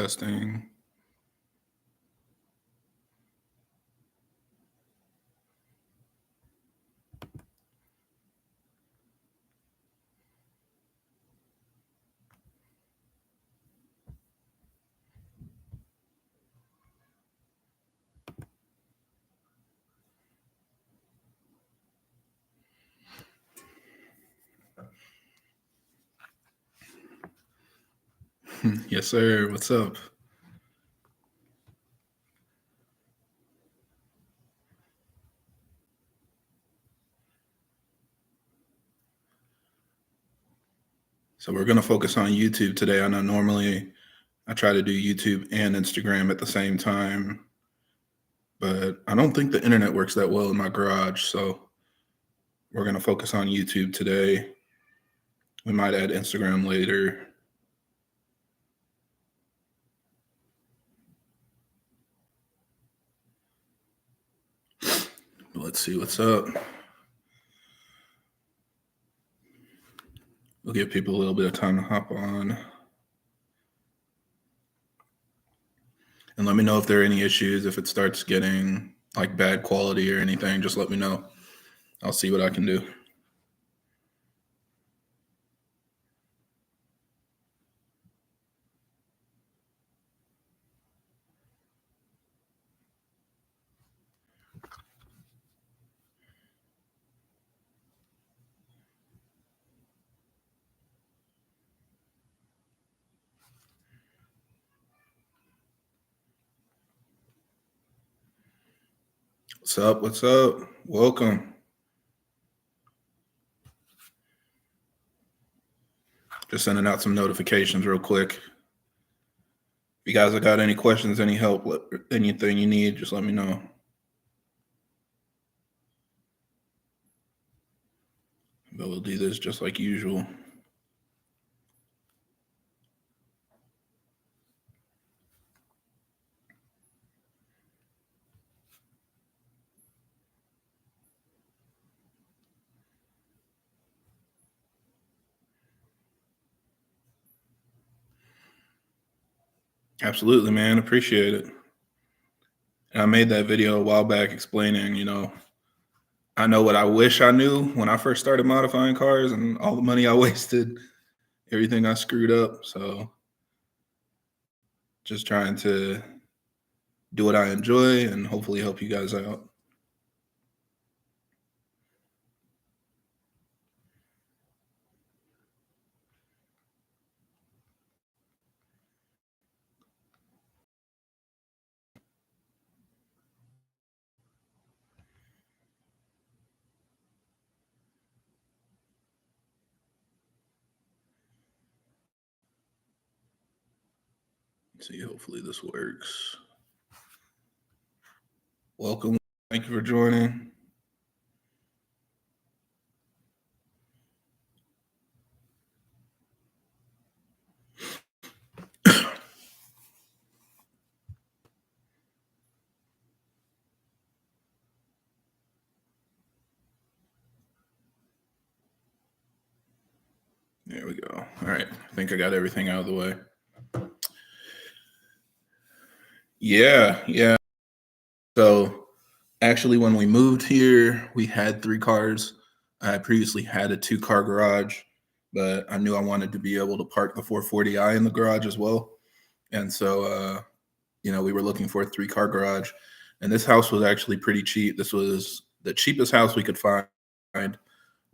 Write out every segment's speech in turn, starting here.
testing. Yes, sir. What's up? So we're going to focus on YouTube today. I know normally I try to do YouTube and Instagram at the same time, but I don't think the internet works that well in my garage. So we're going to focus on YouTube today. We might add Instagram later. Let's see what's up. We'll give people a little bit of time to hop on. And let me know if there are any issues. If it starts getting like bad quality or anything, just let me know. I'll see what I can do. What's up? What's up? Welcome. Just sending out some notifications real quick. If you guys have got any questions, any help, anything you need, just let me know. But we'll do this just like usual. Absolutely, man. Appreciate it. And I made that video a while back explaining, I know what I wish I knew when I first started modifying cars and all the money I wasted, everything I screwed up. So just trying to do what I enjoy and hopefully help you guys out. Let's see, hopefully this works. Welcome. Thank you for joining. There we go. All right. I think I got everything out of the way. Yeah. So actually, when we moved here, we had 3 cars. I previously had a 2-car garage, but I knew I wanted to be able to park the 440i in the garage as well. And so, we were looking for a 3-car garage. And this house was actually pretty cheap. This was the cheapest house we could find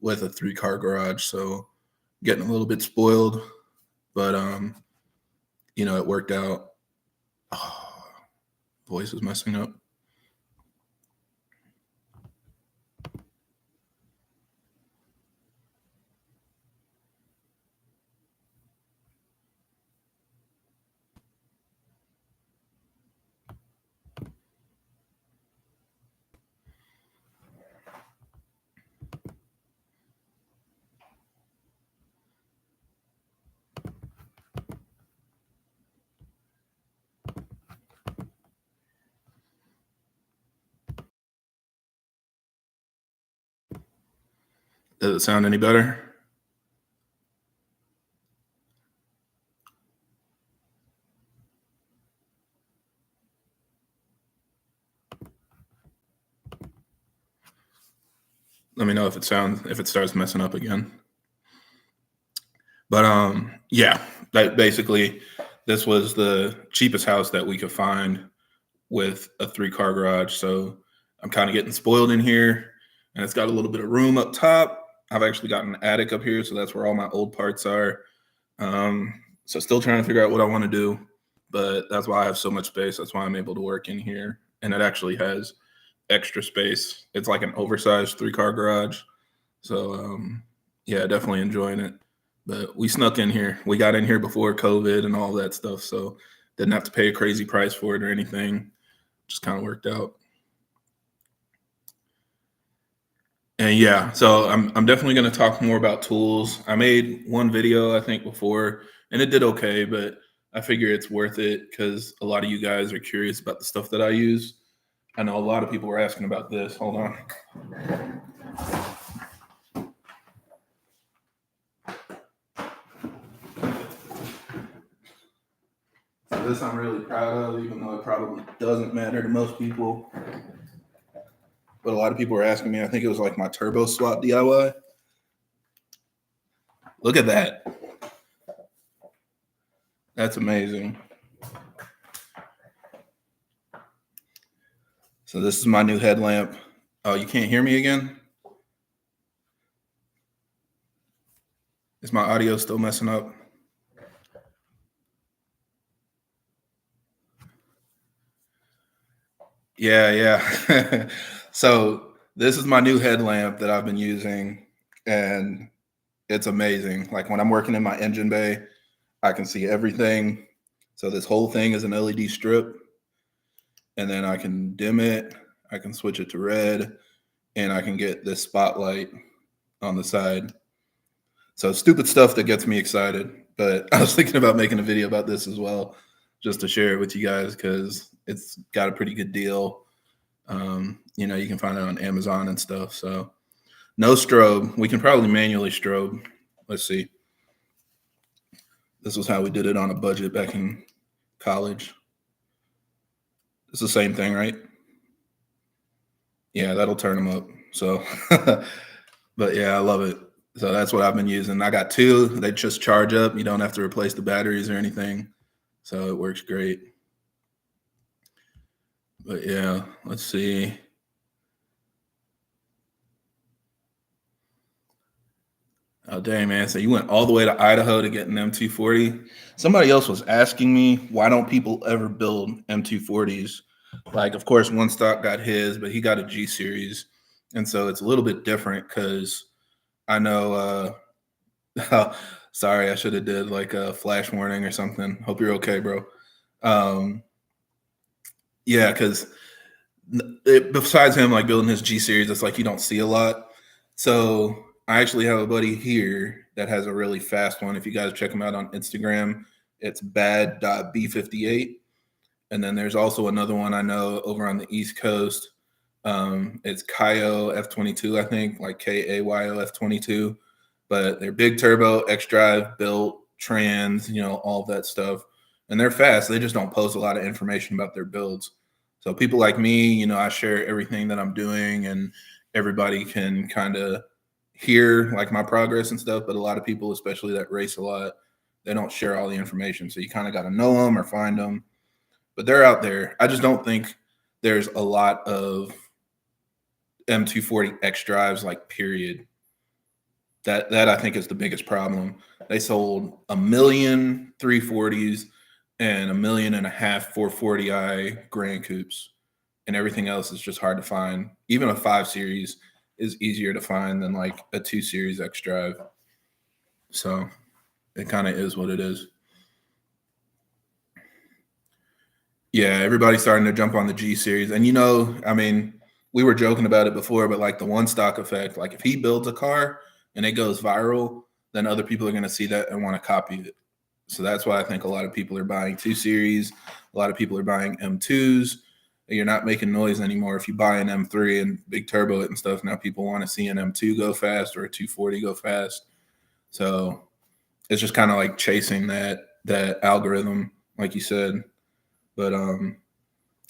with a 3-car garage. So getting a little bit spoiled, but, it worked out. Oh, voice is messing up. Does it sound any better? Let me know if it starts messing up again. But yeah, that basically, this was the cheapest house that we could find with a 3-car garage. So I'm kind of getting spoiled in here, and it's got a little bit of room up top. I've actually got an attic up here, so that's where all my old parts are. So still trying to figure out what I want to do, but that's why I have so much space. That's why I'm able to work in here, and it actually has extra space. It's like an oversized 3-car garage. So yeah, definitely enjoying it. But we snuck in here. We got in here before COVID and all that stuff, so didn't have to pay a crazy price for it or anything. Just kind of worked out. And yeah, so I'm definitely going to talk more about tools. I made one video, I think, before, and it did okay, but I figure it's worth it because a lot of you guys are curious about the stuff that I use. I know a lot of people were asking about this. Hold on. So this I'm really proud of, even though it probably doesn't matter to most people. But a lot of people were asking me, I think it was like my turbo swap DIY. Look at that. That's amazing. So this is my new headlamp. Oh, you can't hear me again? Is my audio still messing up? Yeah. So this is my new headlamp that I've been using, and it's amazing. Like when I'm working in my engine bay, I can see everything. So this whole thing is an LED strip, and then I can dim it. I can switch it to red, and I can get this spotlight on the side. So stupid stuff that gets me excited. But I was thinking about making a video about this as well, just to share it with you guys because it's got a pretty good deal. You can find it on Amazon and stuff. So no strobe. We can probably manually strobe. Let's see. This was how we did it on a budget back in college. It's the same thing, right? Yeah, that'll turn them up. So, but yeah, I love it. So that's what I've been using. I got 2. They just charge up. You don't have to replace the batteries or anything. So it works great. But yeah, let's see. Oh, dang, man. So you went all the way to Idaho to get an M240. Somebody else was asking me, why don't people ever build M240s? Like, of course, One Stock got his, but he got a G series. And so it's a little bit different because I know, sorry, I should have did like a flash warning or something. Hope you're okay, bro. Yeah, because besides him like building his G series, it's like you don't see a lot. So I actually have a buddy here that has a really fast one. If you guys check him out on Instagram, it's bad.b58. And then there's also another one I know over on the East Coast. It's Kayo F22, I think, like Kayo F22. But they're big turbo, XDrive, built, trans, all of that stuff. And they're fast. They just don't post a lot of information about their builds. So people like me, I share everything that I'm doing, and everybody can kind of hear like my progress and stuff. But a lot of people, especially that race a lot, they don't share all the information. So you kind of got to know them or find them. But they're out there. I just don't think there's a lot of M240 X drives, like, period. That I think is the biggest problem. They sold 1 million 340s and 1.5 million 440i Grand Coupes, and everything else is just hard to find. Even a 5 Series is easier to find than like a 2 Series X drive. So it kind of is what it is. Yeah, everybody's starting to jump on the G series. And we were joking about it before, but like the One Stock effect, like if he builds a car and it goes viral, then other people are going to see that and want to copy it. So that's why I think a lot of people are buying 2 Series. A lot of people are buying M2s. You're not making noise anymore. If you buy an M3 and big turbo it and stuff, now people want to see an M2 go fast or a 240 go fast. So it's just kind of like chasing that algorithm, like you said. But I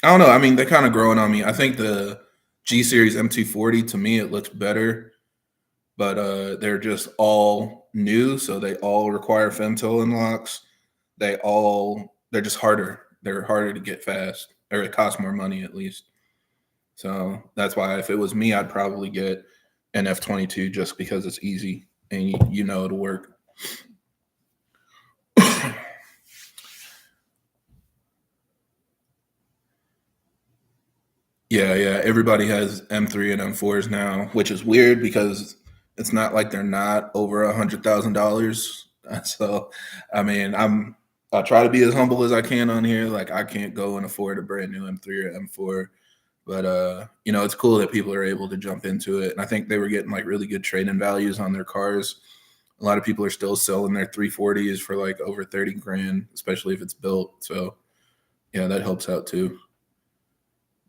don't know. They're kind of growing on me. I think the G Series M240, to me, it looks better. but they're just all new, so they all require femto locks. They're just harder. They're harder to get fast, or it costs more money at least. So that's why if it was me, I'd probably get an F22 just because it's easy and you know it'll work. Yeah. Everybody has M3 and M4s now, which is weird because it's not like they're not over $100,000. So, I mean, I try to be as humble as I can on here. Like, I can't go and afford a brand new M3 or M4, but you know, it's cool that people are able to jump into it. And I think they were getting like really good trade-in values on their cars. A lot of people are still selling their 340s for like over 30 grand, especially if it's built. So, yeah, that helps out too.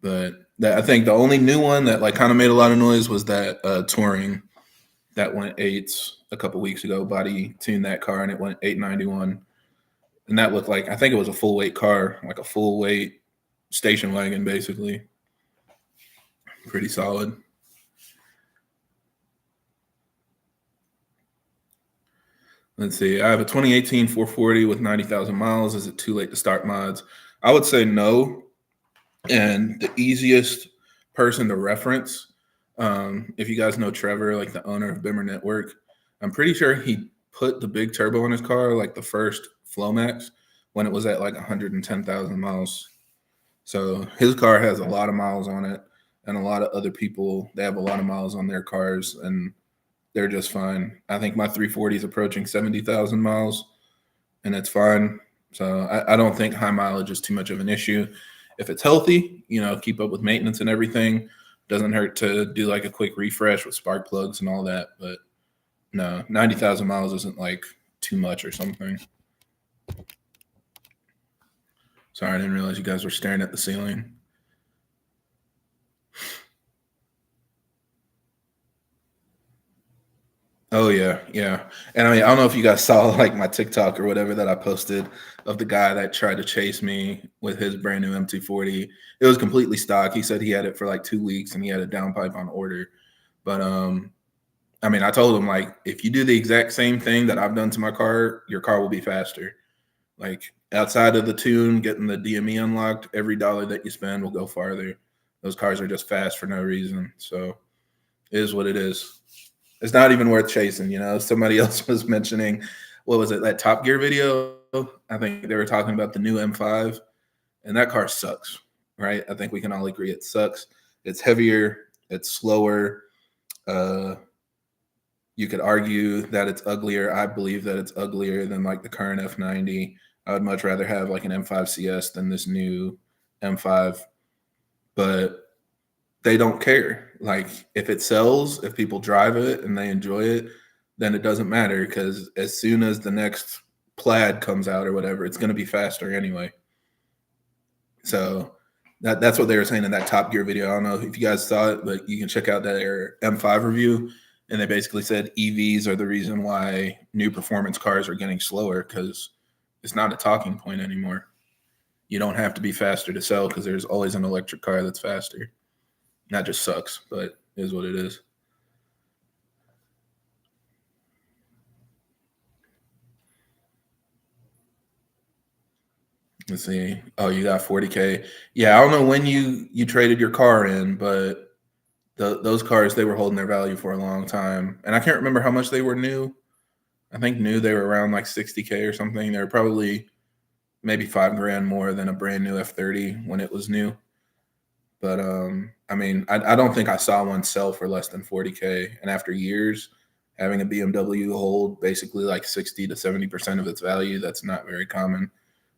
But I think the only new one that like kind of made a lot of noise was that Touring that went eights a couple weeks ago. Body tuned that car and it went 891, and that looked like, I think it was a full weight car, like a full weight station wagon, basically. Pretty solid. Let's see. I have a 2018 440 with 90,000 miles. Is it too late to start mods? I would say no. And the easiest person to reference, if you guys know Trevor, like the owner of BimmerNetwork, I'm pretty sure he put the big turbo on his car, like the first Flowmax, when it was at like 110,000 miles. So his car has a lot of miles on it, and a lot of other people, they have a lot of miles on their cars, and they're just fine. I think my 340 is approaching 70,000 miles, and it's fine. So I don't think high mileage is too much of an issue. If it's healthy, you know, keep up with maintenance and everything. Doesn't hurt to do like a quick refresh with spark plugs and all that. But no, 90,000 miles isn't like too much or something. Sorry, I didn't realize you guys were staring at the ceiling. Oh yeah. And I mean, I don't know if you guys saw like my TikTok or whatever that I posted of the guy that tried to chase me with his brand new M240. It was completely stock. He said he had it for like 2 weeks and he had a downpipe on order. But I mean, I told him, like, if you do the exact same thing that I've done to my car, your car will be faster. Like, outside of the tune, getting the DME unlocked, every dollar that you spend will go farther. Those cars are just fast for no reason. So it is what it is. It's not even worth chasing, you know. Somebody else was mentioning, what was it, that Top Gear video? I think they were talking about the new M5, and that car sucks, right? I think we can all agree it sucks. It's heavier, it's slower. You could argue that it's uglier. I believe that it's uglier than like the current F90. I would much rather have like an M5 CS than this new M5, but they don't care. Like, if it sells, if people drive it and they enjoy it, then it doesn't matter, because as soon as the next Plaid comes out or whatever, it's going to be faster anyway. So that's what they were saying in that Top Gear video. I don't know if you guys saw it, but you can check out their M5 review. And they basically said EVs are the reason why new performance cars are getting slower, because it's not a talking point anymore. You don't have to be faster to sell, because there's always an electric car that's faster. That just sucks, but it is what it is. Let's see. Oh, you got 40K. Yeah, I don't know when you traded your car in, but those cars, they were holding their value for a long time. And I can't remember how much they were new. I think new they were around like 60K or something. They were probably maybe $5,000 more than a brand new F30 when it was new. But I mean, I don't think I saw one sell for less than 40K. And after years, having a BMW hold basically like 60 to 70% of its value, that's not very common.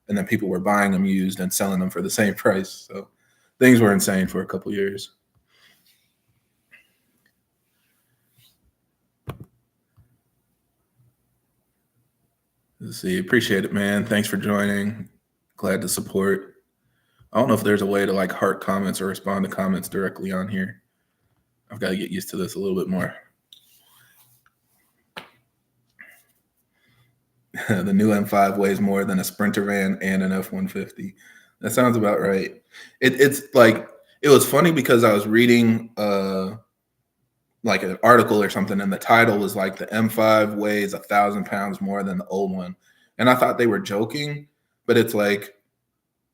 And then people were buying them used and selling them for the same price. So things were insane for a couple years. Let's see. Appreciate it, man. Thanks for joining. Glad to support. I don't know if there's a way to like heart comments or respond to comments directly on here. I've got to get used to this a little bit more. The new M5 weighs more than a Sprinter van and an F-150. That sounds about right. It's like, it was funny because I was reading like an article or something, and the title was like the M5 weighs 1,000 pounds more than the old one. And I thought they were joking, but it's like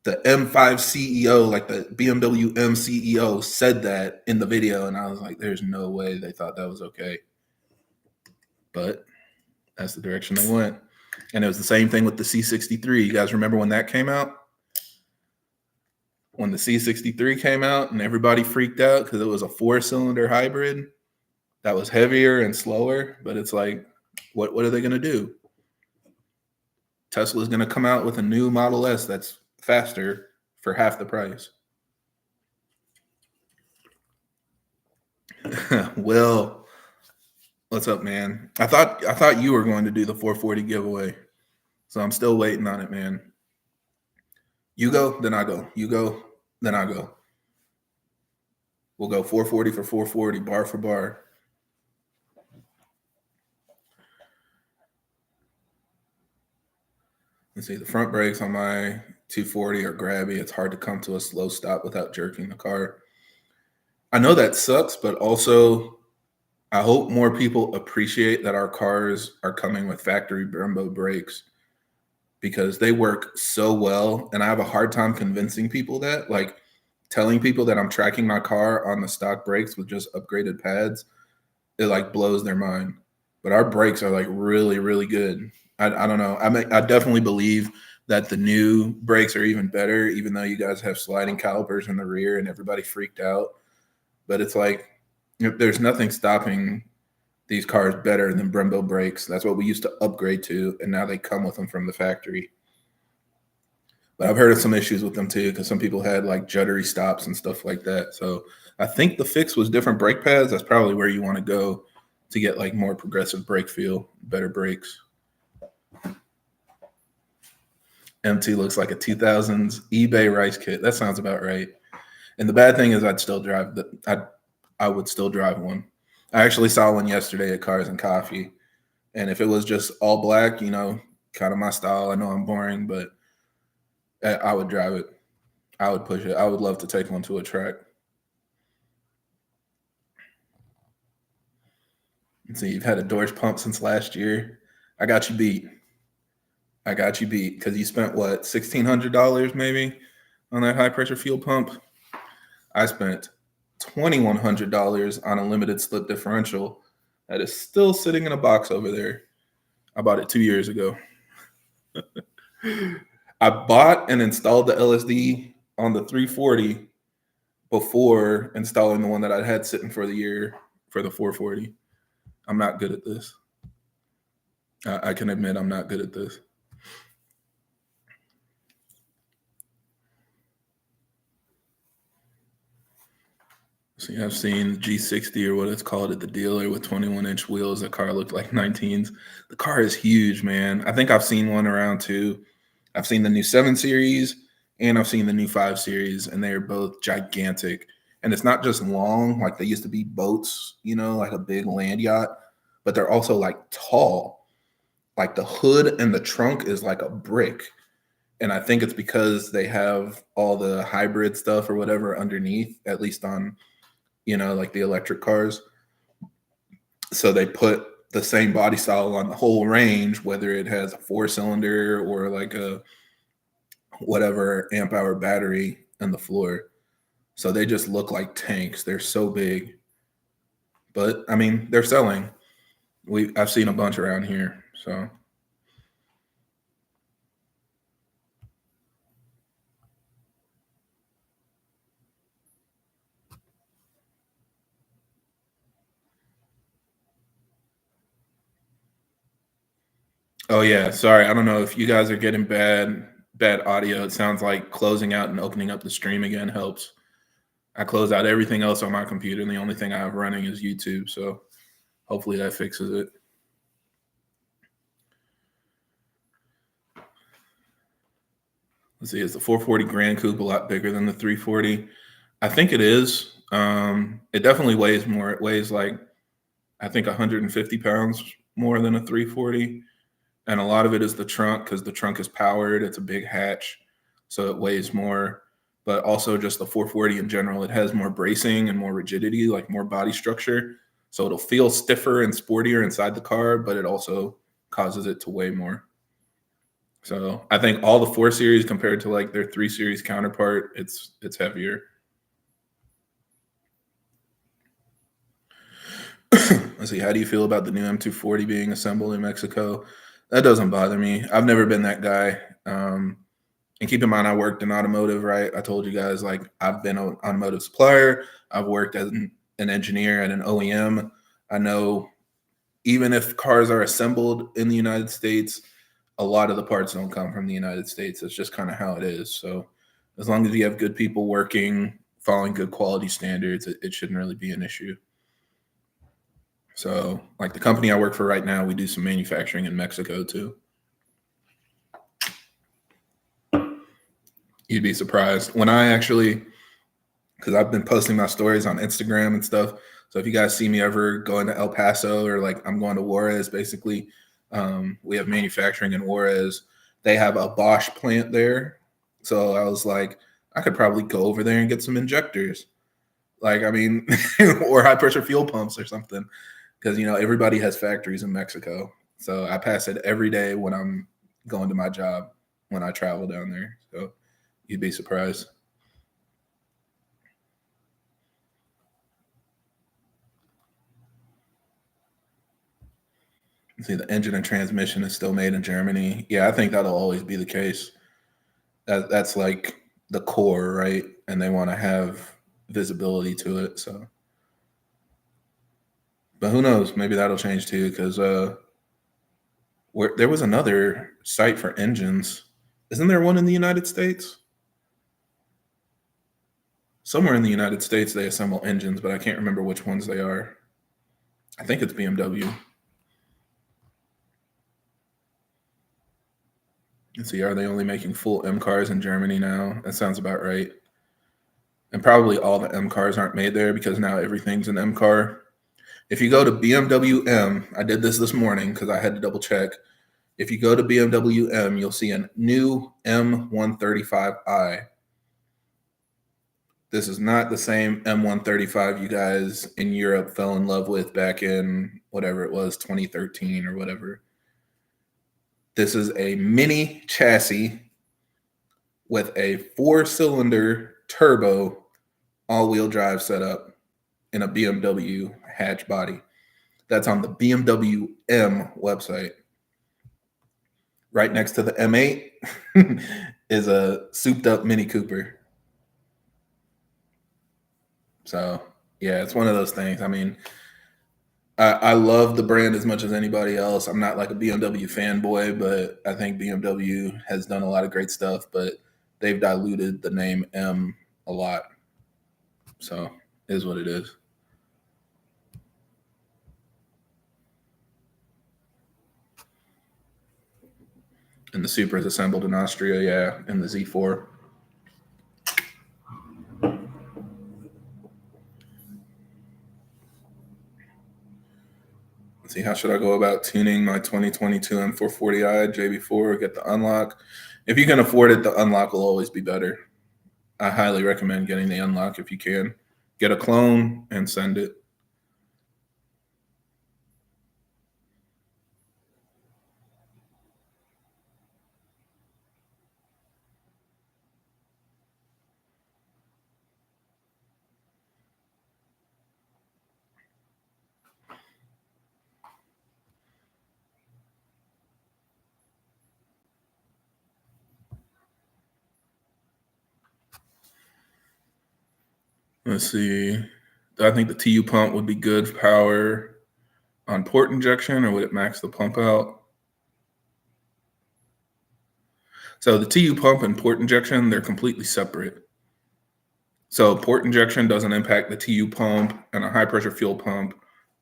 the M5 CEO, like the BMW M CEO, said that in the video. And I was like, there's no way they thought that was okay. But that's the direction they went. And it was the same thing with the C63. You guys remember when that came out? When the C63 came out and everybody freaked out because it was a 4-cylinder hybrid that was heavier and slower. But it's like, what are they going to do? Tesla's going to come out with a new Model S that's faster for half the price. Will, what's up, man? I thought you were going to do the 440 giveaway, so I'm still waiting on it, man. You go, then I go. You go, then I go. We'll go 440 for 440, bar for bar. Let's see, the front brakes on my 240 are grabby. It's hard to come to a slow stop without jerking the car. I know that sucks, but also I hope more people appreciate that our cars are coming with factory Brembo brakes because they work so well. And I have a hard time convincing people that, like telling people that I'm tracking my car on the stock brakes with just upgraded pads, it like blows their mind. But our brakes are like really, really good. I don't know. I definitely believe that the new brakes are even better, even though you guys have sliding calipers in the rear and everybody freaked out. But it's like, there's nothing stopping these cars better than Brembo brakes. That's what we used to upgrade to, and now they come with them from the factory. But I've heard of some issues with them too, because some people had like juddery stops and stuff like that. So I think the fix was different brake pads. That's probably where you want to go to get like more progressive brake feel, better brakes. M2 looks like a 2000s eBay rice kit. That sounds about right. And the bad thing is I'd still drive I would still drive one. I actually saw one yesterday at Cars and Coffee. And if it was just all black, you know, kind of my style, I know I'm boring, but I would drive it. I would push it. I would love to take one to a track. Let's see, you've had a Dorsch pump since last year. I got you beat. I got you beat because you spent what, $1,600 maybe on that high pressure fuel pump? I spent $2,100 on a limited slip differential that is still sitting in a box over there. I bought it 2 years ago. I bought and installed the LSD on the 340 before installing the one that I had sitting for the year for the 440. I'm not good at this. I can admit I'm not good at this. See, I've seen G60 or what it's called at the dealer with 21-inch wheels. The car looked like 19s. The car is huge, man. I think I've seen one around too. I've seen the new 7 Series and I've seen the new 5 Series, and they're both gigantic. And it's not just long, like they used to be boats, you know, like a big land yacht, but they're also like tall. Like the hood and the trunk is like a brick. And I think it's because they have all the hybrid stuff or whatever underneath, at least on, you know, like the electric cars. So they put the same body style on the whole range, whether it has a 4-cylinder or like a whatever amp hour battery in the floor. So they just look like tanks. They're so big. But I mean, they're selling. I've seen a bunch around here. So oh yeah, sorry. I don't know if you guys are getting bad audio. It sounds like closing out and opening up the stream again helps. I close out everything else on my computer, and the only thing I have running is YouTube. So hopefully that fixes it. Let's see, is the 440 Grand Coupe a lot bigger than the 340? I think it is. It definitely weighs more. It weighs like, I think 150 pounds more than a 340. And a lot of it is the trunk because the trunk is powered. It's a big hatch, so it weighs more. But also just the 440 in general, it has more bracing and more rigidity, like more body structure. So it'll feel stiffer and sportier inside the car, but it also causes it to weigh more. So I think all the 4 Series compared to like their 3 Series counterpart, it's heavier. Let's see. How do you feel about the new M240 being assembled in Mexico? That doesn't bother me. I've never been that guy. And keep in mind, I worked in automotive, right? I told you guys, like, I've been an automotive supplier. I've worked as an engineer at an OEM. I know even if cars are assembled in the United States, a lot of the parts don't come from the United States. It's just kind of how it is. So as long as you have good people working, following good quality standards, it shouldn't really be an issue. So like the company I work for right now, we do some manufacturing in Mexico too. You'd be surprised. When I actually, because I've been posting my stories on Instagram and stuff. So if you guys see me ever going to El Paso or like I'm going to Juarez, basically, we have manufacturing in Juarez. They have a Bosch plant there. So I was like, I could probably go over there and get some injectors. Like, I mean, or high pressure fuel pumps or something. Because, you know, everybody has factories in Mexico. So I pass it every day when I'm going to my job, when I travel down there. So you'd be surprised. See, the engine and transmission is still made in Germany. Yeah, I think that'll always be the case. That's like the core, right? And they want to have visibility to it. So, but who knows? Maybe that'll change too. Because there was another site for engines. Isn't there one in the United States? Somewhere in the United States they assemble engines, but I can't remember which ones they are. I think it's BMW. Let's see, are they only making full M cars in Germany now? That sounds about right. And probably all the M cars aren't made there because now everything's an M car. If you go to BMW M, I did this morning because I had to double check. If you go to BMW M, you'll see a new M135i. This is not the same M135 you guys in Europe fell in love with back in whatever it was, 2013 or whatever. This is a mini chassis with a 4-cylinder turbo all-wheel drive setup in a BMW hatch body. That's on the BMW M website. Right next to the M8 is a souped-up Mini Cooper. So, yeah, it's one of those things. I mean, I love the brand as much as anybody else. I'm not like a BMW fanboy, but I think BMW has done a lot of great stuff, but they've diluted the name M a lot. So it is what it is. And the Supra is assembled in Austria, yeah, and the Z4. Let's see, how should I go about tuning my 2022 M240i JB4? Get the unlock. If you can afford it, the unlock will always be better. I highly recommend getting the unlock if you can. Get a clone and send it. Let's see. I think the TU pump would be good for power on port injection, or would it max the pump out? So the TU pump and port injection, they're completely separate. So port injection doesn't impact the TU pump, and a high pressure fuel pump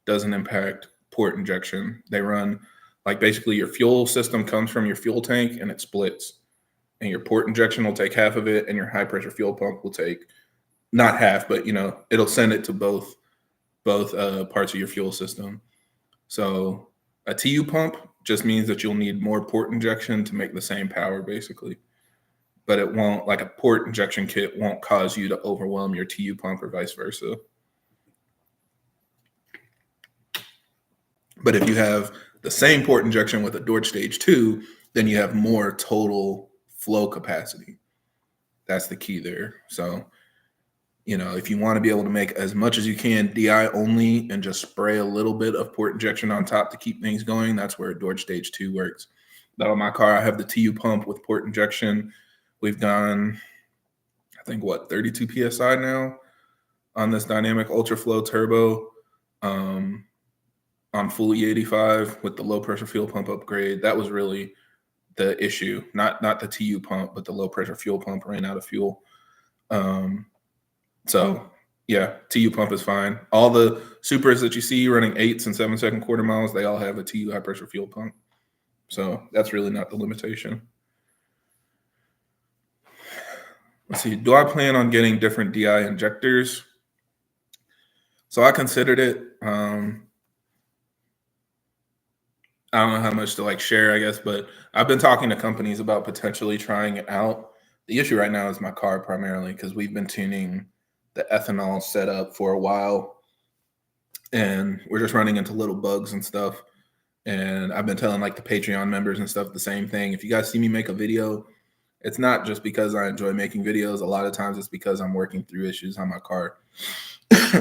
doesn't impact port injection. They run like basically your fuel system comes from your fuel tank and it splits. And your port injection will take half of it, and your high pressure fuel pump will take not half, but it'll send it to both parts of your fuel system. So a TU pump just means that you'll need more port injection to make the same power, basically. But it won't, like a port injection kit won't cause you to overwhelm your TU pump or vice versa. But if you have the same port injection with a Dodge Stage 2, then you have more total flow capacity. That's the key there. So, you know, if you want to be able to make as much as you can DI only and just spray a little bit of port injection on top to keep things going, that's where Dodge Stage 2 works. But on my car, I have the TU pump with port injection. We've gone, I think, 32 PSI now on this dynamic ultra flow turbo. On full E85 with the low pressure fuel pump upgrade. That was really the issue, not the TU pump, but the low pressure fuel pump ran out of fuel. So yeah, TU pump is fine. All the Supras that you see running 8s and 7-second quarter miles, they all have a TU high pressure fuel pump. So that's really not the limitation. Let's see, do I plan on getting different DI injectors? So I considered it. I don't know how much to like share, I guess, but I've been talking to companies about potentially trying it out. The issue right now is my car primarily because we've been tuning the ethanol setup for a while and we're just running into little bugs and stuff. And I've been telling like the Patreon members and stuff the same thing. If you guys see me make a video, it's not just because I enjoy making videos. A lot of times it's because I'm working through issues on my car.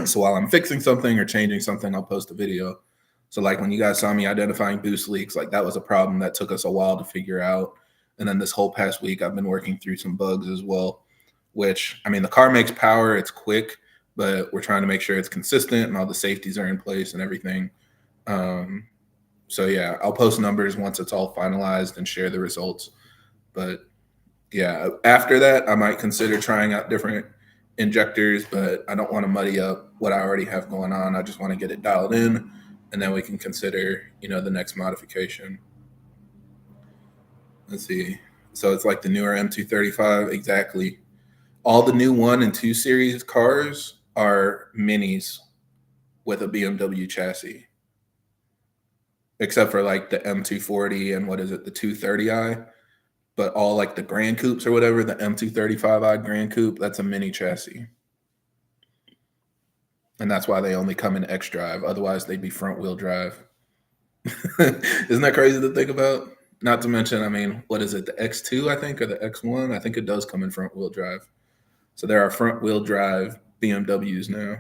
So while I'm fixing something or changing something, I'll post a video. So like when you guys saw me identifying boost leaks, like that was a problem that took us a while to figure out. And then this whole past week, I've been working through some bugs as well, which, I mean, the car makes power, it's quick, but we're trying to make sure it's consistent and all the safeties are in place and everything. So yeah, I'll post numbers once it's all finalized and share the results. But yeah, after that, I might consider trying out different injectors, but I don't want to muddy up what I already have going on. I just want to get it dialed in, and then we can consider, you know, the next modification. Let's see. So it's like the newer M235, exactly. All the new 1 and 2 series cars are minis with a BMW chassis, except for like the M240 and what is it, the 230i. But all like the Grand Coupes or whatever, the M235i Grand Coupe, that's a mini chassis. And that's why they only come in XDrive. Otherwise, they'd be front wheel drive. Isn't that crazy to think about? Not to mention, I mean, what is it? The X2, I think, or the X1? I think it does come in front wheel drive. So there are front wheel drive BMWs now.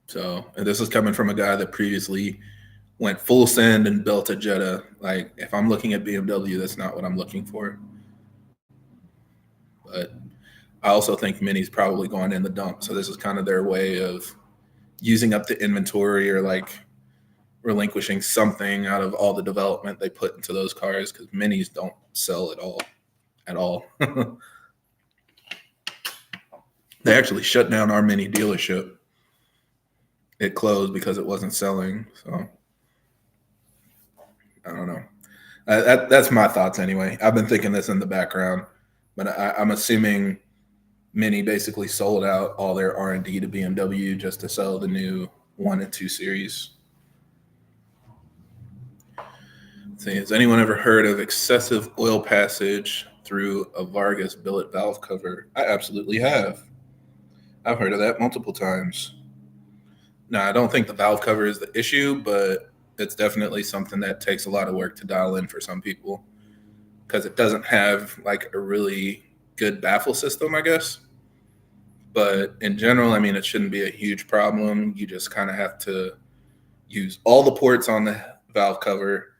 So, and this is coming from a guy that previously went full send and built a Jetta. Like, if I'm looking at BMW, that's not what I'm looking for. But I also think Mini's probably going in the dump. So this is kind of their way of using up the inventory or like relinquishing something out of all the development they put into those cars, because Minis don't sell at all. They actually shut down our Mini dealership. It closed because it wasn't selling. So I don't know. That's my thoughts anyway. I've been thinking this in the background, but I'm assuming Mini basically sold out all their R&D to BMW just to sell the new 1 and 2 series. Let's see, has anyone ever heard of excessive oil passage through a Vargas billet valve cover? I absolutely have. I've heard of that multiple times. Now, I don't think the valve cover is the issue, but it's definitely something that takes a lot of work to dial in for some people because it doesn't have like a really good baffle system, I guess. But in general, I mean, it shouldn't be a huge problem. You just kind of have to use all the ports on the valve cover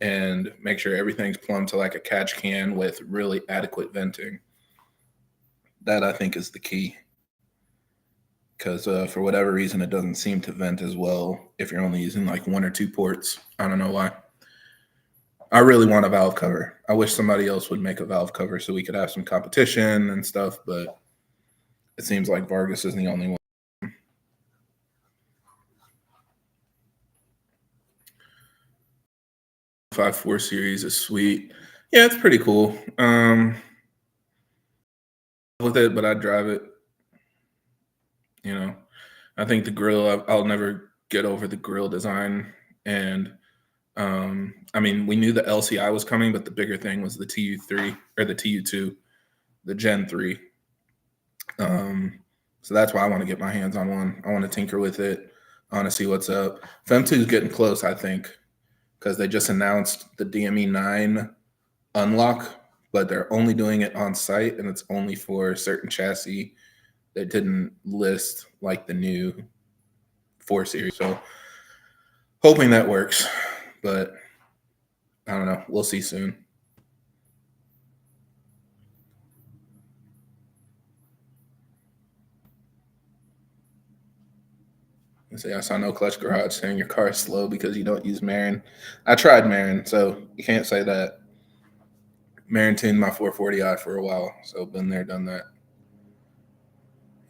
and make sure everything's plumbed to like a catch can with really adequate venting. That, I think, is the key. Because for whatever reason, it doesn't seem to vent as well if you're only using like 1 or 2 ports. I don't know why. I really want a valve cover. I wish somebody else would make a valve cover so we could have some competition and stuff, but it seems like Vargas is the only one. 5.4 series is sweet. Yeah, it's pretty cool. With it, but I'd drive it. You know, I think the grill, I'll never get over the grill design. And I mean, we knew the LCI was coming, but the bigger thing was the TU3 or the TU2, the Gen 3. So that's why I want to get my hands on one. I want to tinker with it. I want to see what's up. M2 is getting close, I think, because they just announced the DME 9 unlock, but they're only doing it on site, and it's only for certain chassis. They didn't list like the new 4 Series. So hoping that works, but I don't know. We'll see soon. Let's see, I saw No Clutch Garage saying your car is slow because you don't use Marin. I tried Marin, so you can't say that. Marin tuned my 440i for a while, so been there, done that.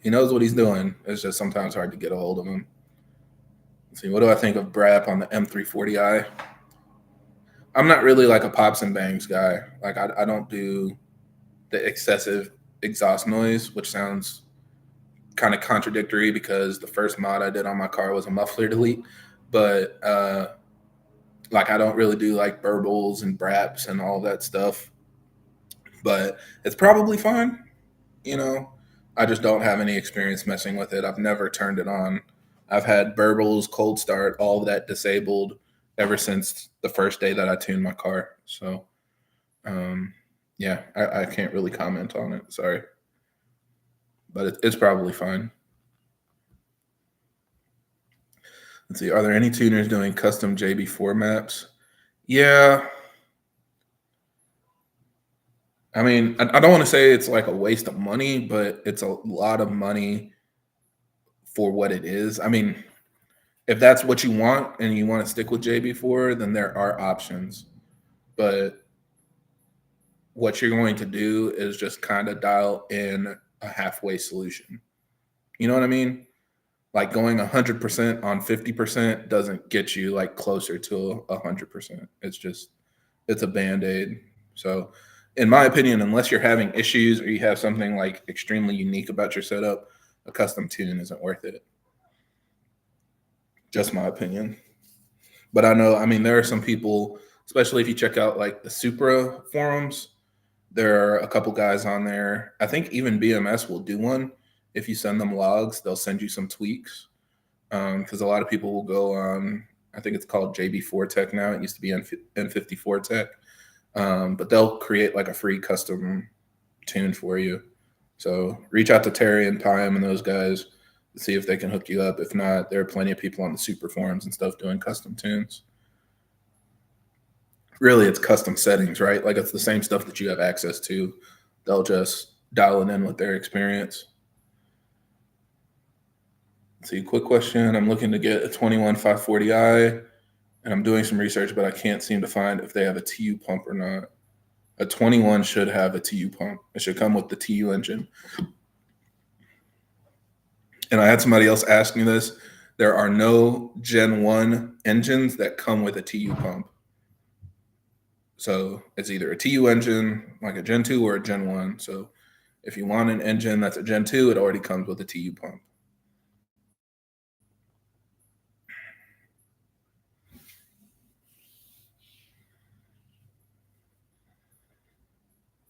He knows what he's doing. It's just sometimes hard to get a hold of him. Let's see, what do I think of Brap on the M340i? I'm not really like a pops and bangs guy. Like I don't do the excessive exhaust noise, which sounds kind of contradictory because the first mod I did on my car was a muffler delete. But like I don't really do like burbles and braps and all that stuff. But it's probably fine. You know, I just don't have any experience messing with it. I've never turned it on. I've had burbles, cold start, all of that disabled ever since the first day that I tuned my car. So, yeah, I can't really comment on it. Sorry. But it's probably fine. Let's see. Are there any tuners doing custom JB4 maps? Yeah. I mean, I don't want to say it's like a waste of money, but it's a lot of money for what it is. I mean, if that's what you want and you want to stick with JB4, then there are options. But what you're going to do is just kind of dial in a halfway solution. You know what I mean? Like going 100% on 50% doesn't get you like closer to 100%. It's a Band-Aid. So in my opinion, unless you're having issues or you have something like extremely unique about your setup, a custom tune isn't worth it. Just my opinion. But I know, I mean, there are some people, especially if you check out like the Supra forums, there are a couple guys on there. I think even BMS will do one. If you send them logs, they'll send you some tweaks. Because a lot of people will go on, I think it's called JB4 Tech now. It used to be N54 Tech. But they'll create like a free custom tune for you. So reach out to Terry and Pym and those guys to see if they can hook you up. If not, there are plenty of people on the Super forums and stuff doing custom tunes. Really, it's custom settings, right? Like it's the same stuff that you have access to. They'll just dial it in with their experience. Let's see, quick question. I'm looking to get a 21 540i, and I'm doing some research, but I can't seem to find if they have a TU pump or not. A 21 should have a TU pump. It should come with the TU engine. And I had somebody else ask me this. There are no Gen 1 engines that come with a TU pump. So it's either a TU engine, like a Gen 2, or a Gen 1. So if you want an engine that's a Gen 2, it already comes with a TU pump.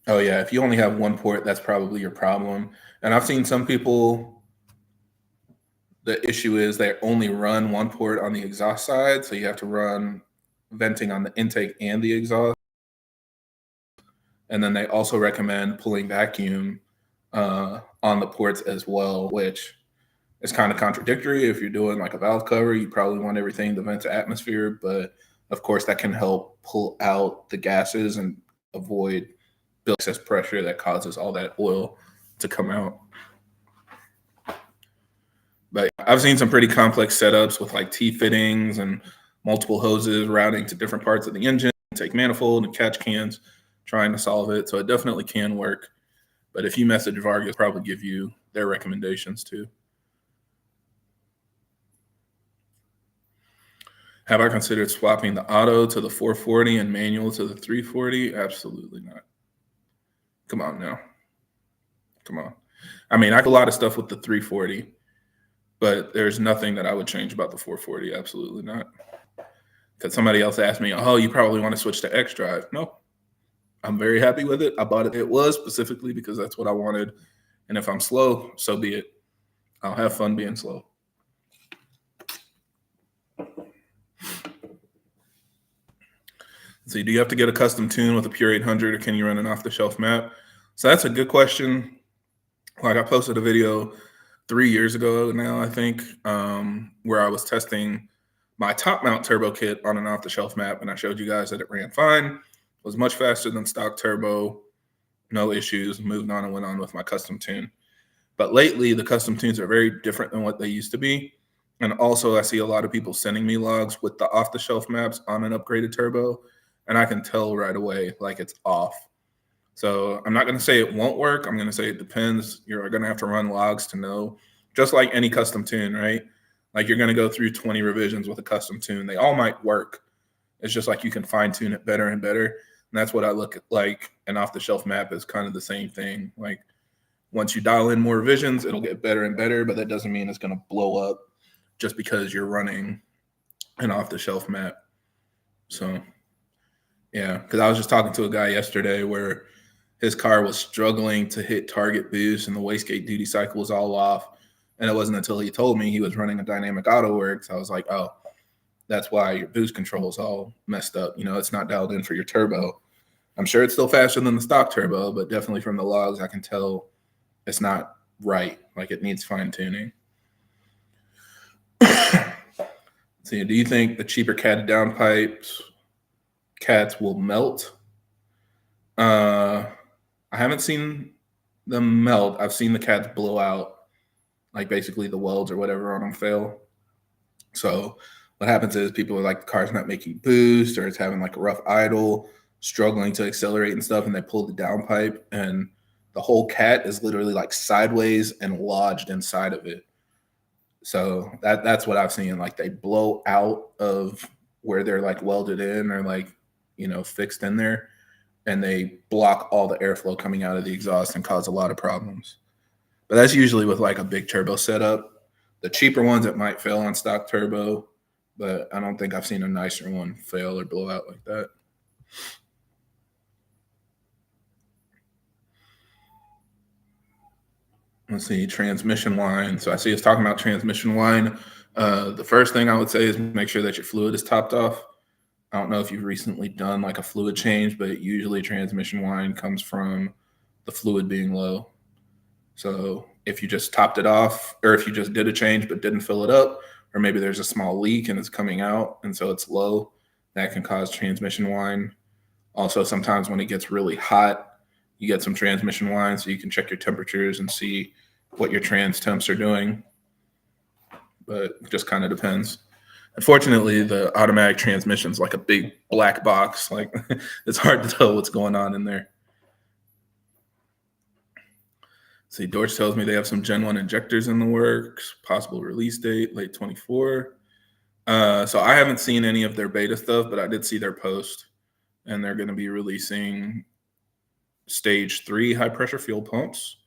Oh, yeah. If you only have one port, that's probably your problem. And I've seen some people, the issue is they only run one port on the exhaust side. So you have to run venting on the intake and the exhaust. And then they also recommend pulling vacuum on the ports as well, which is kind of contradictory. If you're doing like a valve cover, you probably want everything to vent to atmosphere. But of course, that can help pull out the gases and avoid excess pressure that causes all that oil to come out. But I've seen some pretty complex setups with like T-fittings and multiple hoses routing to different parts of the engine, intake manifold and catch cans, trying to solve it. So it definitely can work. But if you message Vargas, they'll probably give you their recommendations too. Have I considered swapping the auto to the 440 and manual to the 340? Absolutely not. Come on now. Come on. I mean, I do a lot of stuff with the 340, but there's nothing that I would change about the 440. Absolutely not. Because somebody else asked me, oh, you probably want to switch to XDrive. No, I'm very happy with it. I bought it. It was specifically because that's what I wanted. And if I'm slow, so be it. I'll have fun being slow. So do you have to get a custom tune with a pure 800, or can you run an off-the-shelf map? So that's a good question. Like, I posted a video 3 years ago now, I think, where I was testing my top mount turbo kit on an off-the-shelf map, and I showed you guys that it ran fine, was much faster than stock turbo, no issues, moved on and went on with my custom tune. But lately, the custom tunes are very different than what they used to be. And also, I see a lot of people sending me logs with the off-the-shelf maps on an upgraded turbo, and I can tell right away, like, it's off. So I'm not going to say it won't work. I'm going to say it depends. You're going to have to run logs to know, just like any custom tune, right? Like, you're going to go through 20 revisions with a custom tune. They all might work. It's just like you can fine tune it better and better. And that's what I look at. Like, an off-the-shelf map is kind of the same thing. Like, once you dial in more revisions, it'll get better and better, but that doesn't mean it's going to blow up just because you're running an off-the-shelf map. So, yeah, because I was just talking to a guy yesterday where his car was struggling to hit target boost and the wastegate duty cycle was all off. And it wasn't until he told me he was running a dynamic Autowerks, I was like, oh, that's why your boost control is all messed up. You know, it's not dialed in for your turbo. I'm sure it's still faster than the stock turbo, but definitely from the logs, I can tell it's not right. Like, it needs fine tuning. So, do you think the cheaper catted downpipes cats will melt? I haven't seen them melt. I've seen the cats blow out, like basically the welds or whatever on them fail. So what happens is people are like, the car's not making boost, or it's having like a rough idle, struggling to accelerate and stuff, and they pull the downpipe, and the whole cat is literally like sideways and lodged inside of it. So that's what I've seen. Like, they blow out of where they're like welded in or like, you know, fixed in there, and they block all the airflow coming out of the exhaust and cause a lot of problems. But that's usually with like a big turbo setup. The cheaper ones, it might fail on stock turbo, but I don't think I've seen a nicer one fail or blow out like that. Let's see, transmission line. So I see us talking about transmission line. The first thing I would say is make sure that your fluid is topped off. I don't know if you've recently done like a fluid change, but usually transmission line comes from the fluid being low. So if you just topped it off, or if you just did a change but didn't fill it up, or maybe there's a small leak and it's coming out and so it's low, that can cause transmission whine. Also, sometimes when it gets really hot, you get some transmission whine, so you can check your temperatures and see what your trans temps are doing. But it just kind of depends. Unfortunately, the automatic transmission is like a big black box. Like, it's hard to tell what's going on in there. See, Dorch tells me they have some Gen 1 injectors in the works, possible release date, late 24. So I haven't seen any of their beta stuff, but I did see their post, and they're going to be releasing stage 3 high-pressure fuel pumps,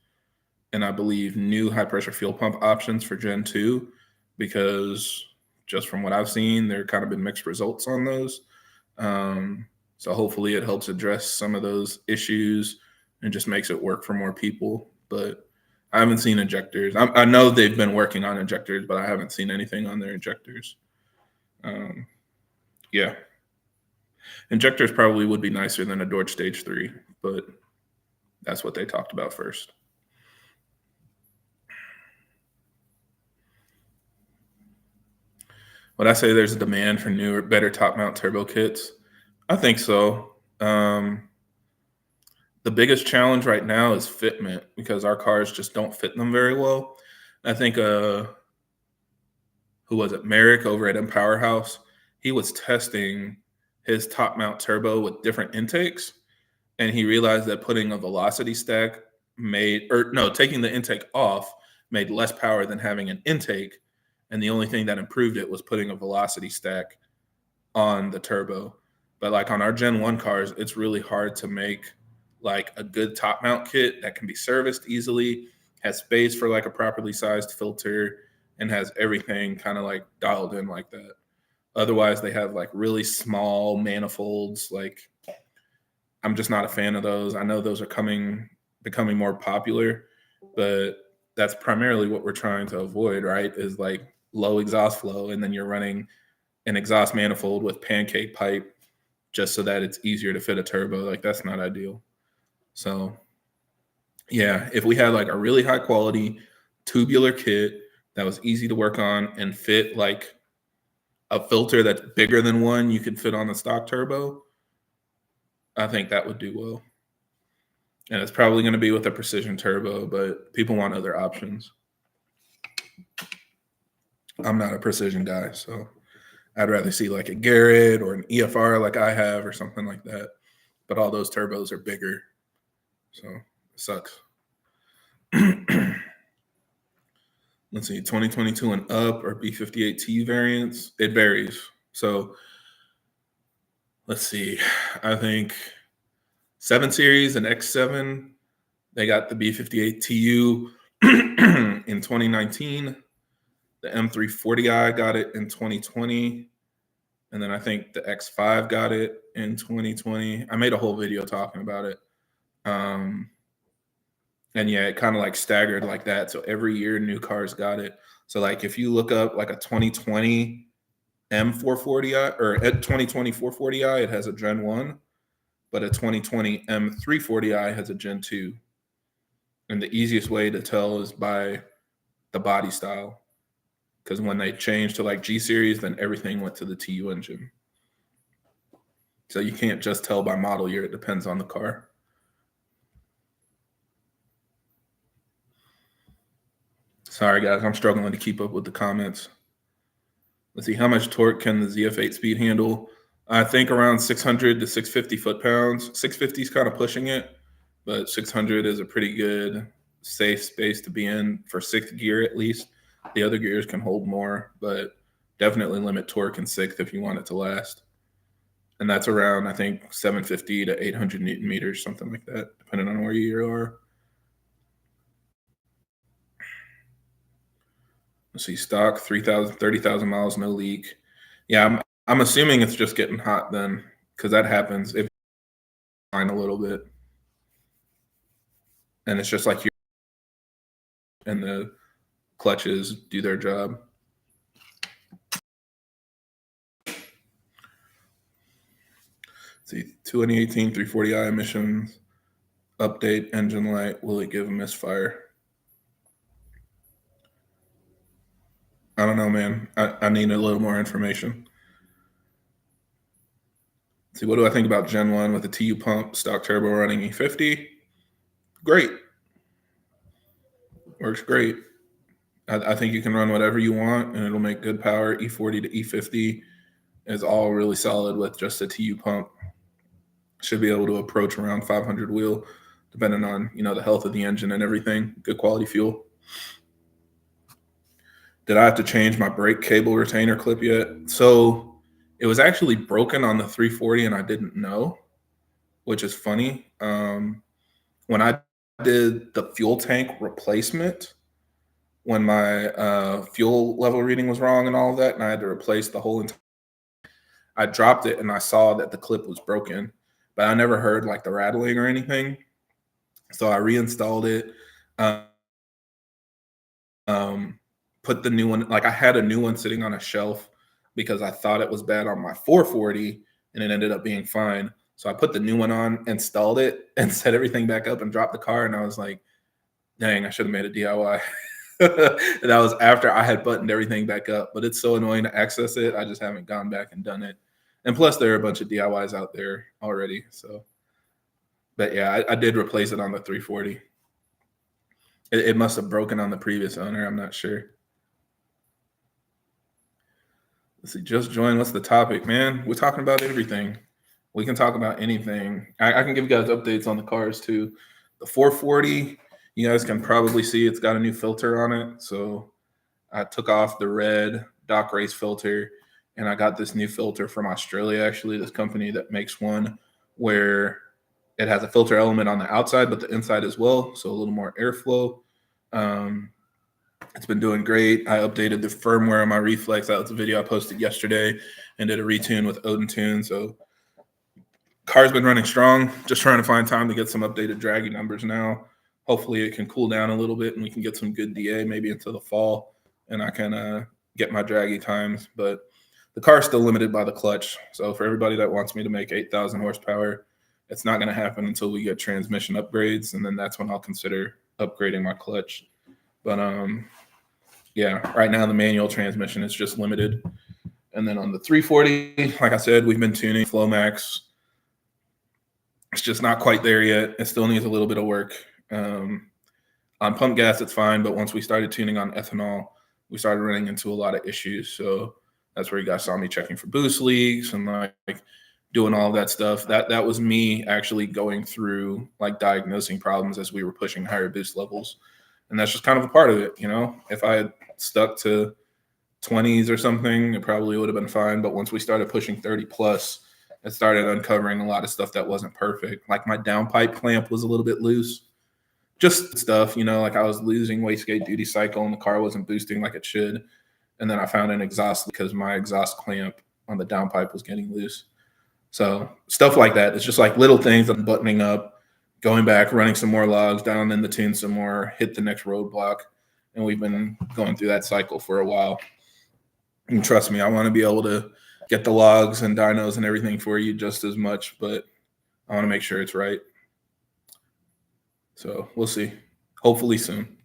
and I believe new high-pressure fuel pump options for Gen 2, because just from what I've seen, there kind of been mixed results on those. So hopefully it helps address some of those issues and just makes it work for more people. But I haven't seen injectors. I know they've been working on injectors, but I haven't seen anything on their injectors. Yeah. Injectors probably would be nicer than a Dorch Stage 3, but that's what they talked about first. Would I say there's a demand for newer, better top-mount turbo kits? I think so. The biggest challenge right now is fitment, because our cars just don't fit them very well. I think, who was it? Merrick over at Empower House. He was testing his top-mount turbo with different intakes, and he realized that putting a velocity stack taking the intake off made less power than having an intake. And the only thing that improved it was putting a velocity stack on the turbo. But like on our Gen 1 cars, it's really hard to make like a good top mount kit that can be serviced easily, has space for like a properly sized filter, and has everything kind of like dialed in like that. Otherwise, they have like really small manifolds. Like, I'm just not a fan of those. I know those are becoming more popular, but that's primarily what we're trying to avoid, right? Is like low exhaust flow, and then you're running an exhaust manifold with pancake pipe just so that it's easier to fit a turbo. Like, that's not ideal. So yeah, if we had like a really high quality tubular kit that was easy to work on and fit like a filter that's bigger than one you could fit on the stock turbo, I think that would do well. And it's probably going to be with a precision turbo, but people want other options. I'm not a precision guy, so I'd rather see like a Garrett or an EFR like I have or something like that. But all those turbos are bigger, so it sucks. Let's see, 2022 and up or B58T variants. It varies. So let's see. I think 7 Series and X7, they got the B58 TU in 2019. The M240i got it in 2020. And then I think the X5 got it in 2020. I made a whole video talking about it. And yeah, it kind of like staggered like that. So every year new cars got it. So like if you look up like a 2020 M440i or a 2020 440i, it has a Gen 1, but a 2020 M340i has a Gen 2. And the easiest way to tell is by the body style. Because when they changed to like G series, then everything went to the TU engine. So you can't just tell by model year. It depends on the car. Sorry, guys. I'm struggling to keep up with the comments. Let's see. How much torque can the ZF8 speed handle? I think around 600 to 650 foot-pounds. 650 is kind of pushing it, but 600 is a pretty good safe space to be in for 6th gear at least. The other gears can hold more, but definitely limit torque in 6th if you want it to last. And that's around, I think, 750 to 800 Newton meters, something like that, depending on where you are. Let's see, stock 30,000 miles, no leak. Yeah, I'm assuming it's just getting hot then, because that happens if you a little bit, and it's just like you and the clutches do their job. Let's see, 2018 340i emissions update engine light. Will it give a misfire? I don't know, man. I need a little more information. See, what do I think about Gen 1 with the TU pump, stock turbo running E50? Great. Works great. I think you can run whatever you want, and it'll make good power. E40 to E50 is all really solid with just a TU pump. Should be able to approach around 500 wheel, depending on, the health of the engine and everything. Good quality fuel. Did I have to change my brake cable retainer clip yet? So it was actually broken on the 340 and I didn't know, which is funny. When I did the fuel tank replacement, when my fuel level reading was wrong and all of that, and I had to replace the whole entire, I dropped it and I saw that the clip was broken, but I never heard like the rattling or anything. So I reinstalled it. Put the new one, like I had a new one sitting on a shelf because I thought it was bad on my 440 and it ended up being fine. So I put the new one on, installed it, and set everything back up and dropped the car. And I was like, dang, I should have made a DIY. And that was after I had buttoned everything back up. But it's so annoying to access it. I just haven't gone back and done it. And plus, there are a bunch of DIYs out there already. So, but yeah, I did replace it on the 340. It must have broken on the previous owner. I'm not sure. Let's see, just join. What's the topic, man? We're talking about everything. We can talk about anything. I can give you guys updates on the cars too. The 440, you guys can probably see it's got a new filter on it. So I took off the red DOCRace filter and I got this new filter from Australia, actually, this company that makes one where it has a filter element on the outside, but the inside as well. So a little more airflow. It's been doing great. I updated the firmware on my Reflex. That was a video I posted yesterday and did a retune with OdinTuned. So car's been running strong. Just trying to find time to get some updated draggy numbers now. Hopefully it can cool down a little bit and we can get some good DA maybe into the fall and I can get my draggy times. But the car's still limited by the clutch. So for everybody that wants me to make 8,000 horsepower, it's not going to happen until we get transmission upgrades, and then that's when I'll consider upgrading my clutch. But yeah, right now the manual transmission is just limited. And then on the 340, like I said, we've been tuning Flowmax. It's just not quite there yet. It still needs a little bit of work. On pump gas, it's fine, but once we started tuning on ethanol, we started running into a lot of issues. So that's where you guys saw me checking for boost leaks and like doing all of that stuff. That was me actually going through like diagnosing problems as we were pushing higher boost levels. And that's just kind of a part of it, you know. If I had stuck to 20s or something, it probably would have been fine. But once we started pushing 30 plus, it started uncovering a lot of stuff that wasn't perfect. Like my downpipe clamp was a little bit loose. Just stuff, you know, like I was losing wastegate duty cycle and the car wasn't boosting like it should. And then I found an exhaust because my exhaust clamp on the downpipe was getting loose. So stuff like that. It's just like little things I'm buttoning up, going back, running some more logs, down in the tune some more, hit the next roadblock. And we've been going through that cycle for a while. And trust me, I want to be able to get the logs and dynos and everything for you just as much, but I want to make sure it's right. So we'll see. Hopefully soon.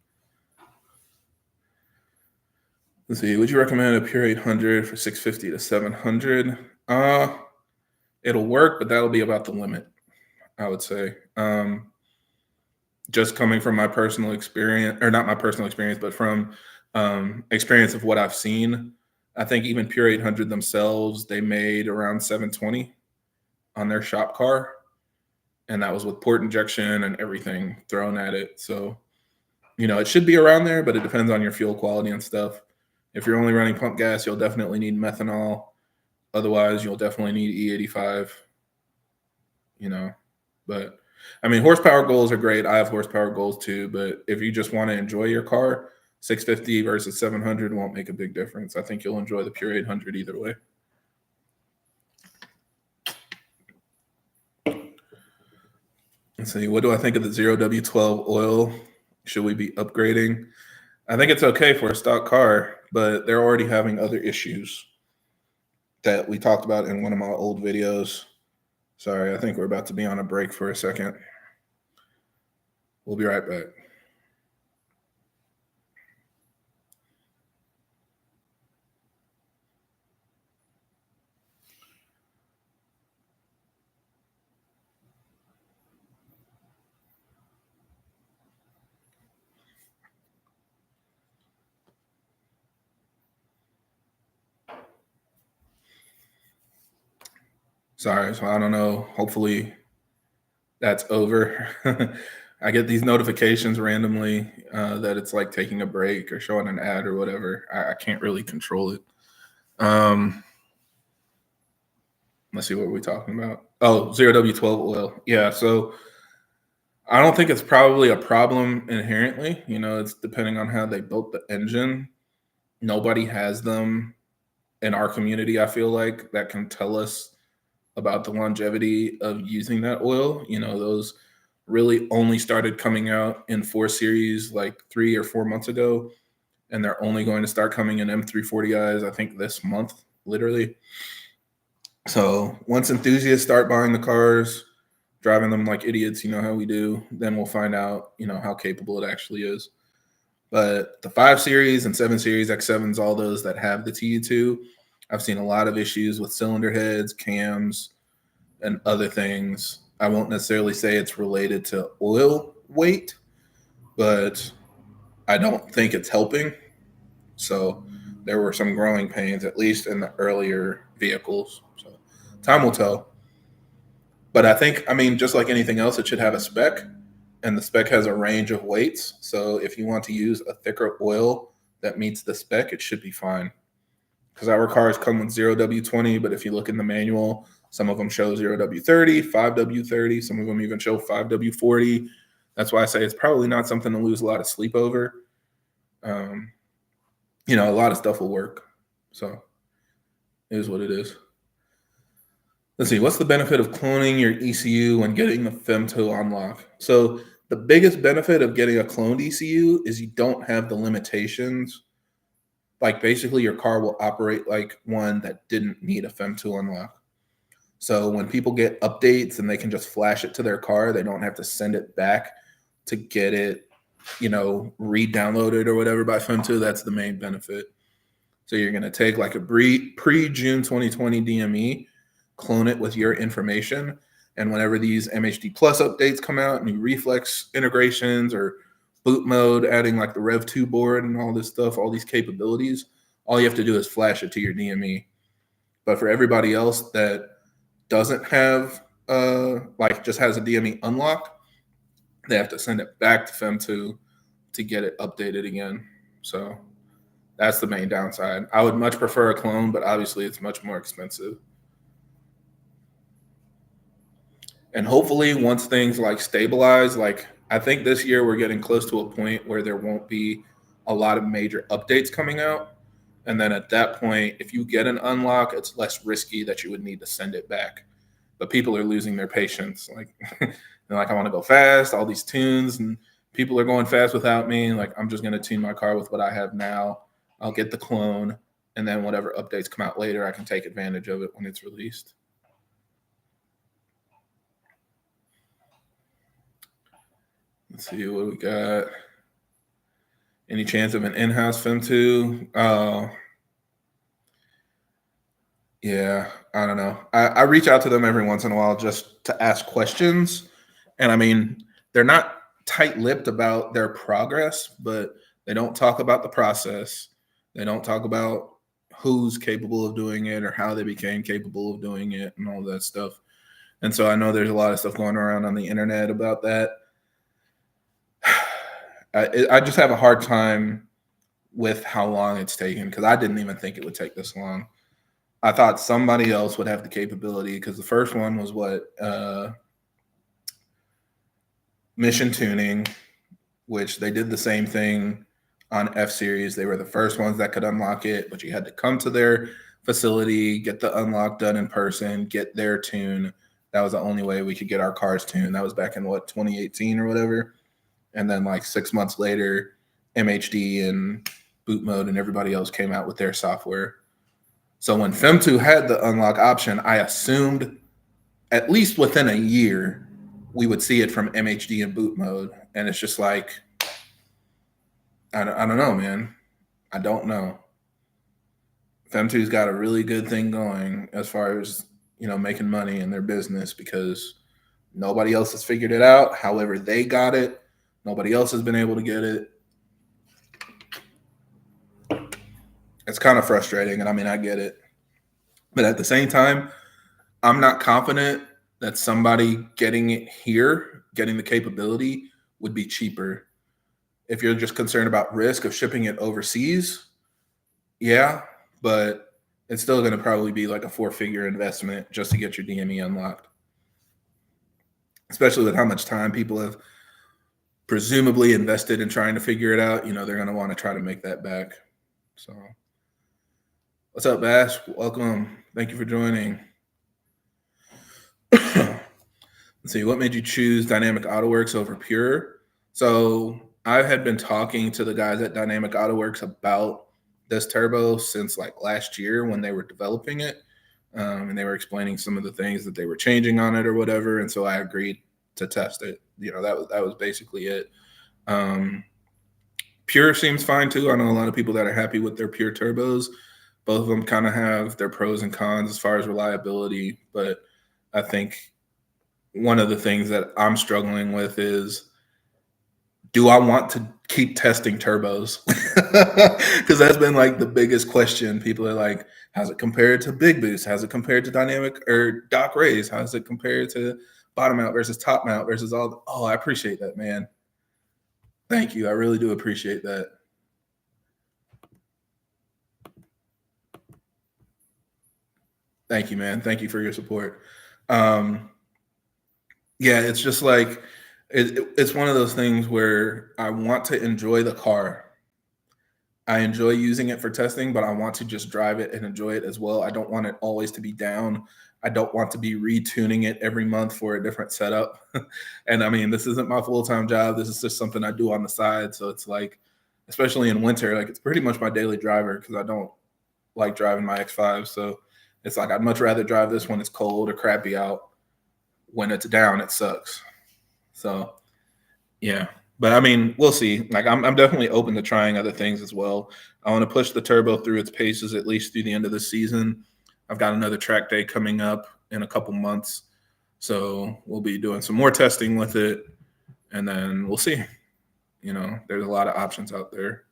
Let's see. Would you recommend a pure 800 for 650 to 700? It'll work, but that'll be about the limit, I would say. Just coming from my personal experience, or not my personal experience, but from experience of what I've seen, I think even pure 800 themselves, they made around 720 on their shop car. And that was with port injection and everything thrown at it. So, you know, it should be around there, but it depends on your fuel quality and stuff. If you're only running pump gas, you'll definitely need methanol. Otherwise, you'll definitely need E85, you know. But, I mean, horsepower goals are great. I have horsepower goals too. But if you just want to enjoy your car, 650 versus 700 won't make a big difference. I think you'll enjoy the pure 800 either way. Let's see. What do I think of the 0W12 oil? Should we be upgrading? I think it's okay for a stock car, but they're already having other issues that we talked about in one of my old videos. Sorry, I think we're about to be on a break for a second. We'll be right back. Sorry, so I don't know. Hopefully that's over. I get these notifications randomly that it's like taking a break or showing an ad or whatever. I can't really control it. Let's see, what we're talking about. Oh, 0W12 oil. Yeah, so I don't think it's probably a problem inherently. You know, it's depending on how they built the engine. Nobody has them in our community, I feel like, that can tell us about the longevity of using that oil. You know, those really only started coming out in 4 Series like 3 or 4 months ago, and they're only going to start coming in M240is, I think, this month, literally. So once enthusiasts start buying the cars, driving them like idiots, you know how we do, then we'll find out, you know, how capable it actually is. But the 5 Series and 7 Series, X7s, all those that have the TU2, I've seen a lot of issues with cylinder heads, cams, and other things. I won't necessarily say it's related to oil weight, but I don't think it's helping. So there were some growing pains, at least in the earlier vehicles. So time will tell. But I think, I mean, just like anything else, it should have a spec, and the spec has a range of weights. So if you want to use a thicker oil that meets the spec, it should be fine. Because our cars come with 0W20, but if you look in the manual, some of them show 0W30, 5W30. Some of them even show 5W40. That's why I say it's probably not something to lose a lot of sleep over. You know, a lot of stuff will work. So it is what it is. Let's see. What's the benefit of cloning your ECU when getting the femto unlock? So the biggest benefit of getting a cloned ECU is you don't have the limitations like basically your car will operate like one that didn't need a FEM2 unlock. So when people get updates and they can just flash it to their car, they don't have to send it back to get it, you know, re-downloaded or whatever by FEM2. That's the main benefit. So you're going to take like a pre-June 2020 DME, clone it with your information, and whenever these MHD Plus updates come out, new reflex integrations or boot mode, adding like the Rev 2 board and all this stuff, all these capabilities, all you have to do is flash it to your DME. But for everybody else that doesn't have, like just has a DME unlock, they have to send it back to FEM2 to get it updated again. So that's the main downside. I would much prefer a clone, but obviously it's much more expensive. And hopefully once things like stabilize, like I think this year we're getting close to a point where there won't be a lot of major updates coming out. And then at that point, if you get an unlock, it's less risky that you would need to send it back. But people are losing their patience. Like, they're like, I want to go fast, all these tunes, and people are going fast without me. Like, I'm just going to tune my car with what I have now. I'll get the clone, and then whatever updates come out later, I can take advantage of it when it's released. Let's see what we got. Any chance of an in-house FEM2? Yeah, I don't know. I reach out to them every once in a while just to ask questions. And I mean, they're not tight-lipped about their progress, but they don't talk about the process. They don't talk about who's capable of doing it or how they became capable of doing it and all that stuff. And so I know there's a lot of stuff going around on the internet about that. I just have a hard time with how long it's taken because I didn't even think it would take this long. I thought somebody else would have the capability because the first one was what? Mission Tuning, which they did the same thing on F-Series. They were the first ones that could unlock it, but you had to come to their facility, get the unlock done in person, get their tune. That was the only way we could get our cars tuned. That was back in, what, 2018 or whatever? And then like 6 months later, MHD and Boot Mode and everybody else came out with their software. So when FEM2 had the unlock option, I assumed at least within a year, we would see it from MHD and Boot Mode. And it's just like, I don't know, man. I don't know. FEM2's got a really good thing going as far as, you know, making money in their business because nobody else has figured it out. However, they got it. Nobody else has been able to get it. It's kind of frustrating, and I mean, I get it. But at the same time, I'm not confident that somebody getting it here, getting the capability, would be cheaper. If you're just concerned about risk of shipping it overseas, yeah, but it's still going to probably be like a 4-figure investment just to get your DME unlocked, especially with how much time people have presumably invested in trying to figure it out. You know, they're going to want to try to make that back. So what's up, Bash? Welcome. Thank you for joining. Let's see, what made you choose Dynamic Autowerks over Pure? So I had been talking to the guys at Dynamic Autowerks about this turbo since like last year when they were developing it. And they were explaining some of the things that they were changing on it or whatever. And so I agreed to test it. You know, that was basically it. Pure seems fine too. I know a lot of people that are happy with their Pure turbos. Both of them kind of have their pros and cons as far as reliability. But I think one of the things that I'm struggling with is, do I want to keep testing turbos? Because that's been like the biggest question. People are like, how's it compared to Big Boost? How's it compared to Dynamic or DOCRace? How's it compared to bottom mount versus top mount versus all? Oh, I appreciate that, man. Thank you. I really do appreciate that. Thank you, man. Thank you for your support. Yeah, it's just like, it's one of those things where I want to enjoy the car. I enjoy using it for testing, but I want to just drive it and enjoy it as well. I don't want it always to be down. I don't want to be retuning it every month for a different setup. And I mean, this isn't my full-time job. This is just something I do on the side. So it's like, especially in winter. Like, it's pretty much my daily driver because I don't like driving my X5. So it's like I'd much rather drive this when it's cold or crappy out. When it's down, it sucks. So yeah. But I mean, we'll see. Like, I'm definitely open to trying other things as well. I want to push the turbo through its paces at least through the end of the season. I've got another track day coming up in a couple months. So we'll be doing some more testing with it. And then we'll see. You know, there's a lot of options out there.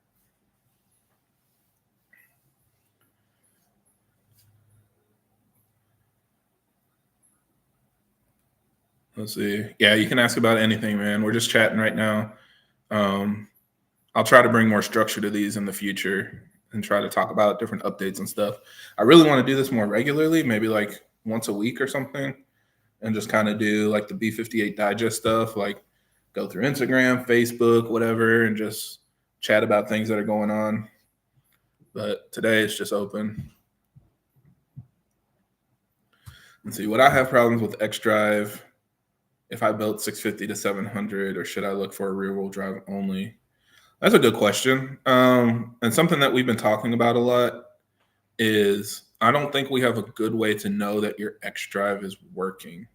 Let's see. Yeah, you can ask about anything, man. We're just chatting right now. I'll try to bring more structure to these in the future and try to talk about different updates and stuff. I really want to do this more regularly, maybe like once a week or something, and just kind of do like the B58 digest stuff, like go through Instagram, Facebook, whatever, and just chat about things that are going on. But today it's just open. Let's see. Would I have problems with XDrive if I built 650 to 700, or should I look for a rear-wheel drive only? That's a good question. And something that we've been talking about a lot is I don't think we have a good way to know that your XDrive is working.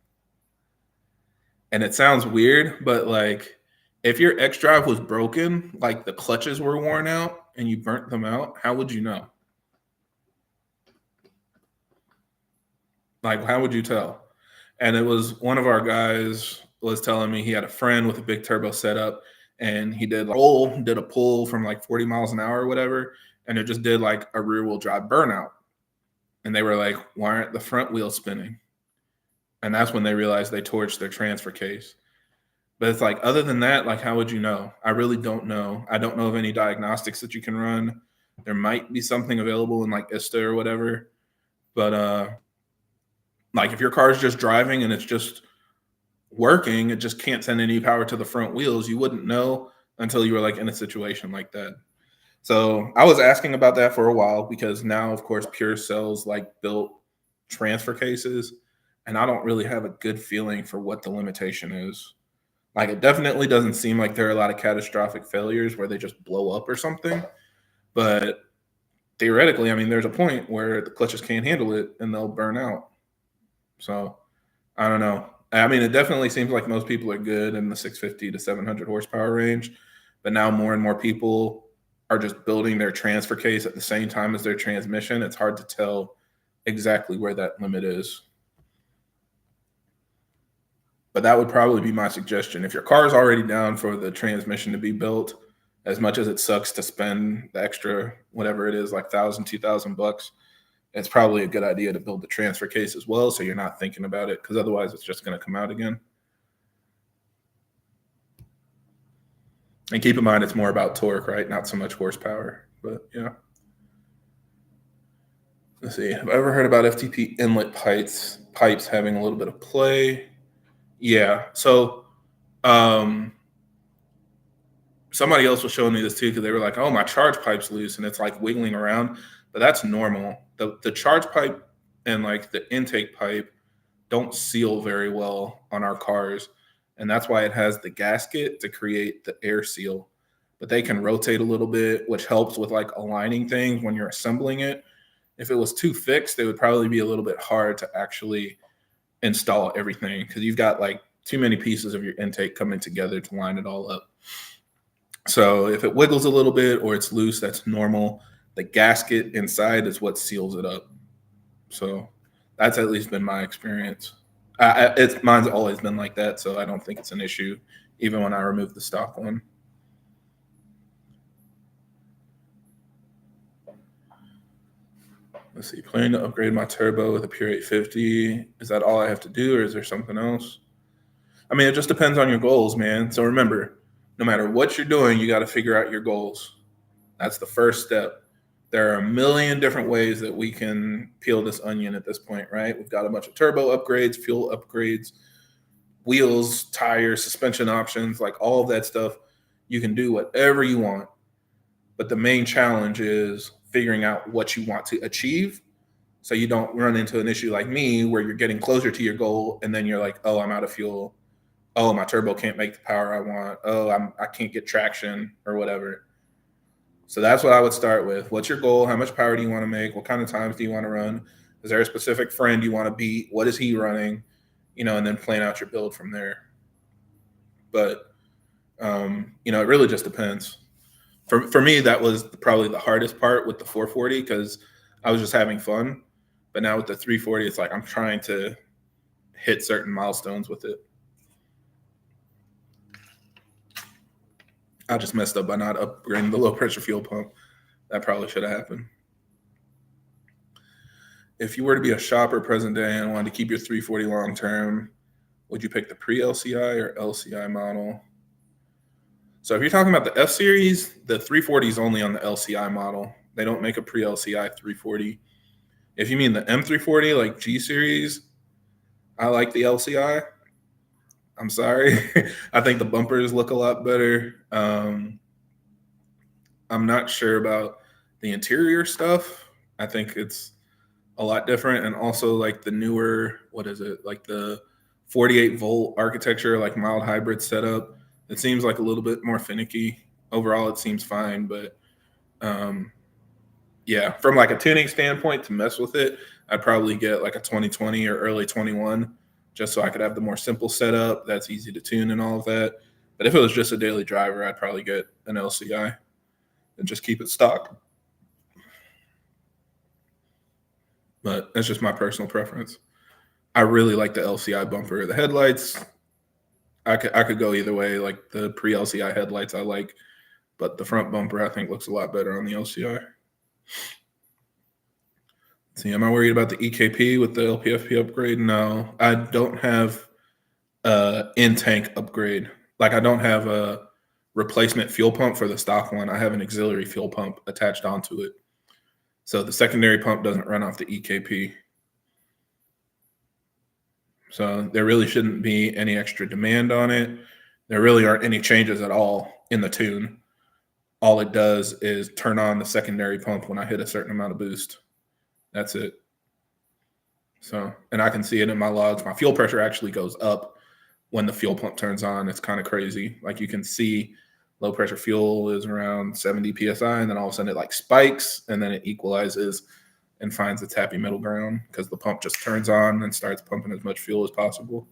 And it sounds weird, but like if your XDrive was broken, like the clutches were worn out and you burnt them out, how would you know? Like, how would you tell? And it was one of our guys was telling me he had a friend with a big turbo setup, and he did a pull from like 40 miles an hour or whatever, and it just did like a rear wheel drive burnout. And they were like, why aren't the front wheels spinning? And that's when they realized they torched their transfer case. But it's like, other than that, like, how would you know? I really don't know. I don't know of any diagnostics that you can run. There might be something available in like ISTA or whatever. But like if your car is just driving and it's just working, it just can't send any power to the front wheels, you wouldn't know until you were like in a situation like that. So I was asking about that for a while because now, of course, Pure sells like built transfer cases, and I don't really have a good feeling for what the limitation is. Like, it definitely doesn't seem like there are a lot of catastrophic failures where they just blow up or something. But theoretically, I mean, there's a point where the clutches can't handle it and they'll burn out. So I don't know. I mean, it definitely seems like most people are good in the 650 to 700 horsepower range, but now more and more people are just building their transfer case at the same time as their transmission. It's hard to tell exactly where that limit is. But that would probably be my suggestion. If your car is already down for the transmission to be built, as much as it sucks to spend the extra, whatever it is, like $1,000, $2,000, it's probably a good idea to build the transfer case as well, so you're not thinking about it, because otherwise it's just going to come out again. And keep in mind, it's more about torque, right? Not so much horsepower. But yeah. Let's see. Have I ever heard about FTP inlet pipes having a little bit of play? Yeah. So somebody else was showing me this too, because they were like, oh, my charge pipe's loose and it's like wiggling around. But that's normal. The charge pipe and like the intake pipe don't seal very well on our cars. And that's why it has the gasket to create the air seal. But they can rotate a little bit, which helps with like aligning things when you're assembling it. If it was too fixed, it would probably be a little bit hard to actually install everything, because you've got like too many pieces of your intake coming together to line it all up. So if it wiggles a little bit or it's loose, that's normal. The gasket inside is what seals it up. So that's at least been my experience. Mine's always been like that, so I don't think it's an issue, even when I remove the stock one. Let's see. Planning to upgrade my turbo with a Pure 850. Is that all I have to do, or is there something else? I mean, it just depends on your goals, man. So remember, no matter what you're doing, you got to figure out your goals. That's the first step. There are a million different ways that we can peel this onion at this point, right? We've got a bunch of turbo upgrades, fuel upgrades, wheels, tires, suspension options, like all of that stuff. You can do whatever you want. But the main challenge is figuring out what you want to achieve, so you don't run into an issue like me where you're getting closer to your goal and then you're like, oh, I'm out of fuel. Oh, my turbo can't make the power I want. Oh, I can't get traction or whatever. So that's what I would start with. What's your goal? How much power do you want to make? What kind of times do you want to run? Is there a specific friend you want to beat? What is he running? And then plan out your build from there. But, it really just depends. For me, that was probably the hardest part with the 440 because I was just having fun. But now with the 340, it's like I'm trying to hit certain milestones with it. I just messed up by not upgrading the low pressure fuel pump. That probably should have happened. If you were to be a shopper present day and wanted to keep your 340 long term, would you pick the pre-LCI or LCI model? So if you're talking about the F series, the 340 is only on the LCI model. They don't make a pre-LCI 340. If you mean the M340, like G series, I like the LCI. I'm sorry. I think the bumpers look a lot better. I'm not sure about the interior stuff. I think it's a lot different. And also like the newer, like the 48 volt architecture, like mild hybrid setup. It seems like a little bit more finicky. Overall, it seems fine. But yeah, from like a tuning standpoint to mess with it, I'd probably get like a 2020 or early 21 just so I could have the more simple setup that's easy to tune and all of that. But if it was just a daily driver, I'd probably get an LCI and just keep it stock. But that's just my personal preference. I really like the LCI bumper. The headlights, I could go either way. Like the pre-LCI headlights I like, but the front bumper I think looks a lot better on the LCI. See, am I worried about the EKP with the LPFP upgrade? No, I don't have in-tank upgrade. Like I don't have a replacement fuel pump for the stock one. I have an auxiliary fuel pump attached onto it. So the secondary pump doesn't run off the EKP. So there really shouldn't be any extra demand on it. There really aren't any changes at all in the tune. All it does is turn on the secondary pump when I hit a certain amount of boost. That's it. So, and I can see it in my logs. My fuel pressure actually goes up when the fuel pump turns on. It's kind of crazy. Like you can see low pressure fuel is around 70 PSI, and then all of a sudden it like spikes and then it equalizes and finds its happy middle ground because the pump just turns on and starts pumping as much fuel as possible.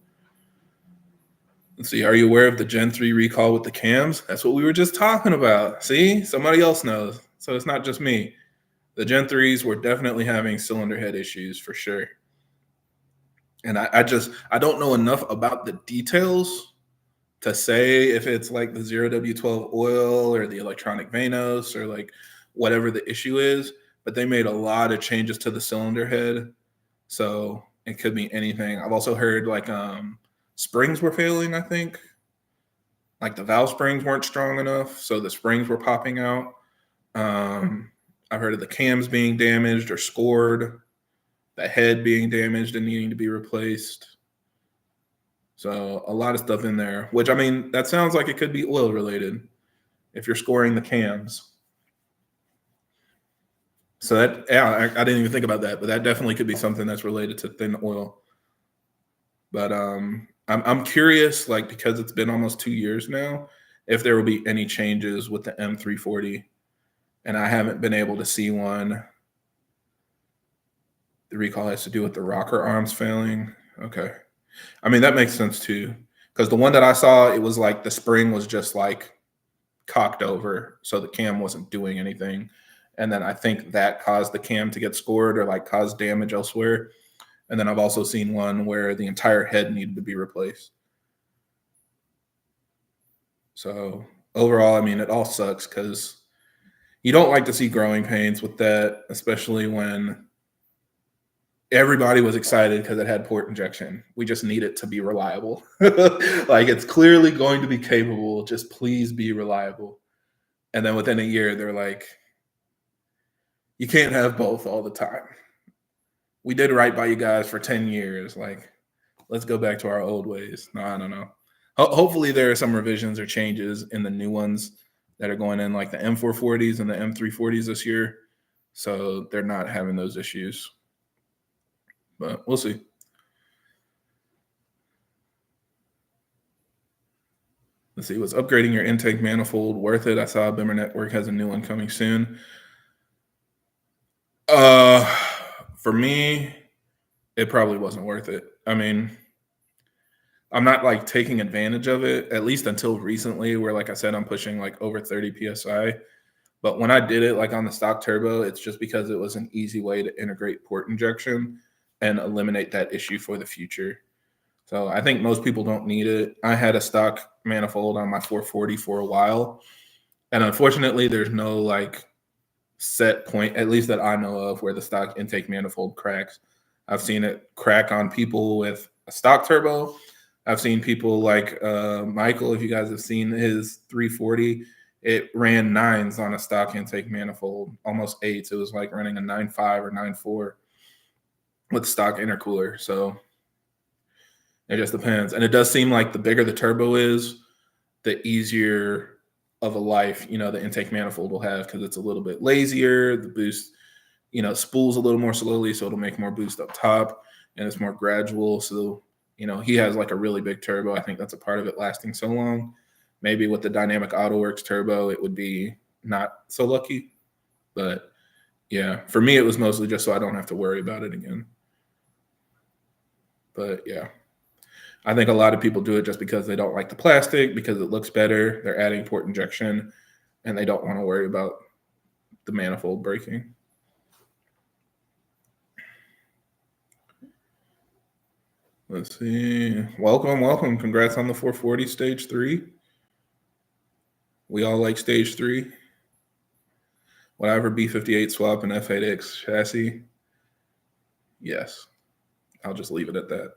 Let's see. Are you aware of the Gen 3 recall with the cams? That's what we were just talking about. See, somebody else knows. So it's not just me. The Gen 3s were definitely having cylinder head issues for sure. And I don't know enough about the details to say if it's like the 0W12 oil or the electronic vanos or like whatever the issue is, but they made a lot of changes to the cylinder head. So it could be anything. I've also heard like springs were failing, I think. Like the valve springs weren't strong enough, so the springs were popping out. I've heard of the cams being damaged or scored, the head being damaged and needing to be replaced. So a lot of stuff in there, which I mean, that sounds like it could be oil related if you're scoring the cams. So that, yeah, I didn't even think about that, but that definitely could be something that's related to thin oil. But I'm curious, like, because it's been almost 2 years now, if there will be any changes with the M340, and I haven't been able to see one. The recall has to do with the rocker arms failing. Okay. I mean, that makes sense too, because the one that I saw, it was like the spring was just like cocked over, so the cam wasn't doing anything. And then I think that caused the cam to get scored or like caused damage elsewhere. And then I've also seen one where the entire head needed to be replaced. So overall, I mean, it all sucks because you don't like to see growing pains with that, especially when everybody was excited because it had port injection. We just need it to be reliable. Like it's clearly going to be capable. Just please be reliable. And then within a year, they're like, you can't have both all the time. We did right by you guys for 10 years. Like, let's go back to our old ways. No, I don't know. Hopefully there are some revisions or changes in the new ones that are going in, like the M440s and the M340s this year. So they're not having those issues. But we'll see. Let's see, was upgrading your intake manifold worth it? I saw BimmerNetwork has a new one coming soon. For me, it probably wasn't worth it. I mean, I'm not like taking advantage of it, at least until recently, where like I said, I'm pushing like over 30 PSI. But when I did it like on the stock turbo, it's just because it was an easy way to integrate port injection and eliminate that issue for the future. So I think most people don't need it. I had a stock manifold on my 440 for a while. And unfortunately, there's no like set point, at least that I know of, where the stock intake manifold cracks. I've seen it crack on people with a stock turbo. I've seen people like Michael, if you guys have seen his 340, it ran 9s on a stock intake manifold, almost 8s. It was like running a 9.5 or 9.4 with stock intercooler. So it just depends. And it does seem like the bigger the turbo is, the easier of a life, the intake manifold will have, because it's a little bit lazier. The boost, spools a little more slowly, so it'll make more boost up top, and it's more gradual. So, he has like a really big turbo. I think that's a part of it lasting so long. Maybe with the dynamic Autowerks turbo, it would be not so lucky. But yeah, for me, it was mostly just so I don't have to worry about it again. But yeah, I think a lot of people do it just because they don't like the plastic, because it looks better. They're adding port injection, and they don't want to worry about the manifold breaking. Let's see. Welcome. Congrats on the 440 stage 3. We all like stage 3. Whatever, B58 swap and F8X chassis. Yes. I'll just leave it at that.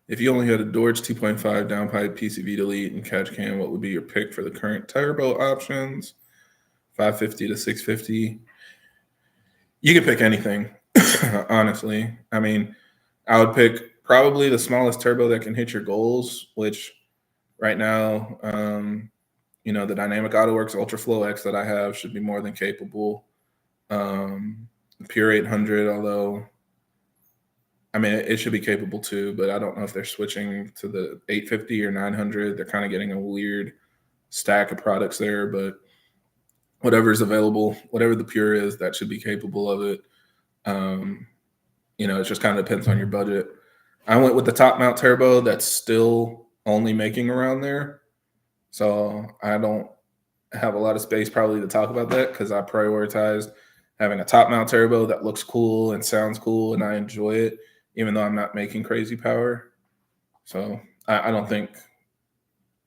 If you only had a Dorch 2.5 downpipe PCV delete and catch cam, what would be your pick for the current turbo options? 550 to 650. You can pick anything, honestly. I mean, I would pick probably the smallest turbo that can hit your goals, which right now, the Dynamic Autowerks Ultraflow X that I have should be more than capable. Pure 800, although, I mean, it should be capable too, but I don't know if they're switching to the 850 or 900. They're kind of getting a weird stack of products there, but whatever's available, whatever the Pure is, that should be capable of it. It just kind of depends on your budget. I went with the top mount turbo that's still only making around there. So I don't have a lot of space probably to talk about that, because I prioritized having a top mount turbo that looks cool and sounds cool and I enjoy it, even though I'm not making crazy power. So I don't think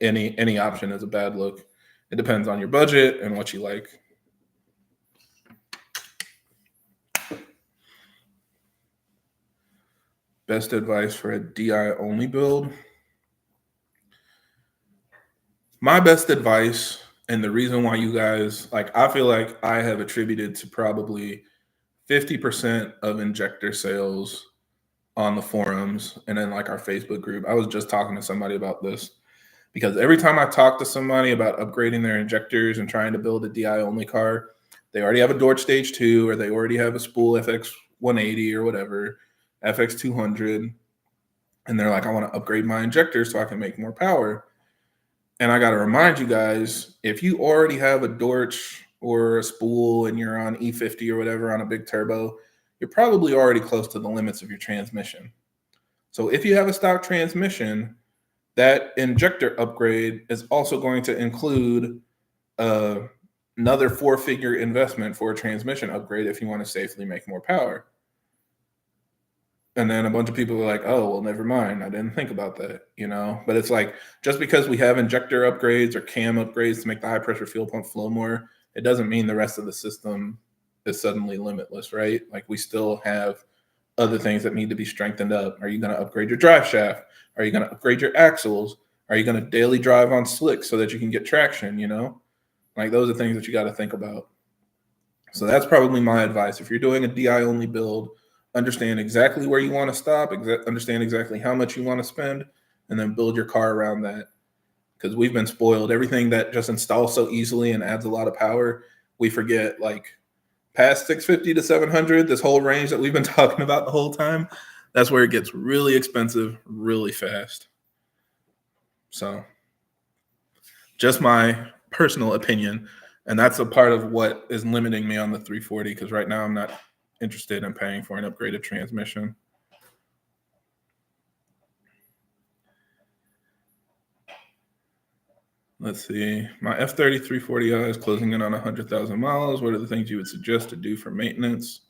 any option is a bad look. It depends on your budget and what you like. Best advice for a DI only build. My best advice, and the reason why you guys, I feel like I have attributed to probably 50% of injector sales on the forums and then our Facebook group. I was just talking to somebody about this, because every time I talk to somebody about upgrading their injectors and trying to build a DI only car, they already have a Dorch Stage 2, or they already have a spool FX 180 or whatever, FX 200. And they're like, I want to upgrade my injector so I can make more power. And I got to remind you guys, if you already have a Dorch or a spool and you're on E50 or whatever on a big turbo, you're probably already close to the limits of your transmission. So if you have a stock transmission, that injector upgrade is also going to include another 4-figure investment for a transmission upgrade if you want to safely make more power. And then a bunch of people are like, oh, well, never mind. I didn't think about that, But it's like, just because we have injector upgrades or cam upgrades to make the high-pressure fuel pump flow more, it doesn't mean the rest of the system is suddenly limitless, right? We still have other things that need to be strengthened up. Are you going to upgrade your drive shaft? Are you going to upgrade your axles? Are you going to daily drive on slicks so that you can get traction, Those are things that you got to think about. So that's probably my advice. If you're doing a DI-only build, understand exactly where you want to stop, understand exactly how much you want to spend, and then build your car around that. Because we've been spoiled. Everything that just installs so easily and adds a lot of power, we forget, past 650 to 700, this whole range that we've been talking about the whole time, that's where it gets really expensive really fast. So just my personal opinion. And that's a part of what is limiting me on the 340, because right now I'm not interested in paying for an upgraded transmission. Let's see. My F30 340i is closing in on 100,000 miles. What are the things you would suggest to do for maintenance?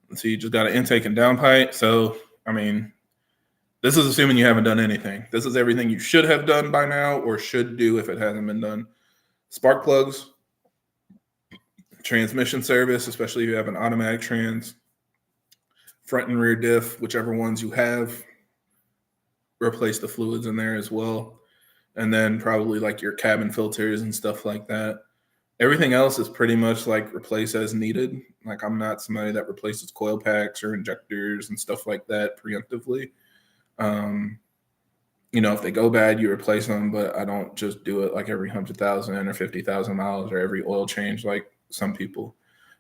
Let's see. You just got an intake and downpipe. So, I mean, this is assuming you haven't done anything. This is everything you should have done by now or should do if it hasn't been done. Spark plugs, transmission service, especially if you have an automatic trans, front and rear diff, whichever ones you have, replace the fluids in there as well. And then probably like your cabin filters and stuff like that. Everything else is pretty much like replace as needed. Like I'm not somebody that replaces coil packs or injectors and stuff like that preemptively. If they go bad, you replace them, but I don't just do it like every 100,000 or 50,000 miles or every oil change like some people.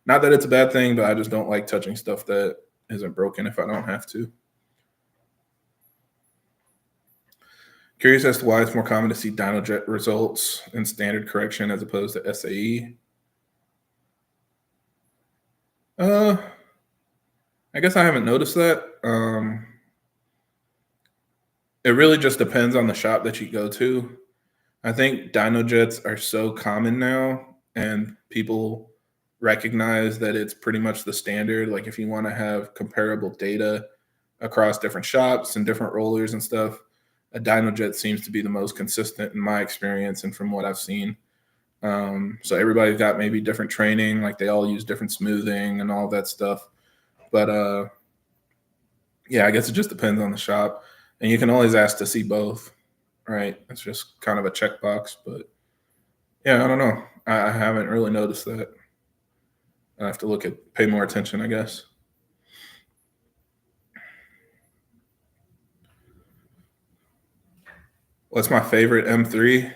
Not that it's a bad thing, but I just don't like touching stuff that isn't broken if I don't have to. Curious as to why it's more common to see dynojet results in standard correction as opposed to SAE. I guess I haven't noticed that. It really just depends on the shop that you go to. I think dynojets are so common now, and people recognize that it's pretty much the standard. Like if you want to have comparable data across different shops and different rollers and stuff, a dynojet seems to be the most consistent in my experience and from what I've seen. So everybody's got maybe different training, like they all use different smoothing and all that stuff. But yeah, I guess it just depends on the shop. And you can always ask to see both, right? It's just kind of a checkbox. But yeah, I don't know. I haven't really noticed that. I have to pay more attention, I guess. What's my favorite M3?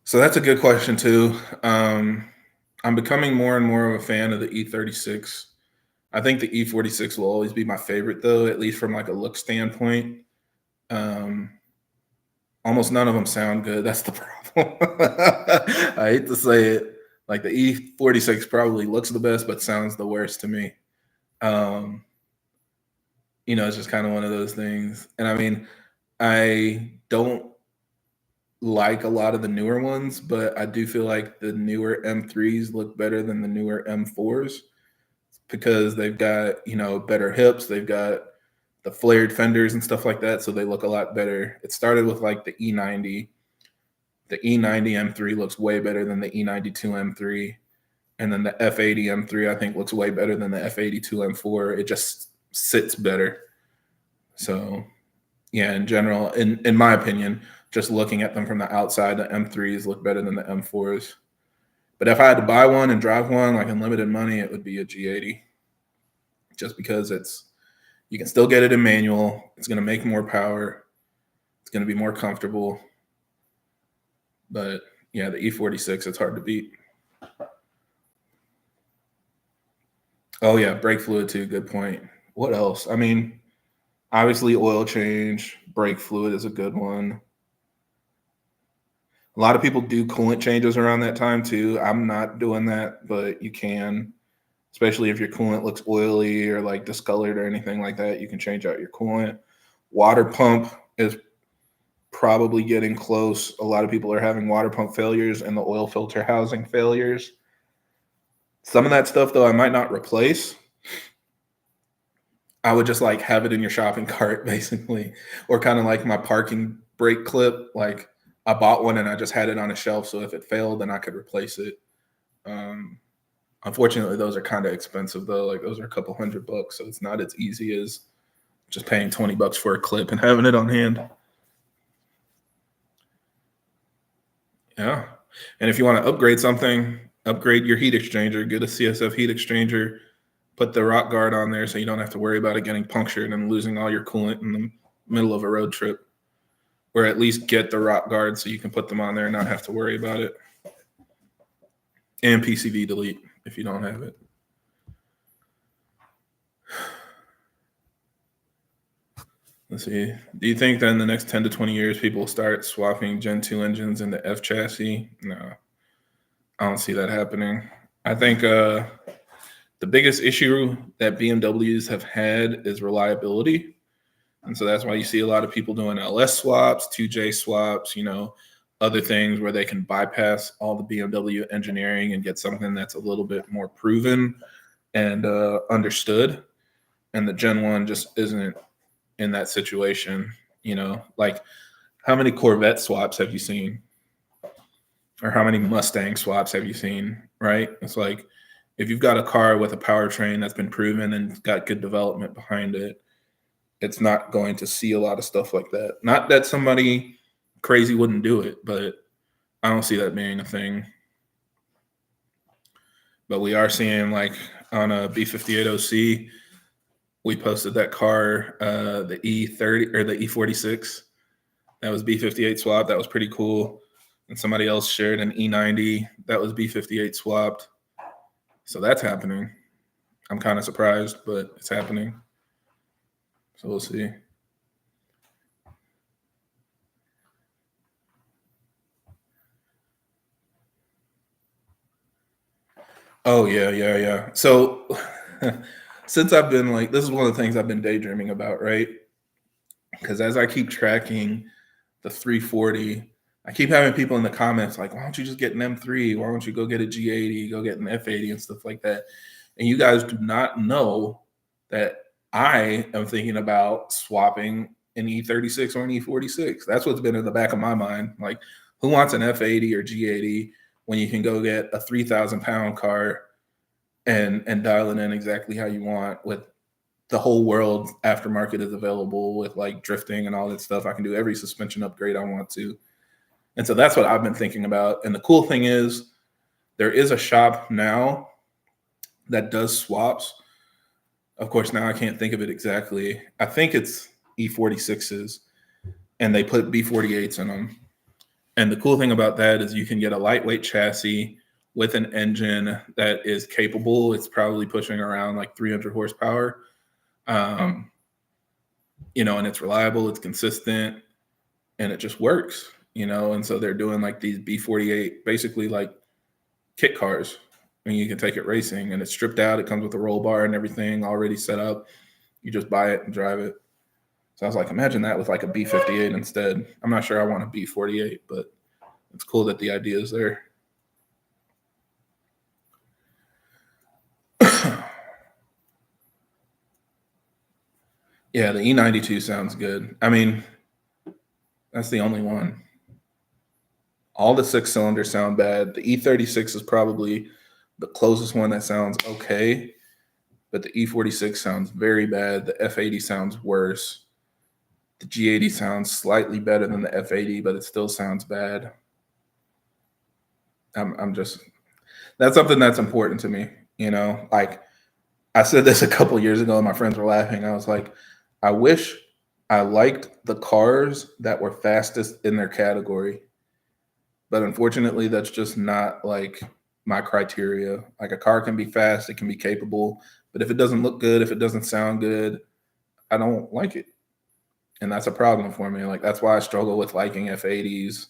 So that's a good question too. I'm becoming more and more of a fan of the E36. I think the E46 will always be my favorite though, at least from like a look standpoint. Almost none of them sound good. That's the problem. I hate to say it. Like the E46 probably looks the best, but sounds the worst to me. It's just kind of one of those things. And I mean, I don't like a lot of the newer ones, but I do feel like the newer M3s look better than the newer M4s because they've got, better hips. They've got the flared fenders and stuff like that. So they look a lot better. It started with like the E90. The E90 M3 looks way better than the E92 M3. And then the F80 M3, I think, looks way better than the F82 M4. It just sits better. So, yeah, in general, in my opinion, just looking at them from the outside, the M3s look better than the M4s. But if I had to buy one and drive one, like in limited money, it would be a G80. Just because you can still get it in manual. It's going to make more power. It's going to be more comfortable. But yeah, the E46, it's hard to beat. Oh yeah, brake fluid too. Good point. What else? I mean, obviously oil change, brake fluid is a good one. A lot of people do coolant changes around that time too. I'm not doing that, but you can, especially if your coolant looks oily or like discolored or anything like that. You can change out your coolant. Water pump is probably getting close. A lot of people are having water pump failures and the oil filter housing failures. Some of that stuff, though, I might not replace. I would just like have it in your shopping cart, basically, or kind of like my parking brake clip. Like I bought one and I just had it on a shelf. So if it failed, then I could replace it. Unfortunately, those are kind of expensive though. Like those are a couple $100. So it's not as easy as just paying $20 for a clip and having it on hand. Yeah. And if you want to upgrade something, upgrade your heat exchanger, get a CSF heat exchanger, put the rock guard on there so you don't have to worry about it getting punctured and losing all your coolant in the middle of a road trip. Or at least get the rock guard so you can put them on there and not have to worry about it. And PCV delete if you don't have it. Let's see. Do you think that in the next 10 to 20 years, people will start swapping Gen 2 engines into F chassis? No, I don't see that happening. I think the biggest issue that BMWs have had is reliability. And so that's why you see a lot of people doing LS swaps, 2J swaps, other things where they can bypass all the BMW engineering and get something that's a little bit more proven and understood. And the Gen 1 just isn't in that situation. Like how many Corvette swaps have you seen? Or how many Mustang swaps have you seen, right? It's like if you've got a car with a powertrain that's been proven and got good development behind it, it's not going to see a lot of stuff like that. Not that somebody crazy wouldn't do it, but I don't see that being a thing. But we are seeing, like on a B58 OC, we posted that car, the E30 or the E46. That was B58 swap. That was pretty cool. And somebody else shared an E90 that was B58 swapped. So that's happening. I'm kind of surprised, but it's happening. So we'll see. Oh, yeah. So since I've been this is one of the things I've been daydreaming about, right? Because as I keep tracking the 340, I keep having people in the comments like, why don't you just get an M3? Why don't you go get a G80, go get an F80 and stuff like that? And you guys do not know that I am thinking about swapping an E36 or an E46. That's what's been in the back of my mind. Like, who wants an F80 or G80 when you can go get a 3,000-pound car and dial it in exactly how you want with the whole world aftermarket is available with like drifting and all that stuff. I can do every suspension upgrade I want to. And so that's what I've been thinking about. And the cool thing is there is a shop now that does swaps. Of course, now I can't think of it exactly. I think it's E46s and they put B48s in them. And the cool thing about that is you can get a lightweight chassis with an engine that is capable. It's probably pushing around like 300 horsepower. And it's reliable, it's consistent, and it just works, and so they're doing like these B48, basically like kit cars, and you can take it racing, and it's stripped out. It comes with a roll bar and everything already set up. You just buy it and drive it. So I was like, imagine that with like a B58 instead. I'm not sure I want a B48, but it's cool that the idea is there. Yeah, the E92 sounds good. I mean, that's the only one. All the 6-cylinders sound bad. The E36 is probably the closest one that sounds okay, but the E46 sounds very bad. The F80 sounds worse. The G80 sounds slightly better than the F80, but it still sounds bad. That's something that's important to me. Like I said this a couple years ago and my friends were laughing. I was like, I wish I liked the cars that were fastest in their category. But unfortunately, that's just not like my criteria. Like a car can be fast, it can be capable, but if it doesn't look good, if it doesn't sound good, I don't like it. And that's a problem for me. Like that's why I struggle with liking F80s.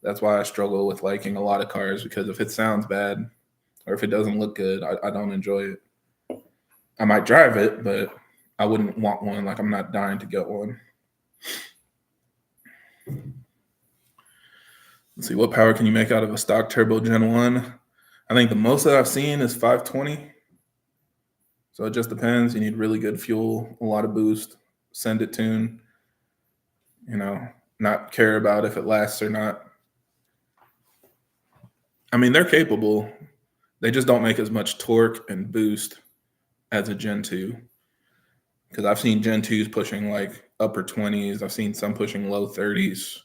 That's why I struggle with liking a lot of cars, because if it sounds bad or if it doesn't look good, I don't enjoy it. I might drive it, but I wouldn't want one. Like I'm not dying to get one. Let's see, what power can you make out of a stock turbo Gen 1? I think the most that I've seen is 520. So it just depends. You need really good fuel, a lot of boost, send it tune, not care about if it lasts or not. I mean, they're capable. They just don't make as much torque and boost as a Gen 2. Because I've seen Gen 2s pushing like upper 20s. I've seen some pushing low 30s.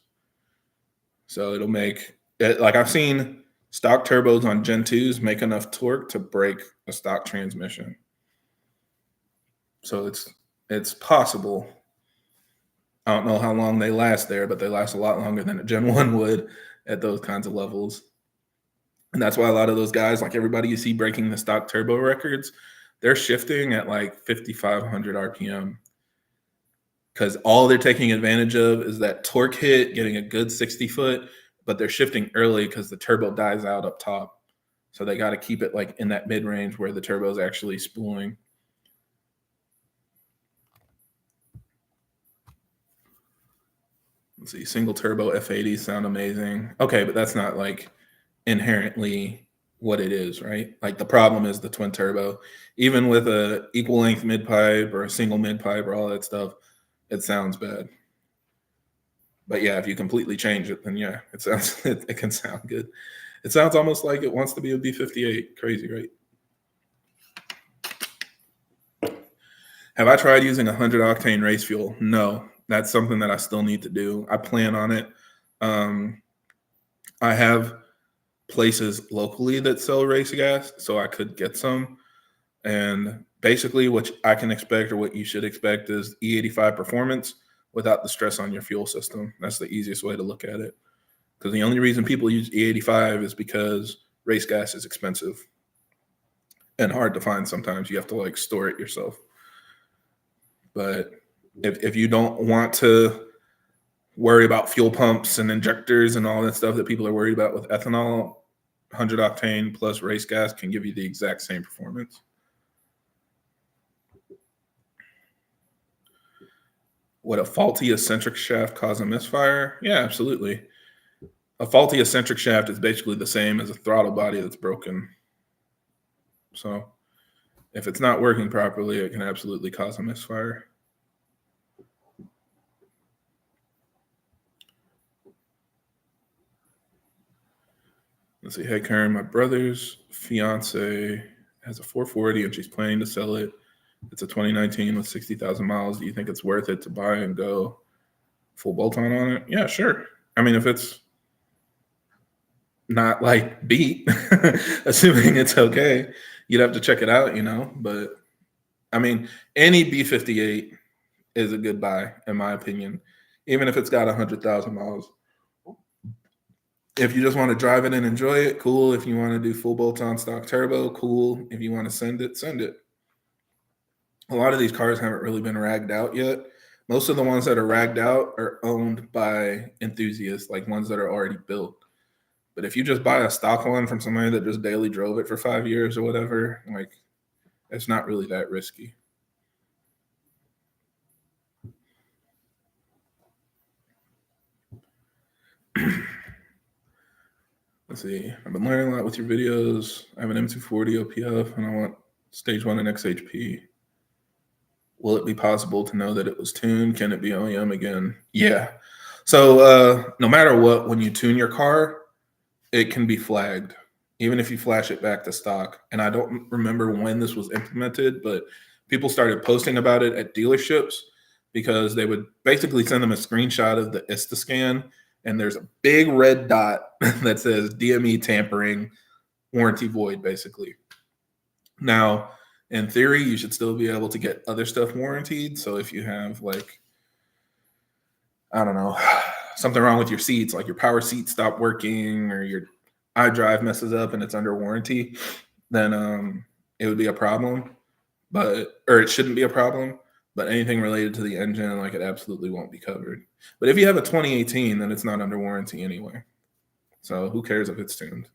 So it'll make it, like I've seen stock turbos on Gen 2s make enough torque to break a stock transmission. So it's possible. I don't know how long they last there, but they last a lot longer than a Gen 1 would at those kinds of levels. And that's why a lot of those guys, like everybody you see breaking the stock turbo records, they're shifting at like 5,500 RPM. because all they're taking advantage of is that torque hit, getting a good 60 foot, but they're shifting early because the turbo dies out up top. So they got to keep it like in that mid range where the turbo is actually spooling. Let's see, single turbo F80 sound amazing. Okay, but that's not like inherently what it is, right? Like the problem is the twin turbo. Even with a equal length mid pipe or a single mid pipe or all that stuff, it sounds bad. But yeah, if you completely change it, then yeah, it sounds it can sound good. It sounds almost like it wants to be a B58. Crazy, right? Have I tried using 100 octane race fuel? No, that's something that I still need to do. I plan on it. I have places locally that sell race gas, so I could get some. And basically what I can expect or what you should expect is E85 performance without the stress on your fuel system. That's the easiest way to look at it. Because the only reason people use E85 is because race gas is expensive and hard to find sometimes. You have to like store it yourself. But if you don't want to worry about fuel pumps and injectors and all that stuff that people are worried about with ethanol, 100 octane plus race gas can give you the exact same performance. Would a faulty eccentric shaft cause a misfire? Yeah, absolutely. A faulty eccentric shaft is basically the same as a throttle body that's broken. So if it's not working properly, it can absolutely cause a misfire. Let's see. Hey, Karen, my brother's fiance has a 440 and she's planning to sell it. It's a 2019 with 60,000 miles. Do you think it's worth it to buy and go full bolt-on on it? Yeah, sure. I mean, if it's not like beat, assuming it's okay, you'd have to check it out, you know. But I mean, any B58 is a good buy, in my opinion, even if it's got 100,000 miles. If you just want to drive it and enjoy it, cool. If you want to do full bolt-on stock turbo, cool. If you want to send it, send it. A lot of these cars haven't really been ragged out yet. Most of the ones that are ragged out are owned by enthusiasts, like ones that are already built. But if you just buy a stock one from somebody that just daily drove it for 5 years or whatever, like it's not really that risky. Let's see. I've been learning a lot with your videos. I have an M240 OPF and I want stage 1 and XHP. Will it be possible to know that it was tuned? Can it be OEM again? Yeah. So no matter what, when you tune your car, it can be flagged, even if you flash it back to stock. And I don't remember when this was implemented, but people started posting about it at dealerships because they would basically send them a screenshot of the ISTA scan, and there's a big red dot that says DME tampering, warranty void, basically. Now, in theory, you should still be able to get other stuff warranted. So if you have like, I don't know, something wrong with your seats, like your power seat stopped working or your iDrive messes up and it's under warranty, then it would be a problem, or it shouldn't be a problem. But anything related to the engine, like it absolutely won't be covered. But if you have a 2018, then it's not under warranty anyway. So who cares if it's tuned?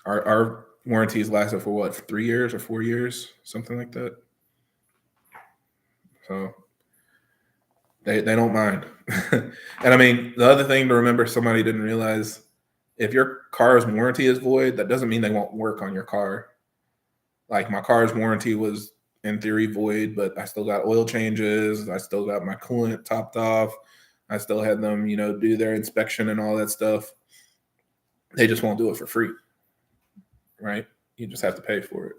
Our warranties lasted for what, 3 years or 4 years, something like that. So they don't mind. And I mean, the other thing to remember, somebody didn't realize, if your car's warranty is void, that doesn't mean they won't work on your car. Like my car's warranty was in theory void, but I still got oil changes. I still got my coolant topped off. I still had them, you know, do their inspection and all that stuff. They just won't do it for free, right? You just have to pay for it.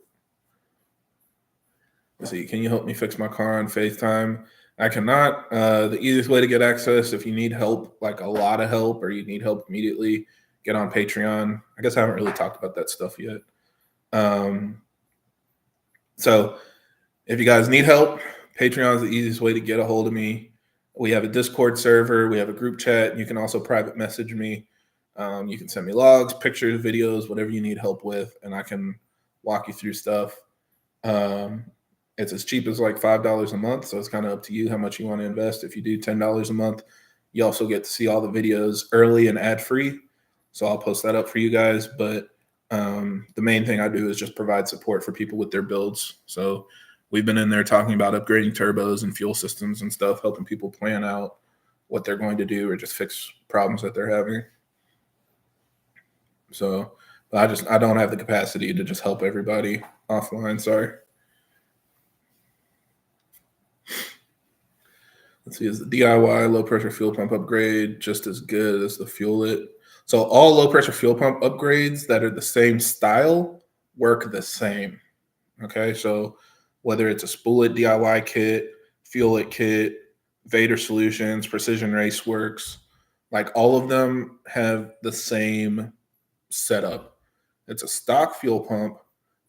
Let's see, can you help me fix my car on FaceTime? I cannot. The easiest way to get access, if you need help, like a lot of help, or you need help immediately, get on Patreon. I guess I haven't really talked about that stuff yet. So if you guys need help, Patreon is the easiest way to get a hold of me. We have a Discord server. We have a group chat. You can also private message me. You can send me logs, pictures, videos, whatever you need help with, and I can walk you through stuff. It's as cheap as like $5 a month. So it's kind of up to you how much you want to invest. If you do $10 a month, you also get to see all the videos early and ad free. So I'll post that up for you guys. But the main thing I do is just provide support for people with their builds. So we've been in there talking about upgrading turbos and fuel systems and stuff, helping people plan out what they're going to do or just fix problems that they're having. So I don't have the capacity to just help everybody offline. Sorry. Let's see, is the DIY low pressure fuel pump upgrade just as good as the fuel it? So all low pressure fuel pump upgrades that are the same style work the same. Okay, so whether it's a spool it DIY kit, fuel it kit, Vader Solutions, Precision Race Works, like all of them have the same setup. It's a stock fuel pump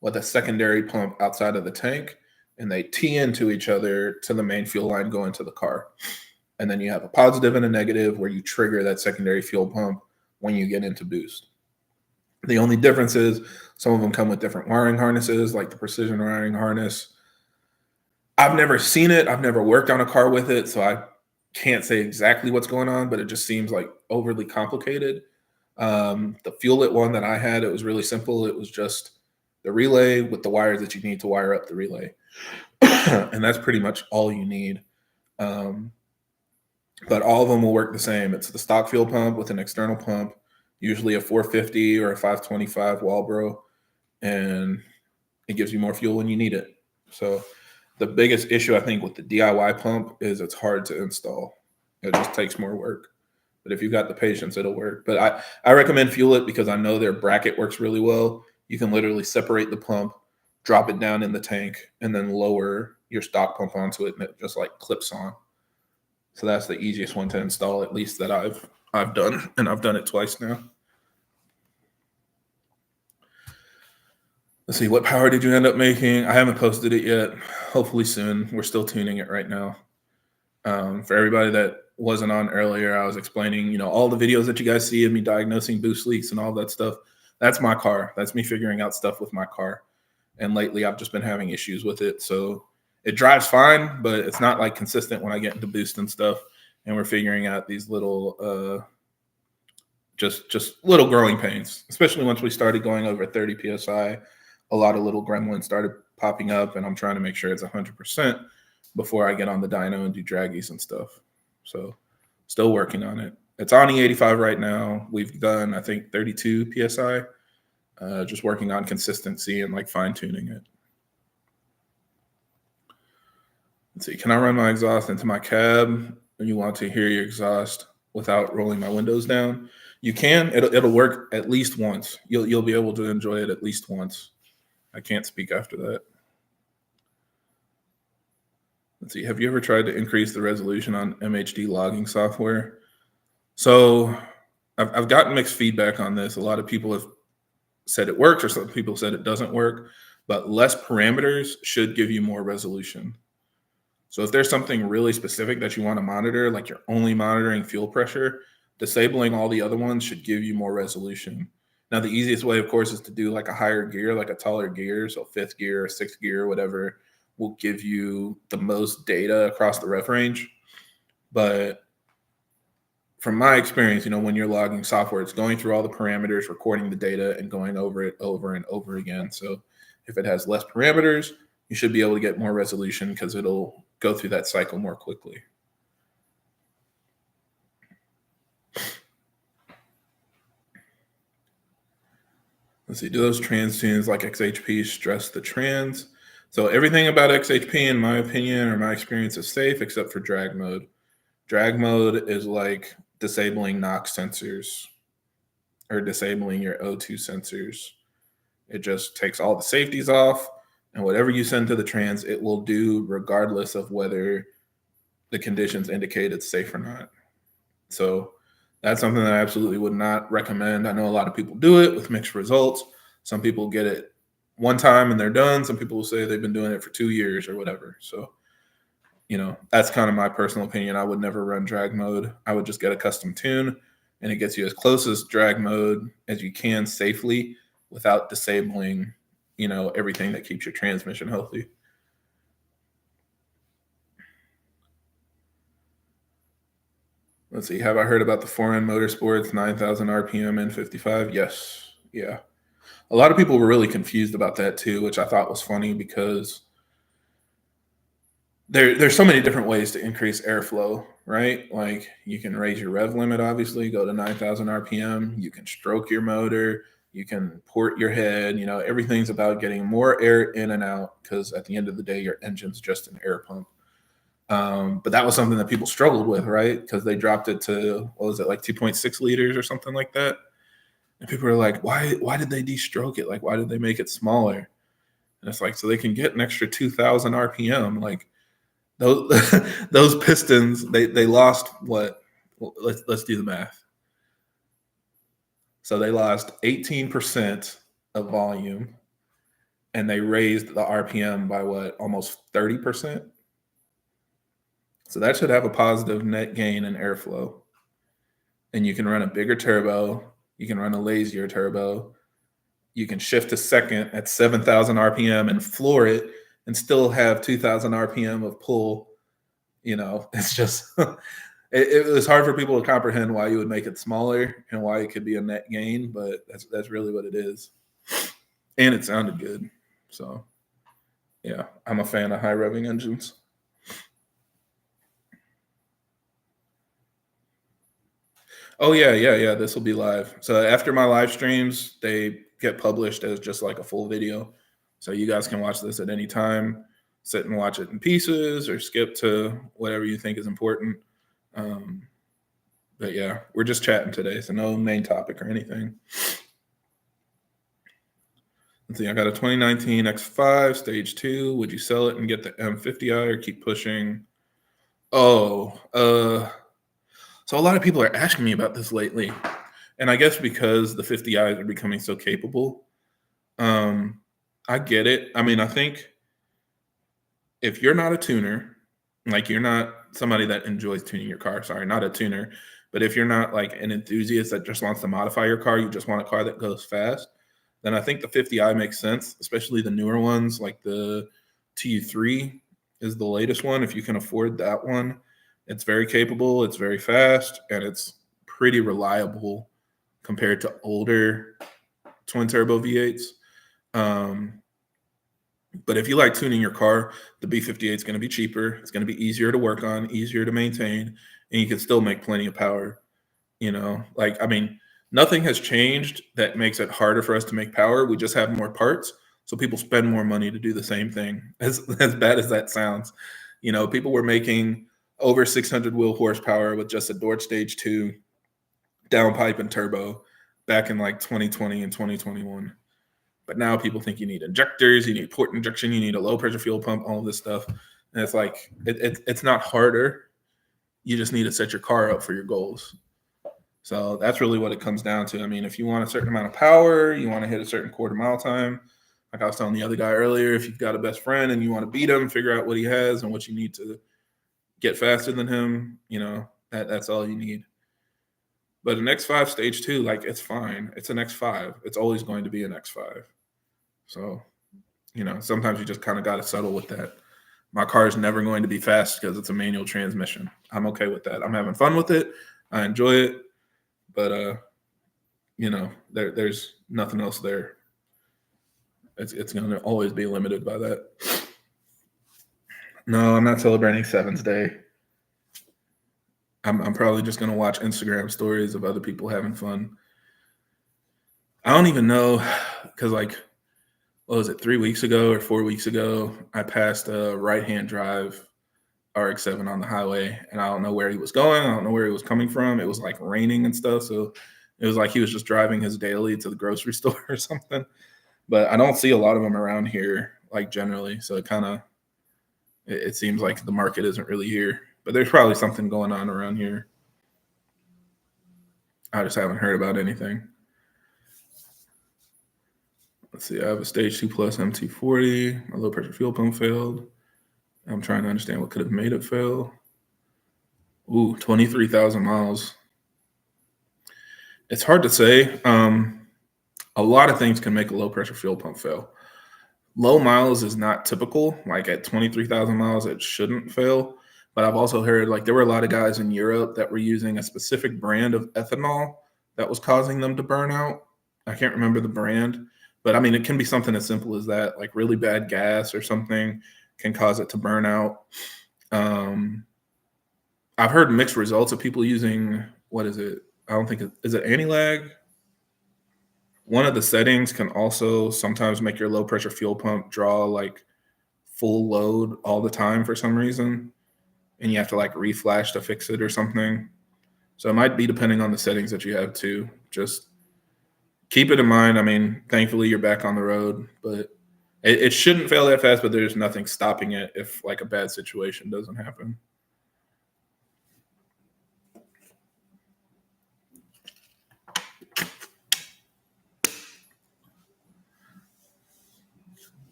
with a secondary pump outside of the tank, and they tee into each other to the main fuel line going to the car. And then you have a positive and a negative where you trigger that secondary fuel pump when you get into boost. The only difference is some of them come with different wiring harnesses, like the precision wiring harness. I've never seen it. I've never worked on a car with it, so I can't say exactly what's going on, but it just seems like overly complicated. The fuel it one that I had, it was really simple. It was just the relay with the wires that you need to wire up the relay. And that's pretty much all you need. But all of them will work the same. It's the stock fuel pump with an external pump, usually a 450 or a 525 Walbro, and it gives you more fuel when you need it. So the biggest issue, I think, with the DIY pump is it's hard to install. It just takes more work. But if you've got the patience, it'll work. But I recommend Fuel It because I know their bracket works really well. You can literally separate the pump, drop it down in the tank, and then lower your stock pump onto it, and it just like clips on. So that's the easiest one to install, at least that I've done, and I've done it twice now. Let's see, what power did you end up making? I haven't posted it yet. Hopefully soon. We're still tuning it right now. For everybody that wasn't on earlier, I was explaining, all the videos that you guys see of me diagnosing boost leaks and all that stuff. That's my car. That's me figuring out stuff with my car. And lately I've just been having issues with it. So it drives fine, but it's not like consistent when I get into boost and stuff. And we're figuring out these little, just little growing pains, especially once we started going over 30 PSI. A lot of little gremlins started popping up, and I'm trying to make sure it's 100% before I get on the dyno and do draggies and stuff. So still working on it. It's on E85 right now. We've done, I think, 32 PSI, just working on consistency and like fine tuning it. Let's see, can I run my exhaust into my cab when you want to hear your exhaust without rolling my windows down? You can. It'll work at least once. You'll be able to enjoy it at least once. I can't speak after that. Let's see. Have you ever tried to increase the resolution on MHD logging software? So I've gotten mixed feedback on this. A lot of people have said it works, or some people said it doesn't work, but less parameters should give you more resolution. So if there's something really specific that you want to monitor, like you're only monitoring fuel pressure, disabling all the other ones should give you more resolution. Now, the easiest way, of course, is to do like a higher gear, like a taller gear. So 5th gear or 6th gear, whatever, will give you the most data across the ref range. But from my experience, when you're logging software, it's going through all the parameters, recording the data, and going over it over and over again. So if it has less parameters, you should be able to get more resolution because it'll go through that cycle more quickly. Let's see, do those trans tunes like XHP stress the trans? So everything about XHP, in my opinion, or my experience, is safe except for drag mode. Drag mode is like disabling NOx sensors or disabling your O2 sensors. It just takes all the safeties off, and whatever you send to the trans, it will do regardless of whether the conditions indicate it's safe or not. So that's something that I absolutely would not recommend. I know a lot of people do it with mixed results. Some people get it one time and they're done. Some people will say they've been doing it for 2 years or whatever. So, that's kind of my personal opinion. I would never run drag mode. I would just get a custom tune, and it gets you as close as drag mode as you can safely without disabling, everything that keeps your transmission healthy. Let's see. Have I heard about the foreign motorsports 9,000 RPM and 55? Yes. Yeah. A lot of people were really confused about that too, which I thought was funny because there's so many different ways to increase airflow, right? Like you can raise your rev limit, obviously, go to 9,000 RPM. You can stroke your motor. You can port your head. You know, everything's about getting more air in and out because at the end of the day, your engine's just an air pump. But that was something that people struggled with, right? Because they dropped it to, what was it, like 2.6 liters or something like that? And people are like, why did they de-stroke it? Like, why did they make it smaller? And it's like, so they can get an extra 2,000 RPM. Like, those those pistons, they lost what? Let's do the math. So they lost 18% of volume, and they raised the RPM by what? Almost 30%. So that should have a positive net gain in airflow. And you can run a bigger turbo. You can run a lazier turbo. You can shift to second at 7,000 RPM and floor it and still have 2,000 RPM of pull. You know, it's just, it was hard for people to comprehend why you would make it smaller and why it could be a net gain, but that's really what it is. And it sounded good. So, yeah, I'm a fan of high revving engines. Oh, yeah. This will be live. So after my live streams, they get published as just like a full video. So you guys can watch this at any time, sit and watch it in pieces or skip to whatever you think is important. But yeah, we're just chatting today, so no main topic or anything. Let's see, I got a 2019 X5 Stage 2. Would you sell it and get the M50i or keep pushing? So a lot of people are asking me about this lately. And I guess because the 50i's are becoming so capable, I get it. I mean, I think if you're not a tuner, like you're not somebody that enjoys tuning your car, sorry, not a tuner, but if you're not like an enthusiast that just wants to modify your car, you just want a car that goes fast, then I think the 50i makes sense, especially the newer ones, like the TU3 is the latest one. If you can afford that one, it's very capable, it's very fast, and it's pretty reliable compared to older twin turbo V8s. But if you like tuning your car, the B58 is going to be cheaper. It's going to be easier to work on, easier to maintain, and you can still make plenty of power. You know, like, I mean, nothing has changed that makes it harder for us to make power. We just have more parts. So people spend more money to do the same thing. As bad as that sounds, you know, people were making over 600 wheel horsepower with just a Dodge Stage 2 downpipe and turbo back in like 2020 and 2021. But now people think you need injectors, you need port injection, you need a low pressure fuel pump, all of this stuff. And it's like, it's not harder. You just need to set your car up for your goals. So that's really what it comes down to. I mean, if you want a certain amount of power, you want to hit a certain quarter mile time, like I was telling the other guy earlier, if you've got a best friend and you want to beat him, figure out what he has and what you need to get faster than him, you know, that's all you need. But an X5 Stage 2, like, it's fine. It's an X5. It's always going to be an X5. So, you know, sometimes you just kind of got to settle with that. My car is never going to be fast because it's a manual transmission. I'm okay with that. I'm having fun with it. I enjoy it. But, you know, there's nothing else there. It's going to always be limited by that. No, I'm not celebrating Seven's Day. I'm probably just going to watch Instagram stories of other people having fun. I don't even know because, like, what was it, 3 weeks ago or 4 weeks ago, I passed a right-hand drive RX-7 on the highway, and I don't know where he was going. I don't know where he was coming from. It was like raining and stuff, so it was like he was just driving his daily to the grocery store or something. But I don't see a lot of them around here, like, generally, so it seems like the market isn't really here. But there's probably something going on around here. I just haven't heard about anything. Let's see, I have a Stage 2 Plus M240. My low pressure fuel pump failed. I'm trying to understand what could have made it fail. Ooh, 23,000 miles. It's hard to say. A lot of things can make a low pressure fuel pump fail. Low miles is not typical. Like at 23,000 miles, it shouldn't fail. But I've also heard like there were a lot of guys in Europe that were using a specific brand of ethanol that was causing them to burn out. I can't remember the brand, but I mean, it can be something as simple as that, like really bad gas or something can cause it to burn out. I've heard mixed results of people using, what is it? I don't think is it anti-lag? One of the settings can also sometimes make your low pressure fuel pump draw like full load all the time for some reason. And you have to like reflash to fix it or something. So it might be depending on the settings that you have too. Just keep it in mind. I mean, thankfully you're back on the road, but it shouldn't fail that fast, but there's nothing stopping it if like a bad situation doesn't happen.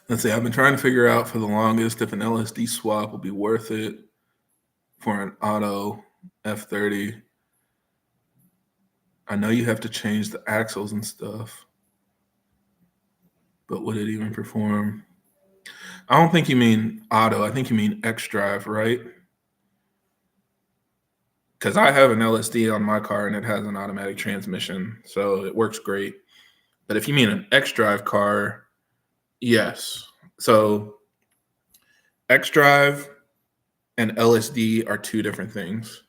Let's see, I've been trying to figure out for the longest if an LSD swap will be worth it for an auto F30. I know you have to change the axles and stuff, but would it even perform? I don't think you mean auto. I think you mean XDrive, right? Because I have an LSD on my car and it has an automatic transmission, so it works great. But if you mean an XDrive car, yes. So XDrive and LSD are two different things.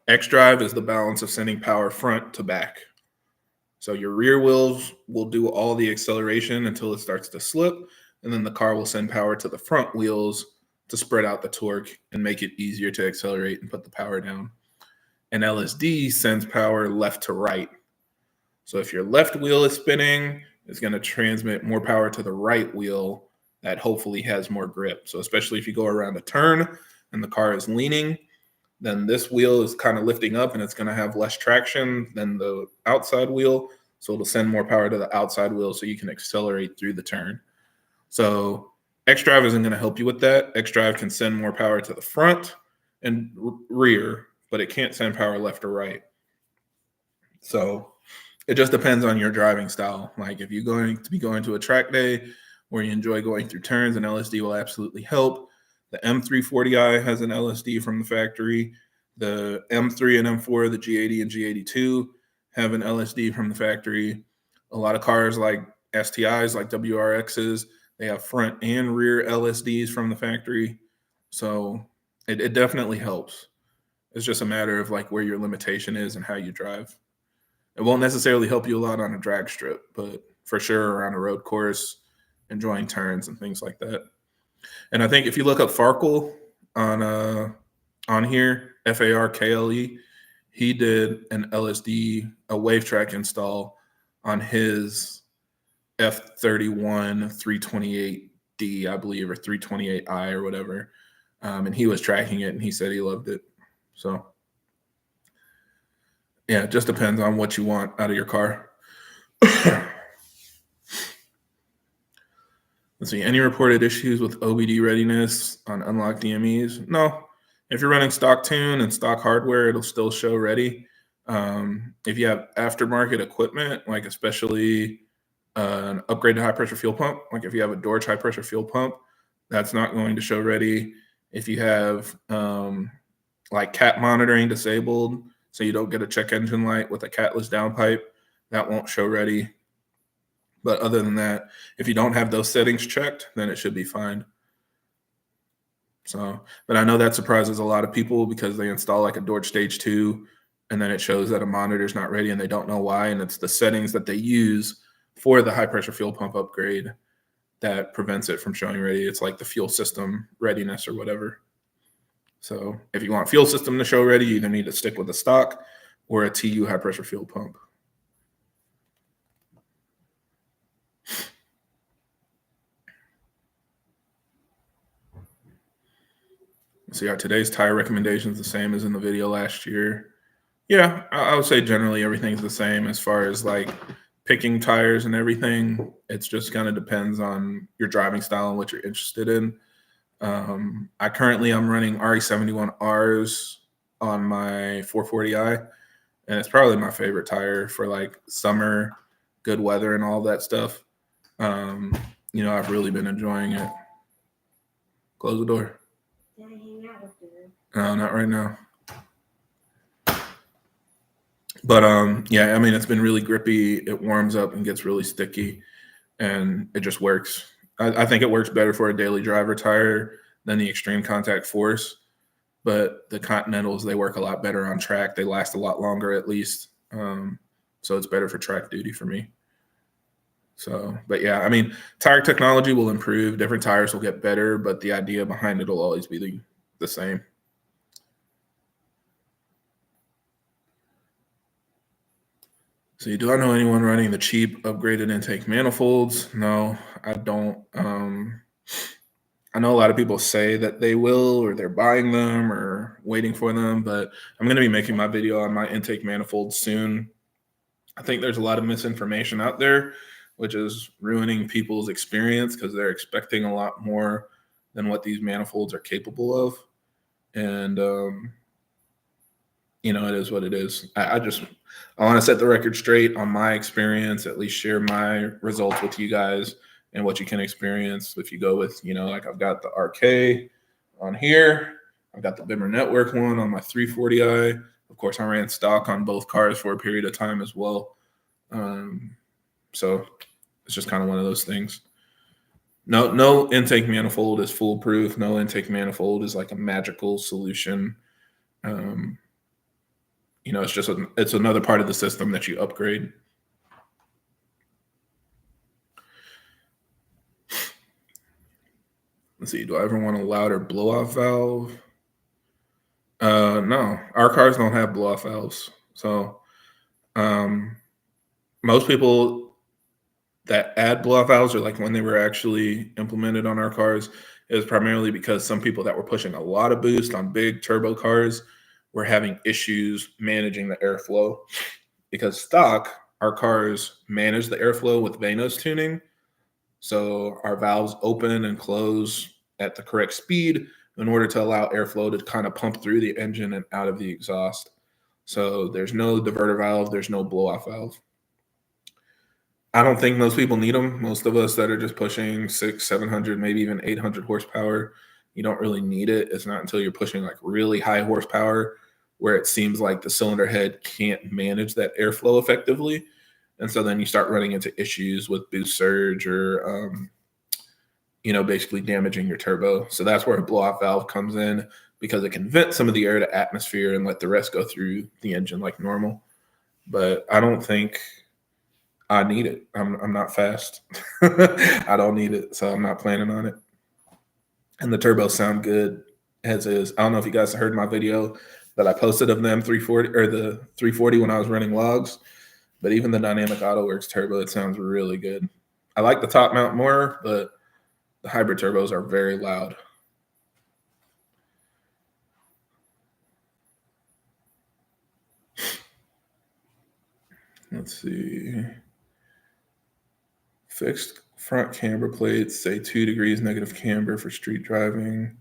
XDrive is the balance of sending power front to back. So your rear wheels will do all the acceleration until it starts to slip, and then the car will send power to the front wheels to spread out the torque and make it easier to accelerate and put the power down. And LSD sends power left to right. So if your left wheel is spinning, it's going to transmit more power to the right wheel that hopefully has more grip. So especially if you go around a turn and the car is leaning, then this wheel is kind of lifting up and it's going to have less traction than the outside wheel. So it'll send more power to the outside wheel so you can accelerate through the turn. So XDrive isn't going to help you with that. XDrive can send more power to the front and rear, but it can't send power left or right. So it just depends on your driving style. Like if you're going to be going to a track day where you enjoy going through turns, an LSD will absolutely help. The M240i has an LSD from the factory. The M3 and M4, the G80 and G82 have an LSD from the factory. A lot of cars like STIs, like WRXs, they have front and rear LSDs from the factory. So it definitely helps. It's just a matter of like where your limitation is and how you drive. It won't necessarily help you a lot on a drag strip, but for sure around a road course, enjoying turns and things like that. And I think if you look up Farkle on here, Farkle, he did an LSD, a wave track install on his F31 328D, I believe, or 328i or whatever. And he was tracking it and he said he loved it. So yeah, it just depends on what you want out of your car. Let's see, any reported issues with OBD readiness on unlocked DMEs? No. If you're running stock tune and stock hardware, it'll still show ready. If you have aftermarket equipment, like especially an upgrade to high pressure fuel pump, like if you have a Dorch high pressure fuel pump, that's not going to show ready. If you have like cat monitoring disabled, so you don't get a check engine light with a catless downpipe, that won't show ready. But other than that, if you don't have those settings checked, then it should be fine. So, but I know that surprises a lot of people because they install like a Dorch Stage 2 and then it shows that a monitor's not ready and they don't know why. And it's the settings that they use for the high pressure fuel pump upgrade that prevents it from showing ready. It's like the fuel system readiness or whatever. So if you want fuel system to show ready, you either need to stick with a stock or a TU high pressure fuel pump. So yeah, today's tire recommendation is the same as in the video last year. Yeah, I would say generally everything's the same as far as like picking tires and everything. It's just kind of depends on your driving style and what you're interested in. I'm running RE71Rs on my 440i, and it's probably my favorite tire for like summer good weather and all that stuff, you know, I've really been enjoying it. Close the door. Can I hang out with you? No, not right now. But yeah, I mean, it's been really grippy. It warms up and gets really sticky, and it just works. I think it works better for a daily driver tire than the Extreme Contact Force, but the Continentals, they work a lot better on track. They last a lot longer, at least. So it's better for track duty for me. So, but yeah, I mean, tire technology will improve. Different tires will get better, but the idea behind it will always be the same. See, do I know anyone running the cheap upgraded intake manifolds? No, I don't. I know a lot of people say that they will, or they're buying them or waiting for them, but I'm going to be making my video on my intake manifolds soon. I think there's a lot of misinformation out there, which is ruining people's experience because they're expecting a lot more than what these manifolds are capable of. And, you know, it is what it is. I want to set the record straight on my experience, at least share my results with you guys and what you can experience if you go with, you know, like I've got the RK on here. I've got the BimmerNetwork one on my 340i. Of course, I ran stock on both cars for a period of time as well. So it's just kind of one of those things. No intake manifold is foolproof. No intake manifold is like a magical solution. You know, it's another part of the system that you upgrade. Let's see. Do I ever want a louder blow-off valve? No, our cars don't have blow-off valves. So most people that add blow-off valves, or like when they were actually implemented on our cars, it was primarily because some people that were pushing a lot of boost on big turbo cars were having issues managing the airflow. Because stock, our cars manage the airflow with Vanos tuning. So our valves open and close at the correct speed in order to allow airflow to kind of pump through the engine and out of the exhaust. So there's no diverter valve, there's no blow-off valve. I don't think most people need them. Most of us that are just pushing 600, 700, maybe even 800 horsepower, you don't really need it. It's not until you're pushing like really high horsepower where it seems like the cylinder head can't manage that airflow effectively. And so then you start running into issues with boost surge or, you know, basically damaging your turbo. So that's where a blow-off valve comes in, because it can vent some of the air to atmosphere and let the rest go through the engine like normal. But I don't think I need it. I'm not fast. I don't need it, so I'm not planning on it. And the turbos sound good as is. I don't know if you guys heard my video that I posted of them 340 or the 340 when I was running logs, but even the dynamic Autowerks turbo, it sounds really good. I like the top mount more, but the hybrid turbos are very loud. Let's see. Fixed front camber plates, say 2 degrees negative camber for street driving.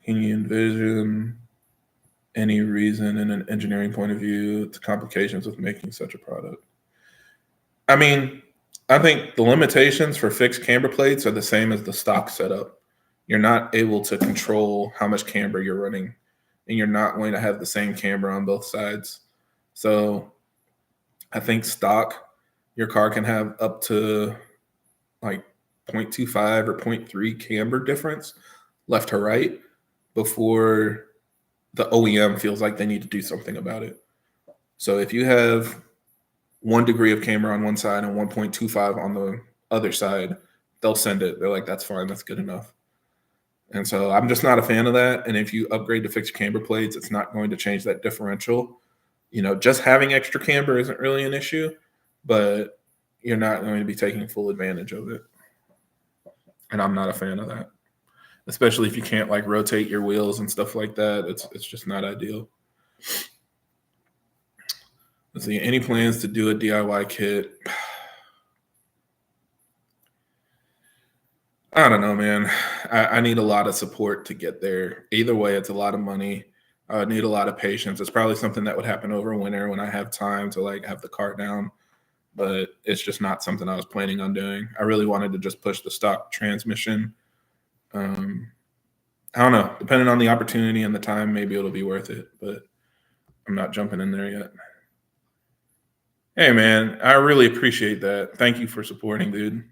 Can you envision any reason in an engineering point of view to complications with making such a product? I mean, I think the limitations for fixed camber plates are the same as the stock setup. You're not able to control how much camber you're running, and you're not going to have the same camber on both sides. So I think stock, your car can have up to like 0.25 or 0.3 camber difference left to right before the OEM feels like they need to do something about it. So if you have 1 degree of camber on one side and 1.25 on the other side, they'll send it. They're like, that's fine, that's good enough. And so I'm just not a fan of that. And if you upgrade to fixed camber plates, it's not going to change that differential. You know, just having extra camber isn't really an issue, but you're not going to be taking full advantage of it. And I'm not a fan of that, especially if you can't like rotate your wheels and stuff like that. It's just not ideal. Let's see, any plans to do a DIY kit? I don't know, man. I need a lot of support to get there. Either way, it's a lot of money. I need a lot of patience. It's probably something that would happen over winter when I have time to like have the car down. but it's just not something I was planning on doing. I really wanted to just push the stock transmission. I don't know. Depending on the opportunity and the time, maybe it'll be worth it, but I'm not jumping in there yet. Hey, man, I really appreciate that. Thank you for supporting, dude.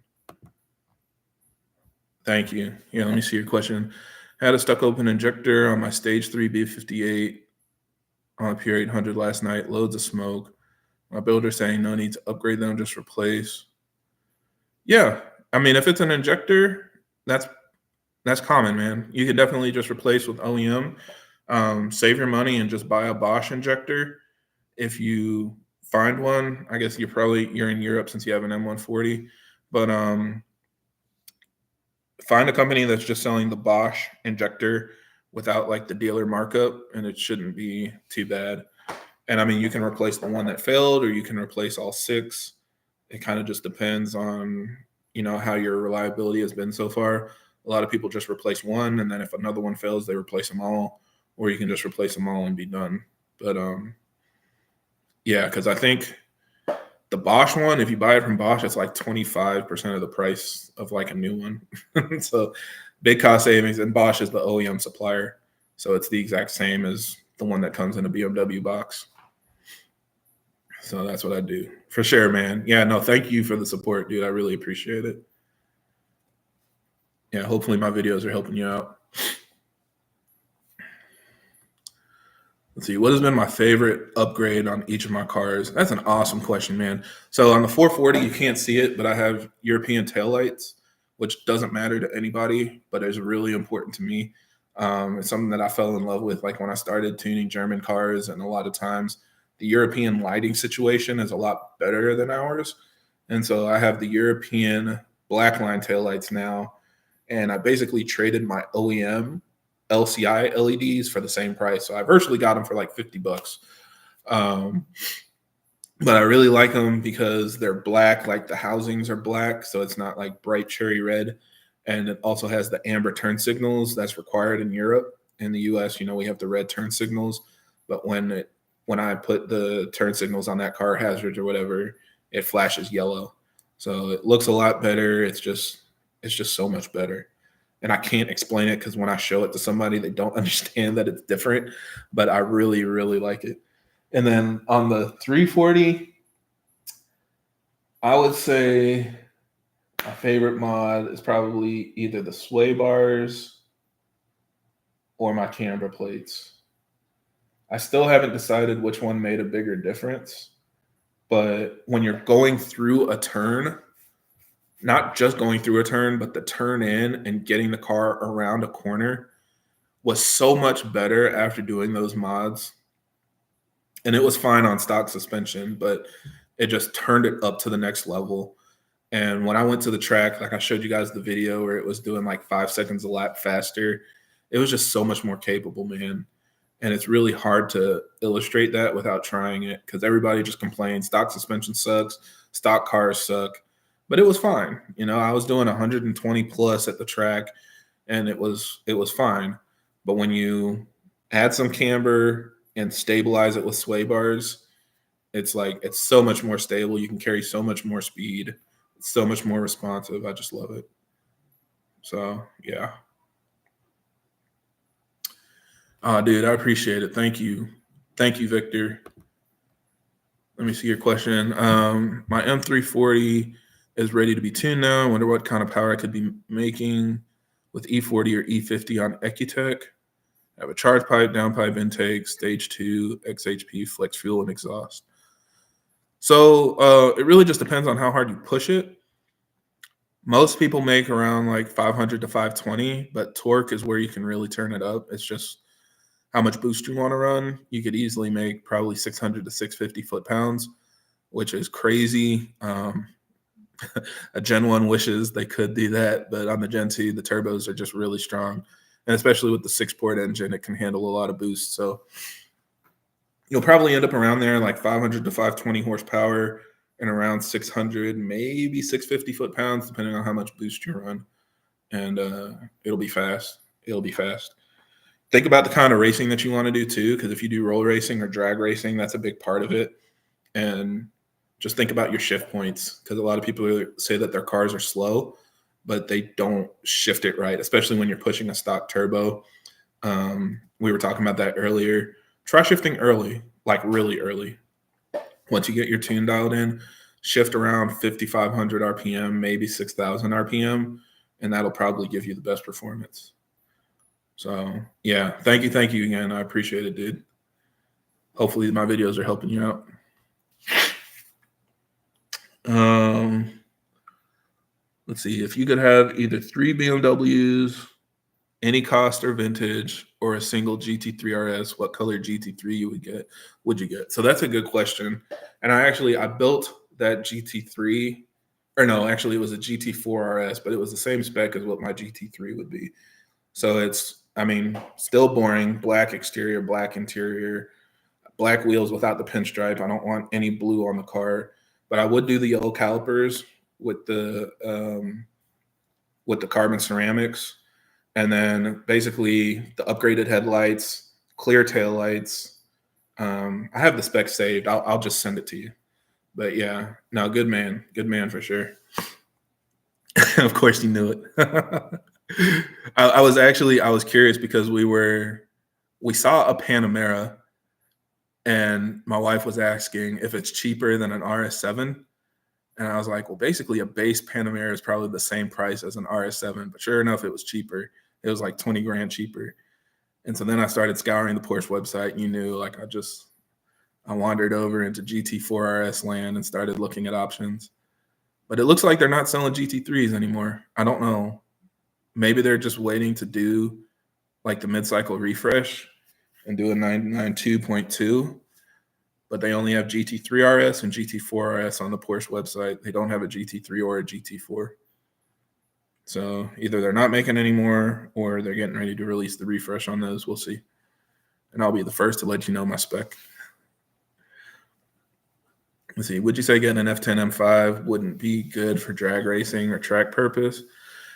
Thank you. Yeah, let me see your question. Had a stuck open injector on my stage 3 B58 on a Pure 800 last night. Loads of smoke. My builder saying no need to upgrade them, just replace. Yeah, I mean, if it's an injector, that's common, man. You could definitely just replace with OEM. Save your money and just buy a Bosch injector. If you find one, I guess you're in Europe since you have an M140, but find a company that's just selling the Bosch injector without like the dealer markup, and it shouldn't be too bad. And I mean, you can replace the one that failed, or you can replace all 6. It kind of just depends on, how your reliability has been so far. A lot of people just replace one, and then if another one fails, they replace them all, or you can just replace them all and be done. But yeah, because I think the Bosch one, if you buy it from Bosch, it's like 25% of the price of like a new one. So big cost savings, and Bosch is the OEM supplier. So it's the exact same as the one that comes in a BMW box. So that's what I do. For sure, man. Yeah, no, thank you for the support, dude. I really appreciate it. Yeah, hopefully my videos are helping you out. Let's see, what has been my favorite upgrade on each of my cars? That's an awesome question, man. So on the 440, you can't see it, but I have European taillights, which doesn't matter to anybody, but is really important to me. It's something that I fell in love with, like when I started tuning German cars, and a lot of times the European lighting situation is a lot better than ours. And so I have the European black line taillights now, and I basically traded my OEM LCI LEDs for the same price. So I virtually got them for like $50. But I really like them because they're black, like the housings are black. So it's not like bright cherry red. And it also has the amber turn signals that's required in Europe. In the US, we have the red turn signals. But when I put the turn signals on that car, hazards or whatever, it flashes yellow. So it looks a lot better. It's just so much better. And I can't explain it because when I show it to somebody, they don't understand that it's different. But I really, really like it. And then on the 340, I would say my favorite mod is probably either the sway bars or my camber plates. I still haven't decided which one made a bigger difference. But when you're going through a turn, not just going through a turn, but the turn in and getting the car around a corner was so much better after doing those mods. And it was fine on stock suspension, but it just turned it up to the next level. And when I went to the track, like I showed you guys the video where it was doing like 5 seconds a lap faster, it was just so much more capable, man. And it's really hard to illustrate that without trying it because everybody just complains stock suspension sucks, stock cars suck. But it was fine. I was doing 120 plus at the track, and it was fine. But when you add some camber and stabilize it with sway bars, it's so much more stable. You can carry so much more speed. It's so much more responsive. I just love it. So, yeah. Oh, dude, I appreciate it. Thank you. Thank you, Victor. Let me see your question. My M340 is ready to be tuned now. I wonder what kind of power I could be making with E40 or E50 on Ecutech. I have a charge pipe, downpipe intake, stage 2, XHP, flex fuel, and exhaust. So it really just depends on how hard you push it. Most people make around like 500 to 520, but torque is where you can really turn it up. It's just how much boost you want to run. You could easily make probably 600 to 650 foot-pounds, which is crazy. A Gen 1 wishes they could do that, but on the Gen 2, the turbos are just really strong. And especially with the 6-port engine, it can handle a lot of boost. So you'll probably end up around there like 500 to 520 horsepower and around 600, maybe 650 foot-pounds, depending on how much boost you run. And it'll be fast. It'll be fast. Think about the kind of racing that you want to do too, because if you do roll racing or drag racing, that's a big part of it. And just think about your shift points, because a lot of people say that their cars are slow, but they don't shift it right, especially when you're pushing a stock turbo. We were talking about that earlier. Try shifting early, like really early. Once you get your tune dialed in, shift around 5,500 RPM, maybe 6,000 RPM, and that'll probably give you the best performance. So yeah, thank you again. I appreciate it, dude. Hopefully my videos are helping you out. Let's see, if you could have either 3 BMWs, any cost or vintage, or a single GT3 RS, what color GT3 would you get? So that's a good question. And I built that GT3, or no, actually it was a GT4 RS, but it was the same spec as what my GT3 would be. So it's, I mean, still boring, black exterior, black interior, black wheels without the pinstripe. I don't want any blue on the car, but I would do the yellow calipers with the carbon ceramics. And then basically the upgraded headlights, clear tail lights. I have the specs saved. I'll just send it to you. But yeah, no, good man for sure. Of course you knew it. I was curious because we saw a Panamera, and my wife was asking if it's cheaper than an RS7. And I was like, well, basically a base Panamera is probably the same price as an RS7, but sure enough, it was cheaper. It was like 20 grand cheaper. And so then I started scouring the Porsche website. You knew, like, I wandered over into GT4 RS land and started looking at options. But it looks like they're not selling GT3s anymore. I don't know. Maybe they're just waiting to do like the mid-cycle refresh and do a 992.2. But they only have GT3 RS and GT4 RS on the Porsche website. They don't have a GT3 or a GT4. So either they're not making any more or they're getting ready to release the refresh on those. We'll see. And I'll be the first to let you know my spec. Let's see. Would you say getting an F10 M5 wouldn't be good for drag racing or track purpose?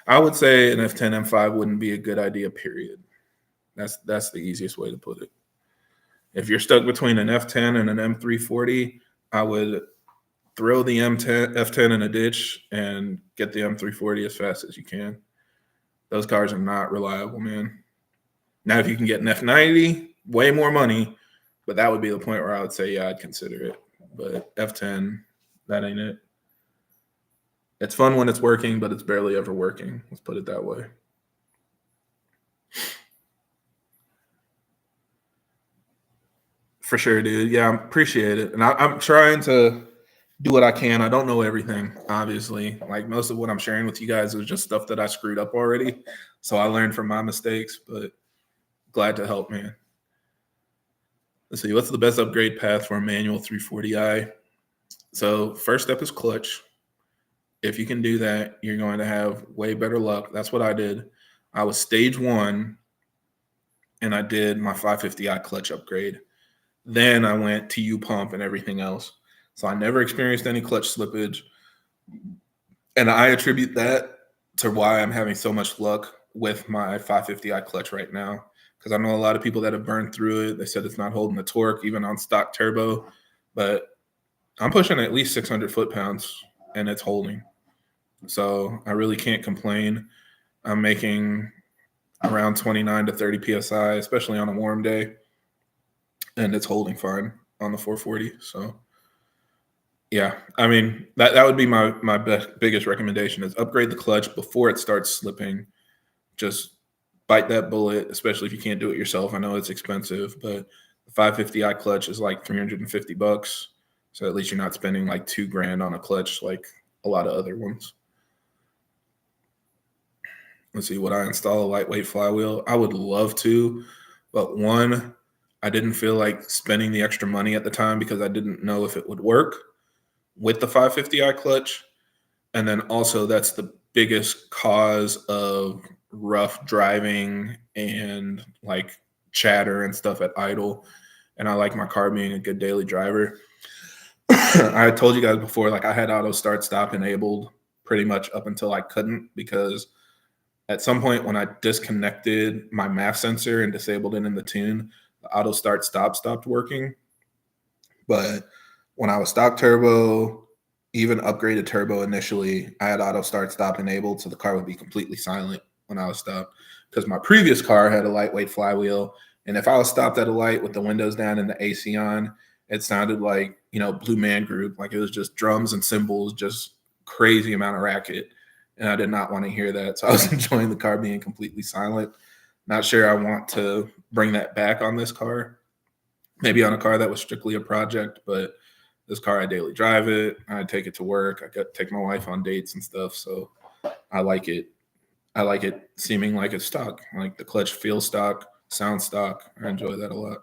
I would say an F10 M5 wouldn't be a good idea, period. That's the easiest way to put it. If you're stuck between an F10 and an M340, I would throw the F10 in a ditch and get the M340 as fast as you can. Those cars are not reliable, man. Now, if you can get an F90, way more money, but that would be the point where I would say, yeah, I'd consider it. But F10, that ain't it. It's fun when it's working, but it's barely ever working. Let's put it that way. For sure, dude. Yeah, I appreciate it. And I'm trying to do what I can. I don't know everything, obviously. Like, most of what I'm sharing with you guys is just stuff that I screwed up already. So I learned from my mistakes, but glad to help, man. Let's see. What's the best upgrade path for a manual 340i? So first step is clutch. If you can do that, you're going to have way better luck. That's what I did. I was stage 1, and I did my 550i clutch upgrade. Then I went to U-pump and everything else. So I never experienced any clutch slippage. And I attribute that to why I'm having so much luck with my 550i clutch right now. Because I know a lot of people that have burned through it. They said it's not holding the torque, even on stock turbo. But I'm pushing at least 600 foot-pounds, and it's holding. So I really can't complain. I'm making around 29 to 30 PSI, especially on a warm day. And it's holding fine on the 440. So yeah, I mean, that would be my biggest recommendation is upgrade the clutch before it starts slipping. Just bite that bullet, especially if you can't do it yourself. I know it's expensive, but the 550i clutch is like $350. So at least you're not spending like $2,000 on a clutch like a lot of other ones. Let's see, would I install a lightweight flywheel? I would love to, but one, I didn't feel like spending the extra money at the time because I didn't know if it would work with the 550i clutch. And then also that's the biggest cause of rough driving and like chatter and stuff at idle. And I like my car being a good daily driver. I told you guys before, like I had auto start stop enabled pretty much up until I couldn't, because at some point when I disconnected my MAF sensor and disabled it in the tune, the auto start stop stopped working. But when I was stock turbo, even upgraded turbo initially, I had auto start stop enabled, so the car would be completely silent when I was stopped. Because my previous car had a lightweight flywheel, and if I was stopped at a light with the windows down and the AC on, it sounded like, you know, Blue Man Group, like it was just drums and cymbals, just crazy amount of racket. And I did not want to hear that. So I was enjoying the car being completely silent. Not sure I want to bring that back on this car. Maybe on a car that was strictly a project, but this car, I daily drive it. I take it to work. I got take my wife on dates and stuff. So I like it. I like it seeming like it's stock, like the clutch feels stock, sound stock. I enjoy that a lot.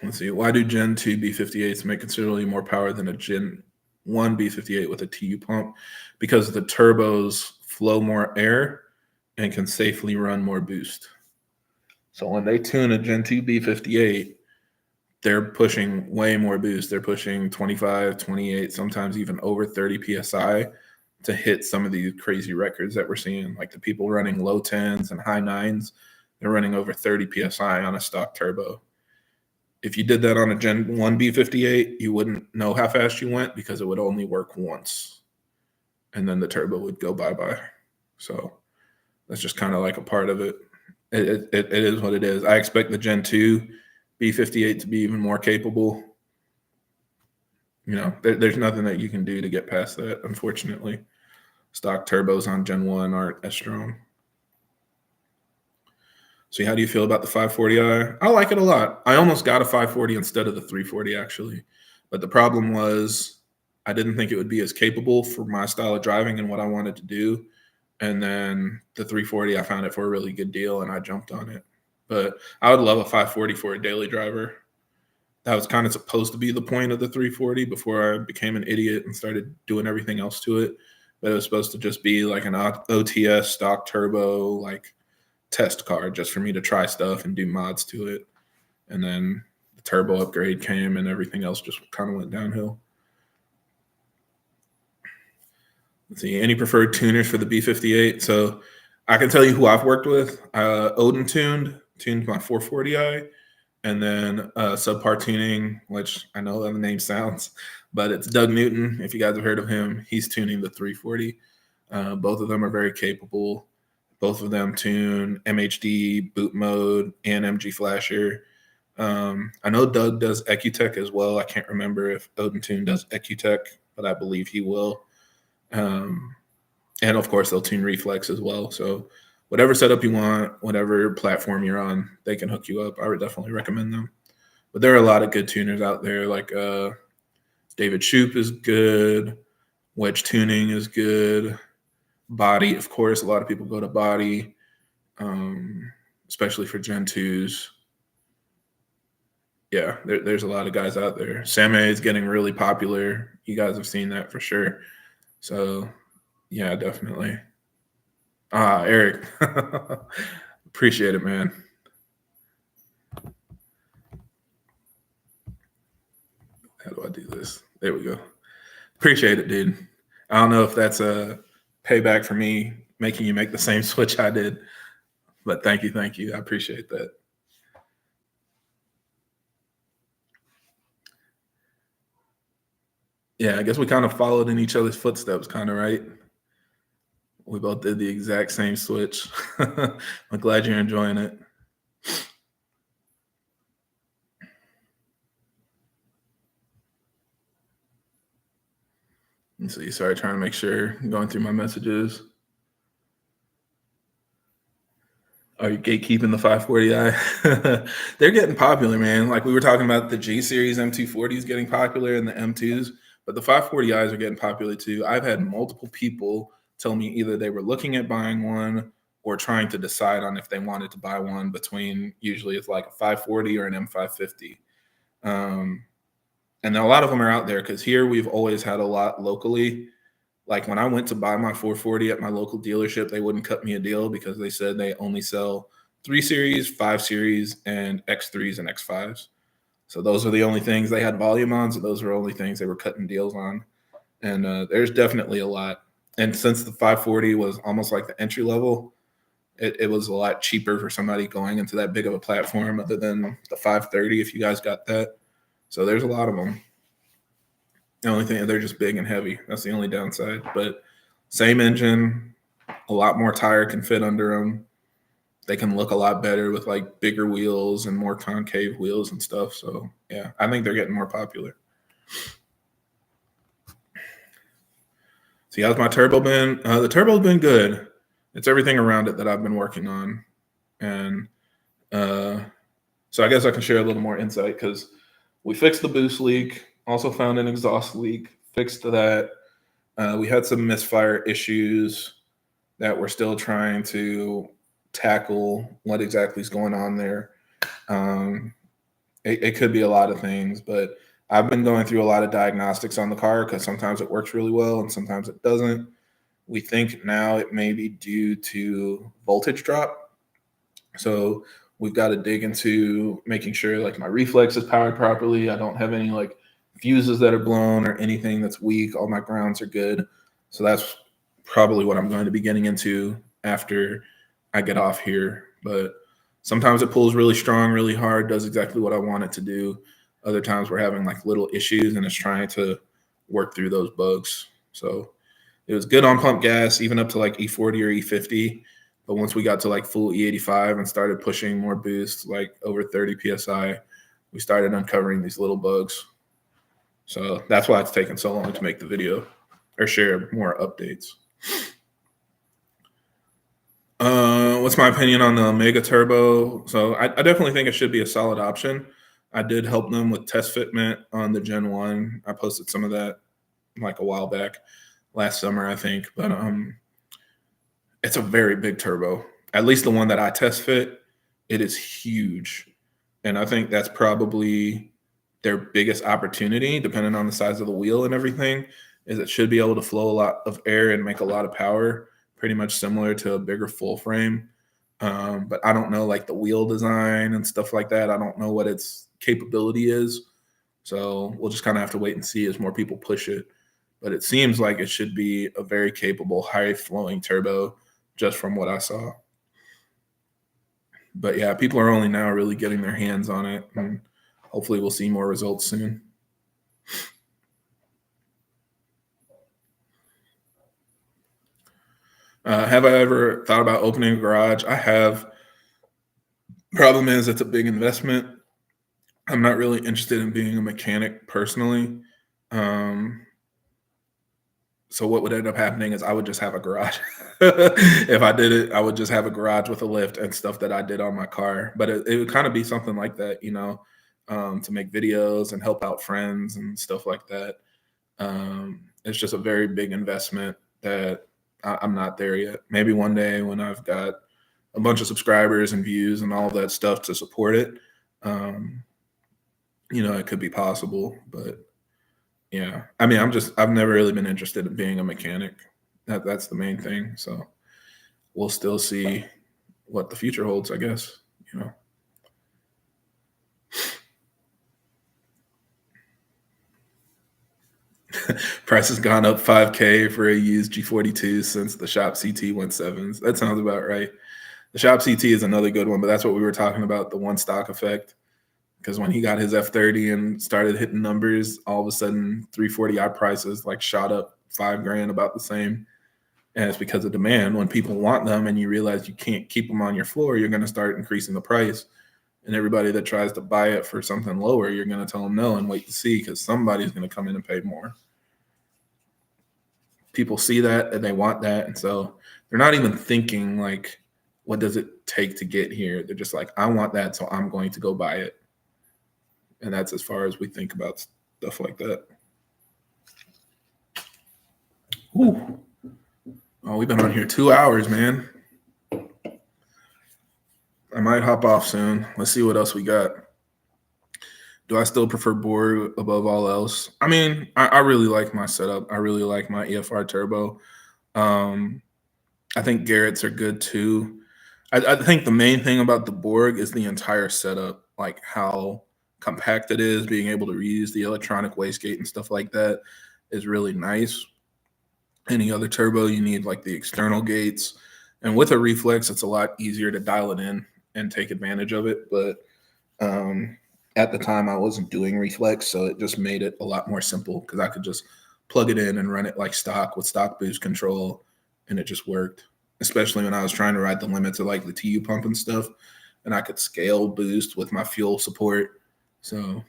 Let's see. Why do Gen 2 B58s make considerably more power than a Gen 1 B58 with a TU pump? Because the turbos flow more air and can safely run more boost. So when they tune a Gen 2 B58, they're pushing way more boost. They're pushing 25, 28, sometimes even over 30 PSI to hit some of these crazy records that we're seeing. Like the people running low 10s and high 9s, they're running over 30 PSI on a stock turbo. If you did that on a Gen 1 B58, you wouldn't know how fast you went because it would only work once. And then the turbo would go bye-bye. So that's just kind of like a part of it. It is what it is. I expect the Gen 2 B58 to be even more capable. You know, there's nothing that you can do to get past that, unfortunately. Stock turbos on Gen 1 aren't as strong. So how do you feel about the 540i? I like it a lot. I almost got a 540 instead of the 340, actually. But the problem was I didn't think it would be as capable for my style of driving and what I wanted to do. And then the 340, I found it for a really good deal, and I jumped on it. But I would love a 540 for a daily driver. That was kind of supposed to be the point of the 340 before I became an idiot and started doing everything else to it. But it was supposed to just be like an OTS stock turbo, like test car just for me to try stuff and do mods to it. And then the turbo upgrade came and everything else just kind of went downhill. Let's see, any preferred tuners for the B58? So I can tell you who I've worked with. OdinTuned tuned my 440i, and then Subpar Tuning, which I know how the name sounds, but it's Doug Newton. If you guys have heard of him, he's tuning the 340. Both of them are very capable. Both of them tune MHD, boot mode, and MG flasher. I know Doug does Ecutech as well. I can't remember if OdinTuned does Ecutech, but I believe he will. And of course, they'll tune reflex as well. So whatever setup you want, whatever platform you're on, they can hook you up. I would definitely recommend them. But there are a lot of good tuners out there. Like David Shoup is good. Wedge Tuning is good. Body, of course, a lot of people go to Body, especially for Gen 2s. Yeah, there's a lot of guys out there. Sam A is getting really popular. You guys have seen that for sure. So, yeah, definitely. Eric, appreciate it, man. How do I do this? There we go. Appreciate it, dude. I don't know if that's a payback for me making you make the same switch I did, but thank you. I appreciate that. Yeah, I guess we kind of followed in each other's footsteps, kind of, right? We both did the exact same switch. I'm glad you're enjoying it. Let's see. Sorry, trying to make sure I'm going through my messages. Are you gatekeeping the 540i? They're getting popular, man. Like we were talking about the G series M240s getting popular and the M2s, but the 540is are getting popular too. I've had multiple people tell me either they were looking at buying one or trying to decide on if they wanted to buy one between usually it's like a 540 or an M550. And a lot of them are out there because here we've always had a lot locally. Like when I went to buy my 440 at my local dealership, they wouldn't cut me a deal because they said they only sell 3 Series, 5 Series, and X3s and X5s. So those are the only things they had volume on. So those were only things they were cutting deals on. And there's definitely a lot. And since the 540 was almost like the entry level, it was a lot cheaper for somebody going into that big of a platform other than the 530 if you guys got that. So there's a lot of them. The only thing, they're just big and heavy. That's the only downside. But same engine, a lot more tire can fit under them. They can look a lot better with like bigger wheels and more concave wheels and stuff. So yeah, I think they're getting more popular. See, how's my turbo been? The turbo's been good. It's everything around it that I've been working on. And so I guess I can share a little more insight because we fixed the boost leak, also found an exhaust leak, fixed that. We had some misfire issues that we're still trying to tackle what exactly is going on there. It could be a lot of things, but I've been going through a lot of diagnostics on the car because sometimes it works really well and sometimes it doesn't. We think now it may be due to voltage drop. So we've got to dig into making sure like my reflex is powered properly. I don't have any like fuses that are blown or anything that's weak. All my grounds are good. So that's probably what I'm going to be getting into after I get off here. But sometimes it pulls really strong, really hard, does exactly what I want it to do. Other times we're having like little issues and it's trying to work through those bugs. So it was good on pump gas, even up to like E40 or E50. But once we got to like full E85 and started pushing more boost, like over 30 PSI, we started uncovering these little bugs. So that's why it's taken so long to make the video or share more updates. What's my opinion on the Omega Turbo? So I definitely think it should be a solid option. I did help them with test fitment on the Gen 1. I posted some of that like a while back, last summer, I think. But it's a very big turbo. At least the one that I test fit, it is huge. And I think that's probably their biggest opportunity, depending on the size of the wheel and everything, is it should be able to flow a lot of air and make a lot of power, pretty much similar to a bigger full frame. But I don't know like the wheel design and stuff like that. I don't know what its capability is. So we'll just kind of have to wait and see as more people push it. But it seems like it should be a very capable, high-flowing turbo just from what I saw. But yeah, people are only now really getting their hands on it. And hopefully we'll see more results soon. Have I ever thought about opening a garage? I have. Problem is, it's a big investment. I'm not really interested in being a mechanic personally. So what would end up happening is I would just have a garage. If I did it, I would just have a garage with a lift and stuff that I did on my car. But it would kind of be something like that, you know, to make videos and help out friends and stuff like that. It's just a very big investment that I'm not there yet. Maybe one day when I've got a bunch of subscribers and views and all that stuff to support it, you know, it could be possible. But yeah, I mean, I've never really been interested in being a mechanic. That's the main thing. So we'll still see what the future holds, I guess, you know. Price has gone up $5K for a used G42 since the shop CT 17s. That sounds about right. The shop CT is another good one, but that's what we were talking about, the one stock effect. Because when he got his F30 and started hitting numbers, all of a sudden 340i prices like shot up $5,000, about the same. And it's because of demand. When people want them and you realize you can't keep them on your floor, you're going to start increasing the price. And everybody that tries to buy it for something lower, you're going to tell them no and wait to see, because somebody's going to come in and pay more. People see that and they want that. And so they're not even thinking like, what does it take to get here? They're just like, I want that, so I'm going to go buy it. And that's as far as we think about stuff like that. Ooh. Oh, we've been on here 2 hours, man. I might hop off soon. Let's see what else we got. Do I still prefer Borg above all else? I mean, I really like my setup. I really like my EFR turbo. I think Garrett's are good too. I think the main thing about the Borg is the entire setup, like how compact it is, being able to reuse the electronic wastegate and stuff like that is really nice. Any other turbo, you need like the external gates. And with a reflex, it's a lot easier to dial it in and take advantage of it. But at the time I wasn't doing reflex, so it just made it a lot more simple because I could just plug it in and run it like stock with stock boost control, and it just worked. Especially when I was trying to ride the limits of like the TU pump and stuff, and I could scale boost with my fuel support. So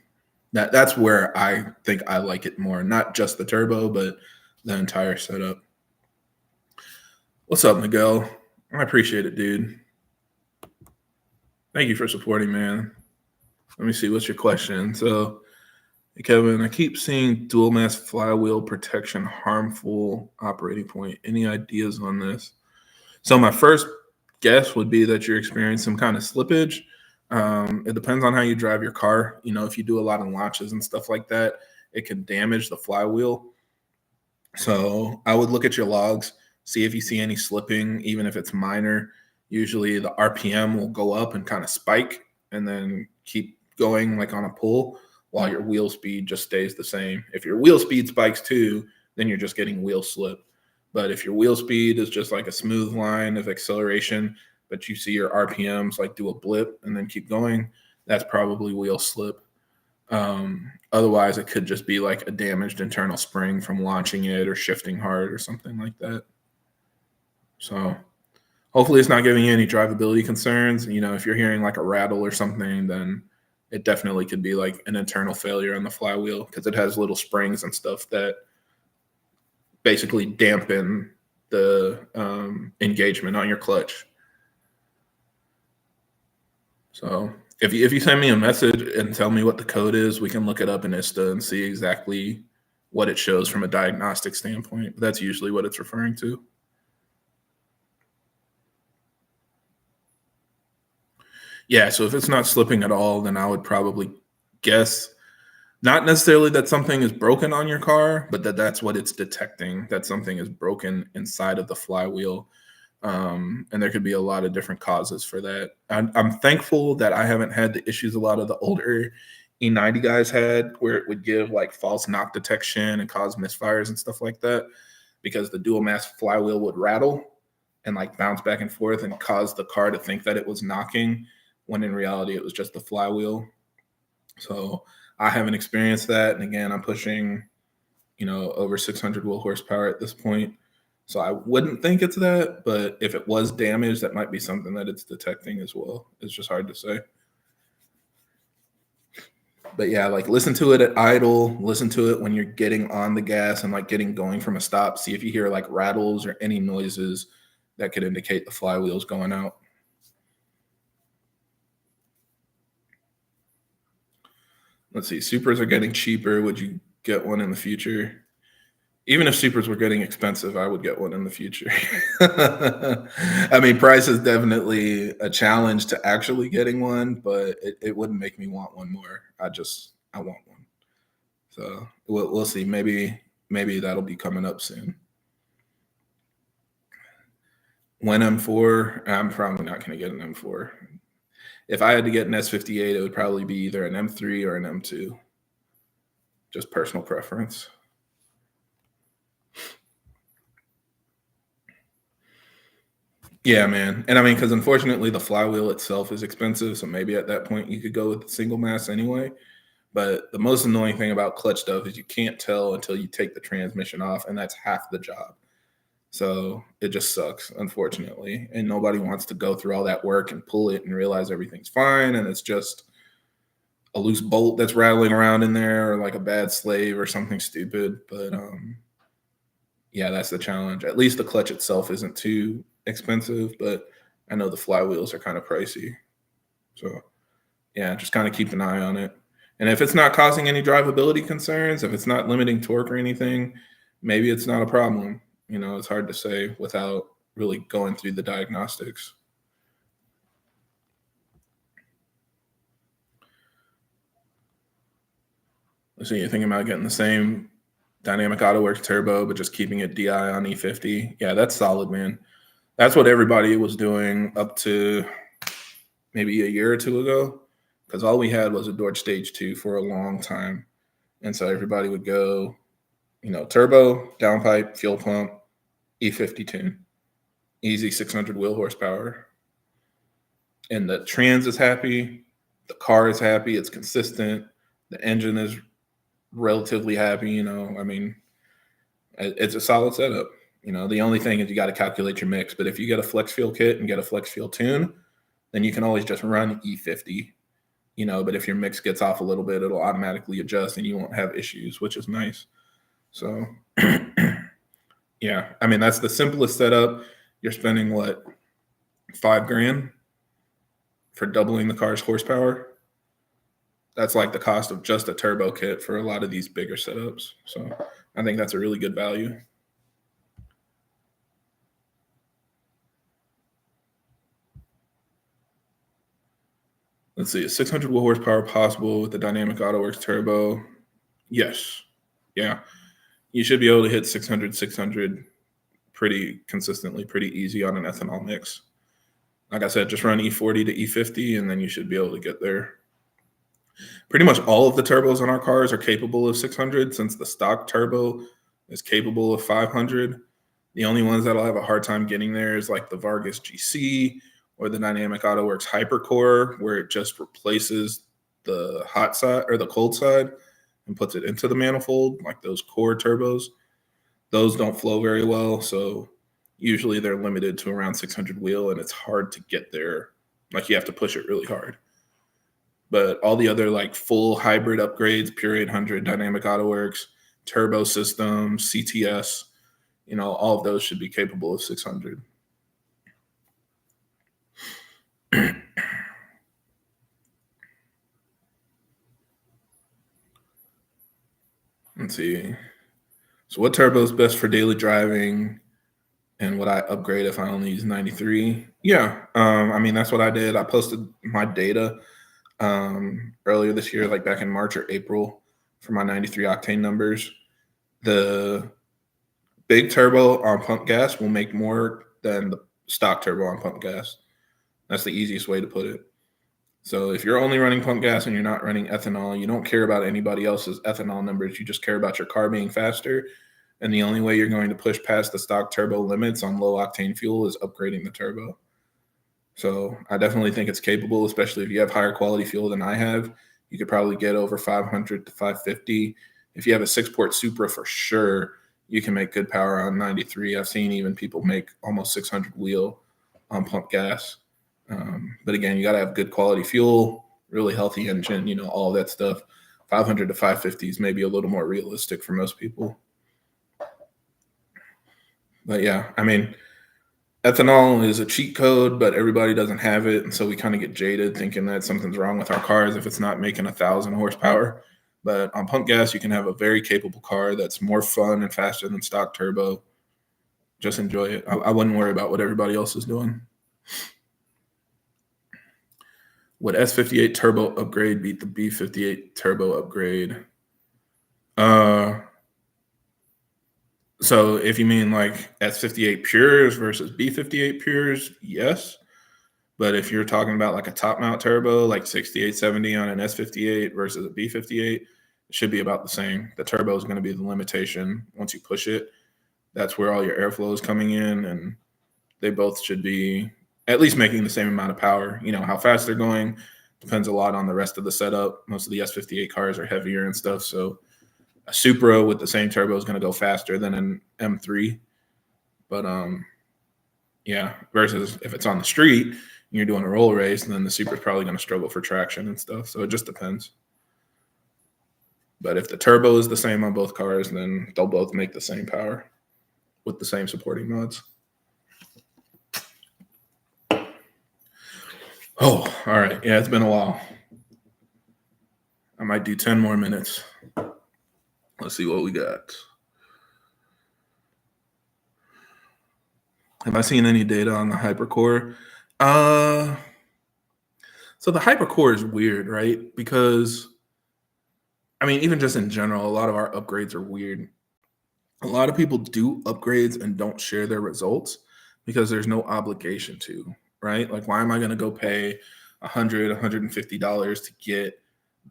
that's where I think I like it more, not just the turbo, but the entire setup. What's up, Miguel? I appreciate it, dude. Thank you for supporting, man. Let me see. What's your question? So, hey, Kevin, I keep seeing dual mass flywheel protection harmful operating point. Any ideas on this? So my first guess would be that you're experiencing some kind of slippage. It depends on how you drive your car. You know, if you do a lot of launches and stuff like that, it can damage the flywheel. So I would look at your logs, see if you see any slipping, even if it's minor. Usually the RPM will go up and kind of spike and then keep going like on a pull while your wheel speed just stays the same. If your wheel speed spikes too, then you're just getting wheel slip. But if your wheel speed is just like a smooth line of acceleration, but you see your RPMs like do a blip and then keep going, that's probably wheel slip. Otherwise, it could just be like a damaged internal spring from launching it or shifting hard or something like that. So hopefully it's not giving you any drivability concerns. You know, if you're hearing like a rattle or something, then it definitely could be like an internal failure on the flywheel because it has little springs and stuff that basically dampen the engagement on your clutch. So if you send me a message and tell me what the code is, we can look it up in ISTA and see exactly what it shows from a diagnostic standpoint. But that's usually what it's referring to. Yeah, so if it's not slipping at all, then I would probably guess not necessarily that something is broken on your car, but that's what it's detecting, that something is broken inside of the flywheel. And there could be a lot of different causes for that. I'm thankful that I haven't had the issues a lot of the older E90 guys had, where it would give like false knock detection and cause misfires and stuff like that, because the dual mass flywheel would rattle and like bounce back and forth and cause the car to think that it was knocking, when in reality it was just the flywheel. So I haven't experienced that. And again, I'm pushing, you know, over 600 wheel horsepower at this point. So I wouldn't think it's that, but if it was damaged, that might be something that it's detecting as well. It's just hard to say. But yeah, like listen to it at idle, listen to it when you're getting on the gas and like getting going from a stop. See if you hear like rattles or any noises that could indicate the flywheel's going out. Let's see, Supers are getting cheaper. Would you get one in the future? Even if Supers were getting expensive, I would get one in the future. I mean, price is definitely a challenge to actually getting one, but it wouldn't make me want one more. I want one. So we'll see. Maybe that'll be coming up soon. When M4, I'm probably not going to get an M4. If I had to get an S58, it would probably be either an M3 or an M2. Just personal preference. Yeah, man. And I mean, because unfortunately the flywheel itself is expensive. So maybe at that point you could go with single mass anyway. But the most annoying thing about clutch stuff is you can't tell until you take the transmission off, and that's half the job. So it just sucks, unfortunately. And nobody wants to go through all that work and pull it and realize everything's fine. And it's just a loose bolt that's rattling around in there, or like a bad slave or something stupid. But yeah, that's the challenge. At least the clutch itself isn't too expensive, but I know the flywheels are kind of pricey. So yeah, just kind of keep an eye on it. And if it's not causing any drivability concerns, if it's not limiting torque or anything, maybe it's not a problem. You know, it's hard to say without really going through the diagnostics. Let's see, you're thinking about getting the same Dynamic Autowerks turbo, but just keeping it DI on E50. Yeah, that's solid, man. That's what everybody was doing up to maybe a year or two ago, because all we had was a Dodge Stage 2 for a long time. And so everybody would go, you know, turbo, downpipe, fuel pump, E50 tune, easy 600 wheel horsepower. And the trans is happy, the car is happy, it's consistent, the engine is relatively happy, you know. I mean, it's a solid setup. You know, the only thing is you got to calculate your mix. But if you get a flex fuel kit and get a flex fuel tune, then you can always just run E50, you know. But if your mix gets off a little bit, it'll automatically adjust and you won't have issues, which is nice. So, yeah, I mean, that's the simplest setup. You're spending what, $5,000 for doubling the car's horsepower? That's like the cost of just a turbo kit for a lot of these bigger setups. So I think that's a really good value. Let's see, is 600 wheel horsepower possible with the dynamic Autowerks turbo? Yes. Yeah. You should be able to hit 600 pretty consistently, pretty easy on an ethanol mix. Like I said, just run E40 to E50, and then you should be able to get there. Pretty much all of the turbos on our cars are capable of 600, since the stock turbo is capable of 500. The only ones that'll have a hard time getting there is like the Vargas GC or the Dynamic Autowerks Hypercore, where it just replaces the hot side or the cold side and puts it into the manifold, like those core turbos. Those don't flow very well, so usually they're limited to around 600 wheel, and it's hard to get there. Like, you have to push it really hard. But all the other like full hybrid upgrades, Pure 800, Dynamic Autowerks, turbo system, CTS, you know, all of those should be capable of 600. Let's see. So what turbo is best for daily driving, and would I upgrade if I only use 93? Yeah, I mean, that's what I did. I posted my data earlier this year, like back in March or April, for my 93 octane numbers. The big turbo on pump gas will make more than the stock turbo on pump gas. That's the easiest way to put it. So if you're only running pump gas and you're not running ethanol, you don't care about anybody else's ethanol numbers. You just care about your car being faster. And the only way you're going to push past the stock turbo limits on low octane fuel is upgrading the turbo. So I definitely think it's capable, especially if you have higher quality fuel than I have. You could probably get over 500 to 550. If you have a 6-port Supra, for sure, you can make good power on 93. I've seen even people make almost 600 wheel on pump gas. But again, you got to have good quality fuel, really healthy engine, you know, all that stuff. 500 to 550 is maybe a little more realistic for most people. But yeah, I mean, ethanol is a cheat code, but everybody doesn't have it. And so we kind of get jaded thinking that something's wrong with our cars if it's not making 1,000 horsepower. But on pump gas, you can have a very capable car that's more fun and faster than stock turbo. Just enjoy it. I wouldn't worry about what everybody else is doing. Would S58 turbo upgrade beat the B58 turbo upgrade? So if you mean like S58 pures versus B58 pures, yes. But if you're talking about like a top mount turbo, like 6870 on an S58 versus a B58, it should be about the same. The turbo is going to be the limitation. Once you push it, that's where all your airflow is coming in, and they both should be at least making the same amount of power. You know, how fast they're going depends a lot on the rest of the setup. Most of the S58 cars are heavier and stuff, so a Supra with the same turbo is going to go faster than an M3. But yeah, versus if it's on the street and you're doing a roll race, then the Supra is probably going to struggle for traction and stuff. So it just depends. But if the turbo is the same on both cars, then they'll both make the same power with the same supporting mods. Oh, all right. Yeah, it's been a while. I might do 10 more minutes. Let's see what we got. Have I seen any data on the Hypercore? So the Hypercore is weird, right? Because, I mean, even just in general, a lot of our upgrades are weird. A lot of people do upgrades and don't share their results because there's no obligation to, right? Like, why am I going to go pay $100, $150 to get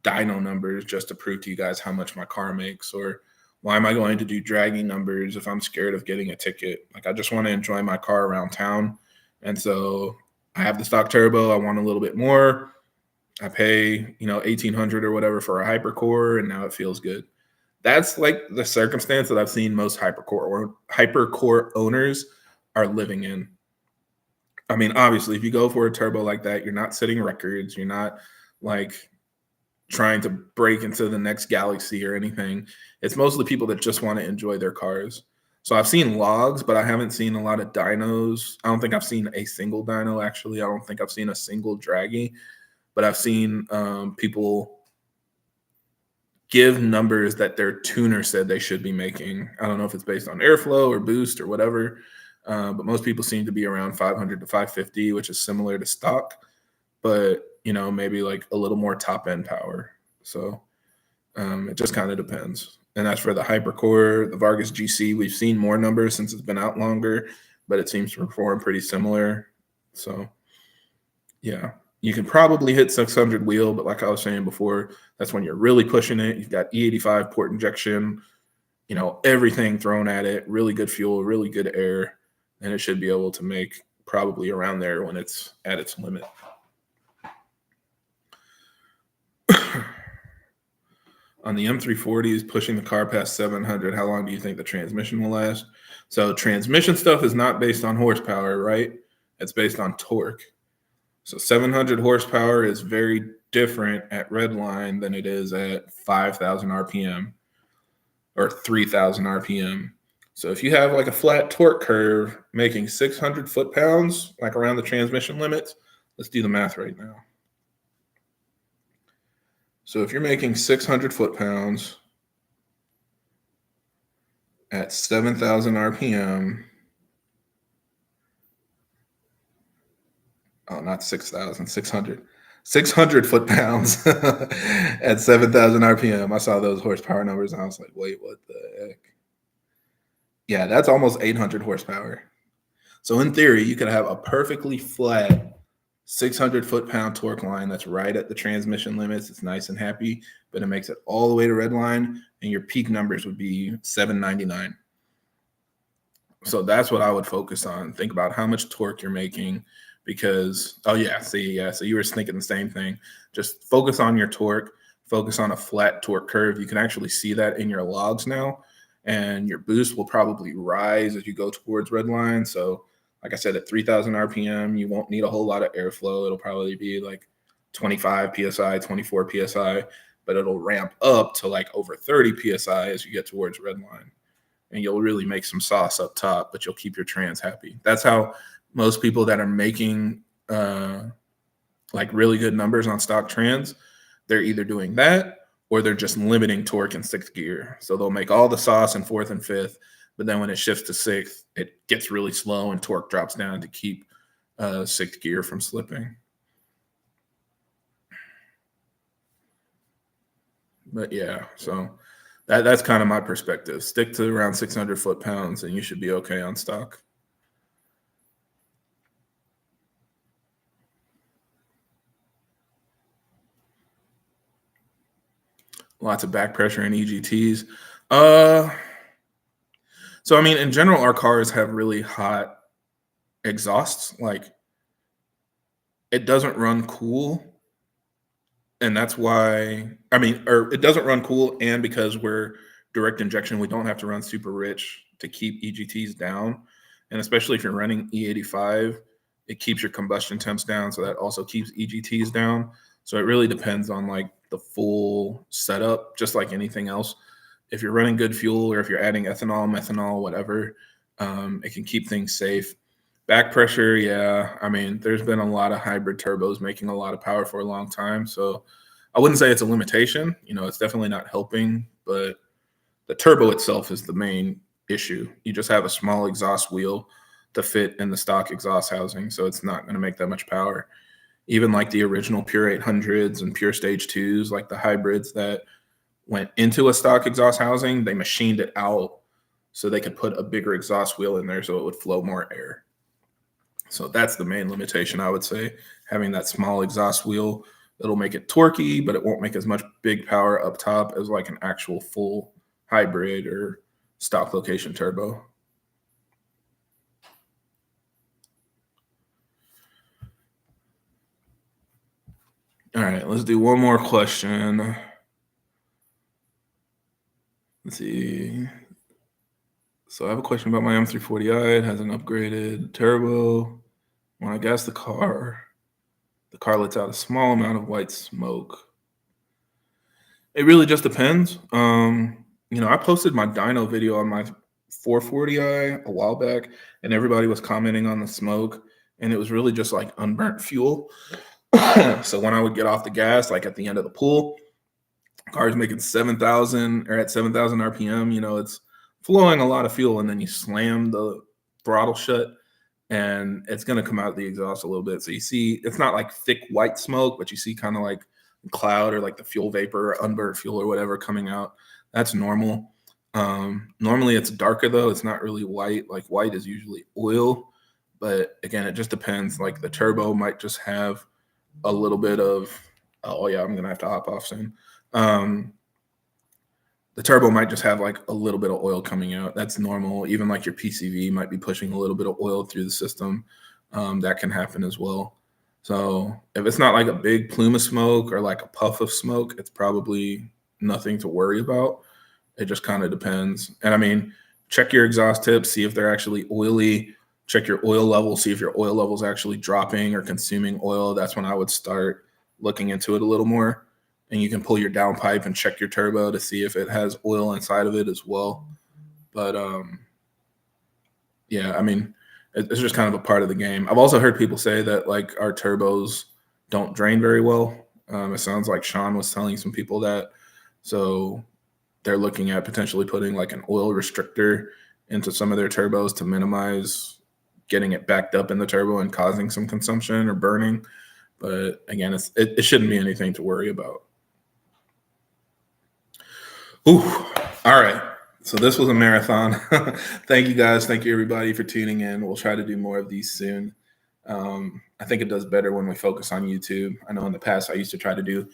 dyno numbers just to prove to you guys how much my car makes? Or why am I going to do dragging numbers if I'm scared of getting a ticket? Like, I just want to enjoy my car around town. And so I have the stock turbo. I want a little bit more. I pay, 1,800 or whatever for a hypercore, and now it feels good. That's like the circumstance that I've seen most hypercore owners are living in. I mean, obviously, if you go for a turbo like that, you're not setting records. You're not like trying to break into the next galaxy or anything. It's mostly people that just want to enjoy their cars. So I've seen logs, but I haven't seen a lot of dynos. I don't think I've seen a single dyno, actually. I don't think I've seen a single draggy, but I've seen people give numbers that their tuner said they should be making. I don't know if it's based on airflow or boost or whatever, but most people seem to be around 500 to 550, which is similar to stock, but maybe like a little more top end power. So it just kind of depends. And as for the hypercore, the Vargas GC, we've seen more numbers since it's been out longer, but it seems to perform pretty similar. So yeah, you can probably hit 600 wheel, but like I was saying before, that's when you're really pushing it. You've got E85 port injection, everything thrown at it, really good fuel, really good air, and it should be able to make probably around there when it's at its limit. On the M340s, pushing the car past 700, how long do you think the transmission will last? So transmission stuff is not based on horsepower, right? It's based on torque. So 700 horsepower is very different at redline than it is at 5,000 RPM or 3,000 RPM. So if you have like a flat torque curve making 600 foot-pounds, like around the transmission limits, let's do the math right now. So if you're making 600 foot-pounds at 7,000 RPM, oh, not 6,000, 600. 600 foot-pounds at 7,000 RPM. I saw those horsepower numbers and I was like, wait, what the heck? Yeah, that's almost 800 horsepower. So in theory, you could have a perfectly flat 600 foot-pound torque line that's right at the transmission limits. It's nice and happy, but it makes it all the way to redline, and your peak numbers would be 799. So that's what I would focus on. Think about how much torque you're making because, so you were thinking the same thing. Just focus on your torque, focus on a flat torque curve. You can actually see that in your logs now, and your boost will probably rise as you go towards redline. So like I said, at 3,000 RPM, you won't need a whole lot of airflow. It'll probably be like 25 PSI, 24 PSI, but it'll ramp up to like over 30 PSI as you get towards redline. And you'll really make some sauce up top, but you'll keep your trans happy. That's how most people that are making like really good numbers on stock trans, they're either doing that or they're just limiting torque in sixth gear. So they'll make all the sauce in fourth and fifth, but then when it shifts to sixth, it gets really slow and torque drops down to keep sixth gear from slipping. But yeah, so that's kind of my perspective. Stick to around 600 foot-pounds and you should be okay on stock. Lots of back pressure in EGTs. So, I mean, in general, our cars have really hot exhausts. Like, it doesn't run cool. And that's why, it doesn't run cool. And because we're direct injection, we don't have to run super rich to keep EGTs down. And especially if you're running E85, it keeps your combustion temps down. So that also keeps EGTs down. So it really depends on like the full setup, just like anything else. If you're running good fuel or if you're adding ethanol, methanol, whatever, it can keep things safe. Back pressure, yeah. I mean, there's been a lot of hybrid turbos making a lot of power for a long time. So I wouldn't say it's a limitation. It's definitely not helping, but the turbo itself is the main issue. You just have a small exhaust wheel to fit in the stock exhaust housing, so it's not going to make that much power. Even like the original Pure 800s and Pure Stage 2s, like the hybrids that went into a stock exhaust housing, they machined it out so they could put a bigger exhaust wheel in there so it would flow more air. So that's the main limitation, I would say. Having that small exhaust wheel, it'll make it torquey, but it won't make as much big power up top as like an actual full hybrid or stock location turbo. All right, let's do one more question. Let's see. So I have a question about my M240i. It has an upgraded turbo. When I gas the car lets out a small amount of white smoke. It really just depends. I posted my dyno video on my 440i a while back, and everybody was commenting on the smoke, and it was really just like unburnt fuel. So when I would get off the gas, like at the end of the pool, car's making 7,000 or at 7,000 RPM, it's flowing a lot of fuel, and then you slam the throttle shut, and it's going to come out the exhaust a little bit. So you see, it's not like thick white smoke, but you see kind of like cloud or like the fuel vapor or unburnt fuel or whatever coming out. That's normal. Normally it's darker though. It's not really white. Like white is usually oil, but again, it just depends. Like the turbo might just have a little bit of, oh yeah, I'm going to have to hop off soon. The turbo might just have like a little bit of oil coming out. That's normal. Even like your PCV might be pushing a little bit of oil through the system. That can happen as well. So if it's not like a big plume of smoke or like a puff of smoke, it's probably nothing to worry about. It just kind of depends. And I mean, check your exhaust tips, see if they're actually oily. Check your oil level, see if your oil level is actually dropping or consuming oil. That's when I would start looking into it a little more. And you can pull your downpipe and check your turbo to see if it has oil inside of it as well. But yeah, I mean, it's just kind of a part of the game. I've also heard people say that like our turbos don't drain very well. It sounds like Sean was telling some people that. So they're looking at potentially putting like an oil restrictor into some of their turbos to minimize getting it backed up in the turbo and causing some consumption or burning. But again, it shouldn't be anything to worry about. Ooh, all right. So this was a marathon. Thank you guys. Thank you everybody for tuning in. We'll try to do more of these soon. I think it does better when we focus on YouTube. I know in the past I used to try to do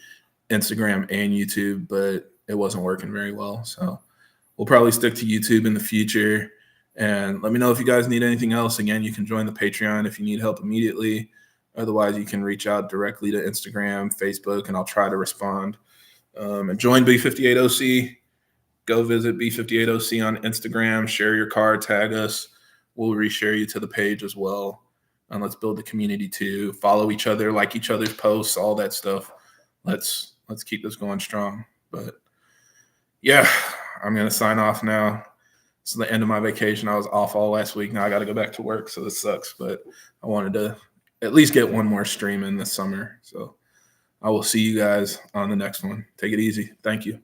Instagram and YouTube, but it wasn't working very well. So we'll probably stick to YouTube in the future. And let me know if you guys need anything else. Again, you can join the Patreon if you need help immediately. Otherwise, you can reach out directly to Instagram, Facebook, and I'll try to respond. And join B58 OC. Go visit B58 OC on Instagram. Share your car. Tag us. We'll reshare you to the page as well. And let's build the community too. Follow each other, like each other's posts, all that stuff. Let's keep this going strong. But yeah, I'm gonna sign off now. It's the end of my vacation. I was off all last week. Now I got to go back to work, so this sucks. But I wanted to at least get one more stream in this summer. So I will see you guys on the next one. Take it easy. Thank you.